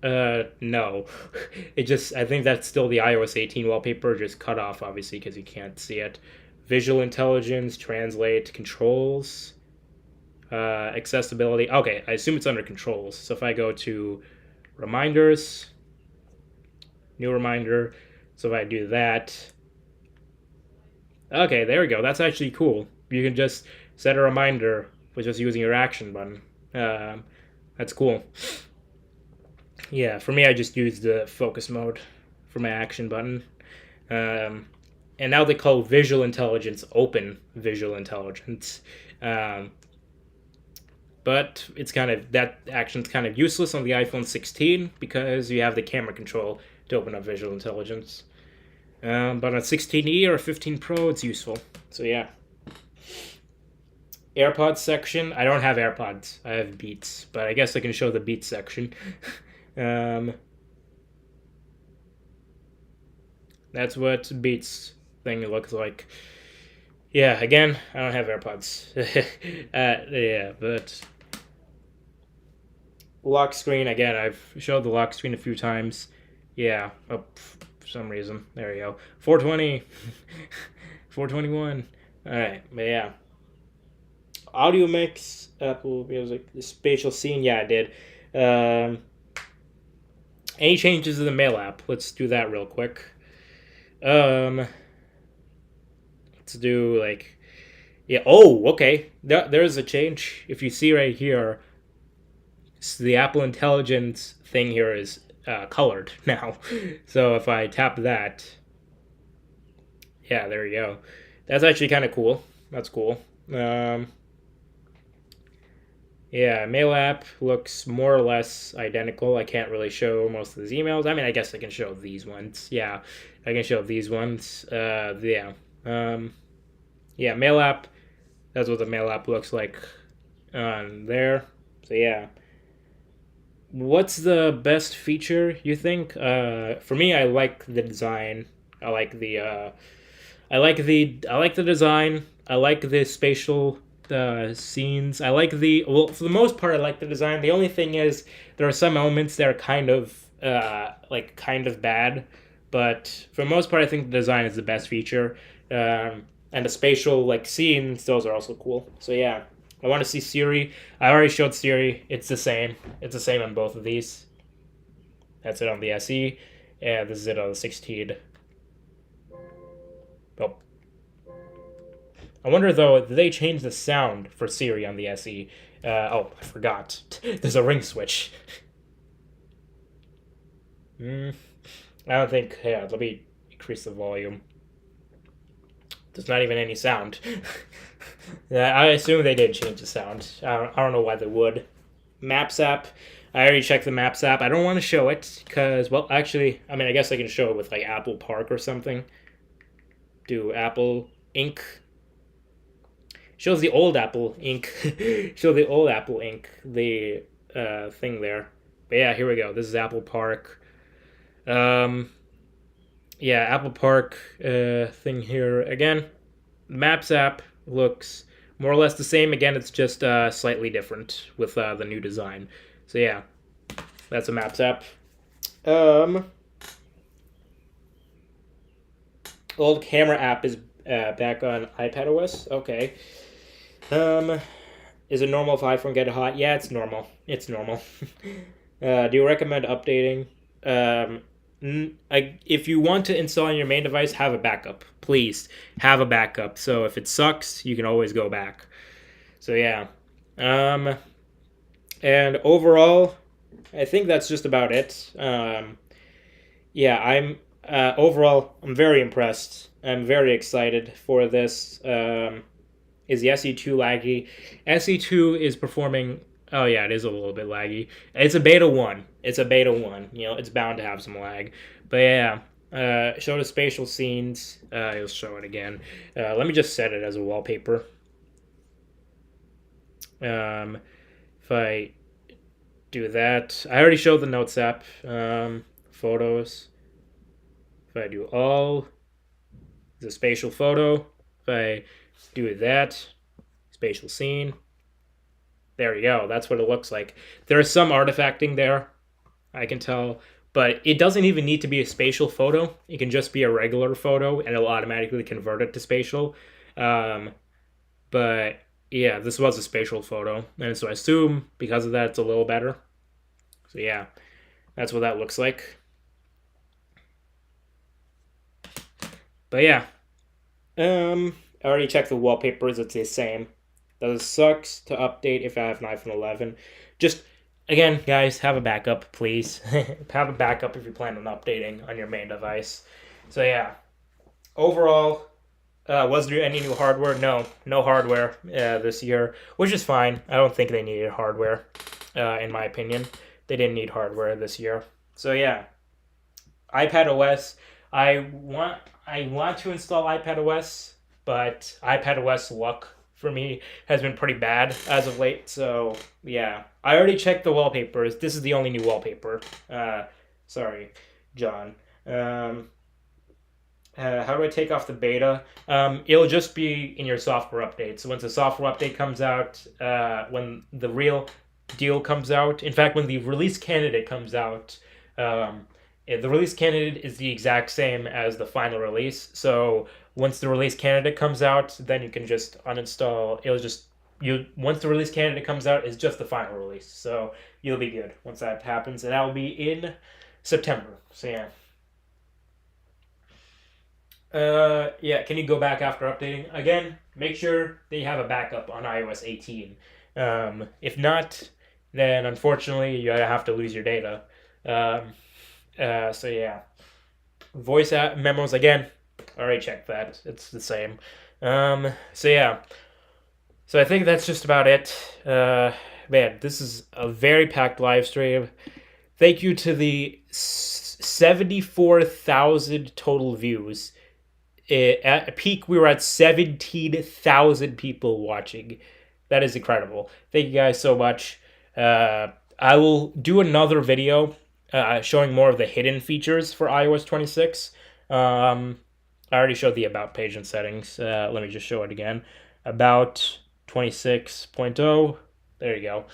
No. It just, I think that's still the iOS 18 wallpaper, just cut off, obviously, because you can't see it. Visual intelligence, translate, controls, accessibility. Okay, I assume it's under controls. So if I go to reminders, new reminder. So if I do that, okay, there we go. That's actually cool. You can just set a reminder with just using your action button. That's cool. Yeah, for me, I just use the focus mode for my action button. Um, and now they call visual intelligence open visual intelligence. Um, but it's kind of that action's kind of useless on the iPhone 16 because you have the camera control to open up visual intelligence. But on 16e or 15 Pro, it's useful. So yeah. AirPods section. I don't have AirPods. I have Beats, but I guess I can show the Beats section. um, that's what Beats thing looks like. Yeah, again, I don't have AirPods. Yeah, but lock screen again. I've showed the lock screen a few times. Yeah, oh, for some reason. There you go. 420, 421. All right, but yeah. Audio mix, Apple Music, the spatial scene. Yeah, I did. Um, any changes to the mail app? Let's do that real quick. Um, let's do like, yeah. Oh, okay. There's a change. If you see right here, so the Apple Intelligence thing here is colored now. So if I tap that, yeah, there you go. That's actually kind of cool. That's cool. Um, Yeah, mail app looks more or less identical. I can't really show most of these emails. I mean, I guess I can show these ones. Yeah, I can show these ones. Yeah. Um, yeah, mail app. That's what the mail app looks like on there. So yeah. What's the best feature you think? For me, I like the design I like the I like the design. I like the spatial scenes. I like the well for the most part. I like the design. The only thing is there are some elements that are kind of kind of bad, but for the most part, I think the design is the best feature. And the spatial scenes, those are also cool. So yeah, I want to see Siri. I already showed Siri. It's the same. It's the same on both of these. That's it on the SE. Yeah, this is it on the 16. Oh. I wonder though, did they change the sound for Siri on the SE? Oh, I forgot. There's a ring switch. I don't think. Yeah, let me increase the volume. There's not even any sound. Yeah, I assume they did change the sound. I don't know why they would. Maps app. I already checked the Maps app. I don't want to show it because, well, actually, I mean, I guess I can show it with Apple Park or something. Do Apple Inc. Shows the old Apple Inc. Show the old Apple Inc. The thing there. But yeah, here we go. This is Apple Park. Yeah, Apple Park thing here again. Maps app looks more or less the same. Again, it's just slightly different with the new design. So yeah, that's a Maps app. Old camera app is back on iPadOS. Okay. Is it normal if iPhone get hot? Yeah, it's normal. It's normal. Do you recommend updating? If you want to install on your main device, have a backup. Please have a backup. So if it sucks, you can always go back. So yeah. And overall, I think that's just about it. Yeah, overall, I'm very impressed. I'm very excited for this. Is the SE2 laggy? SE2 is performing. Oh yeah, it is a little bit laggy. It's a beta 1. It's a beta 1. You know, it's bound to have some lag. But yeah, show the spatial scenes. You'll show it again. Let me just set it as a wallpaper. If I do that, I already showed the Notes app. Photos. If I do all, the spatial photo. If I do that, spatial scene. There you go. That's what it looks like. There is some artifacting there, I can tell, but it doesn't even need to be a spatial photo. It can just be a regular photo, and it'll automatically convert it to spatial. But yeah, this was a spatial photo, and so I assume because of that, it's a little better. So yeah, that's what that looks like. But yeah, I already checked the wallpapers. It's the same. That sucks to update if I have an iPhone 11. Just, again, guys, have a backup, please. Have a backup if you plan on updating on your main device. So, yeah. Overall, was there any new hardware? No hardware this year, which is fine. I don't think they needed hardware, in my opinion. They didn't need hardware this year. So, yeah. iPadOS. I want to install iPadOS, but iPadOS luck for me has been pretty bad as of late. So yeah, I already checked the wallpapers. This is the only new wallpaper. Sorry, John. How do I take off the beta? It'll just be in your software update. So once the software update comes out, when the real deal comes out, in fact, when the release candidate comes out, the release candidate is the exact same as the final release. So once the release candidate comes out, then you can just uninstall. Once the release candidate comes out, it's just the final release. So you'll be good once that happens, and that will be in September. So yeah, can you go back after updating? Again, make sure that you have a backup on iOS 18. If not, then unfortunately you have to lose your data. So yeah, voice app memos again. Already checked that. It's the same. So yeah. So I think that's just about it. Man, this is a very packed live stream. Thank you to the 74,000 total views. At a peak, we were at 17,000 people watching. That is incredible. Thank you guys so much. I will do another video showing more of the hidden features for iOS 26. I already showed the about page and settings. Let me just show it again. About 26.0. There you go.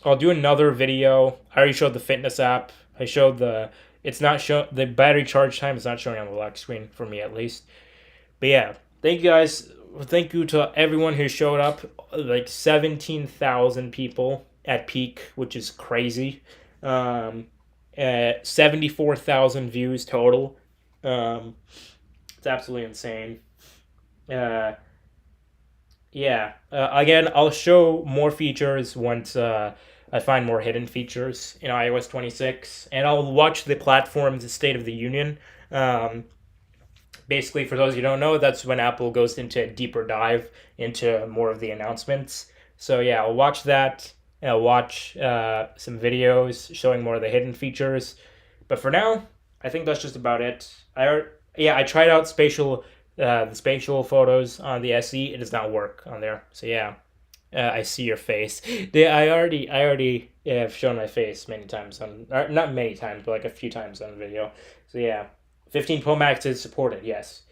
I'll do another video. I already showed the fitness app. I showed it's not show the battery charge time is not showing on the lock screen for me at least. But yeah, thank you guys. Thank you to everyone who showed up. Like 17,000 people at peak, which is crazy. 74,000 views total. It's absolutely insane. Uh, yeah. Again, I'll show more features once I find more hidden features in iOS 26, and I'll watch the platform's State of the Union. Basically, for those who don't know, that's when Apple goes into a deeper dive into more of the announcements. So yeah, I'll watch that. And I'll watch some videos showing more of the hidden features. But for now, I think that's just about it. I tried out the spatial photos on the SE. It does not work on there. So yeah, I see your face. I already have shown my face many times on, not many times, but like a few times on the video. So yeah, 15 Pro Max is supported. Yes,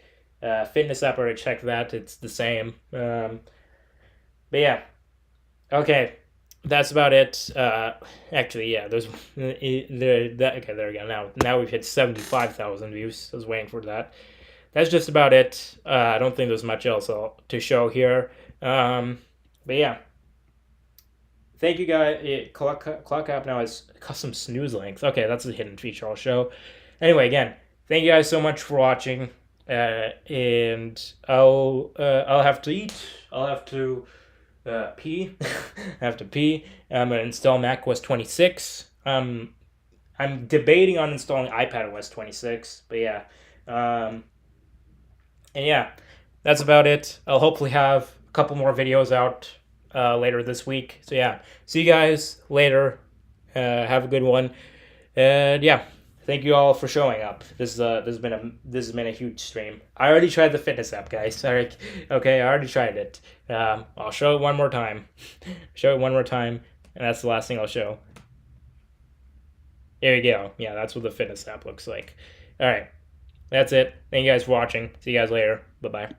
fitness app, I already checked that. It's the same. But yeah, okay, that's about it. Actually, yeah, there's okay. There we go. Now we've hit 75,000 views. I was waiting for that. That's just about it. I don't think there's much else to show here. But yeah, thank you guys. Clock app now has custom snooze length. Okay, that's a hidden feature I'll show. Anyway, again, thank you guys so much for watching. And I'll have to eat. I'll have to pee. I have to pee. I'm gonna install macOS 26. I'm debating on installing iPadOS 26, but yeah. And yeah, that's about it. I'll hopefully have a couple more videos out later this week. So yeah, see you guys later. Have a good one. And yeah, thank you all for showing up. This has been a huge stream. I already tried the fitness app, guys. Sorry. Okay, I already tried it. I'll show it one more time. Show it one more time, and that's the last thing I'll show. There you go. Yeah, that's what the fitness app looks like. All right. That's it. Thank you guys for watching. See you guys later. Bye-bye.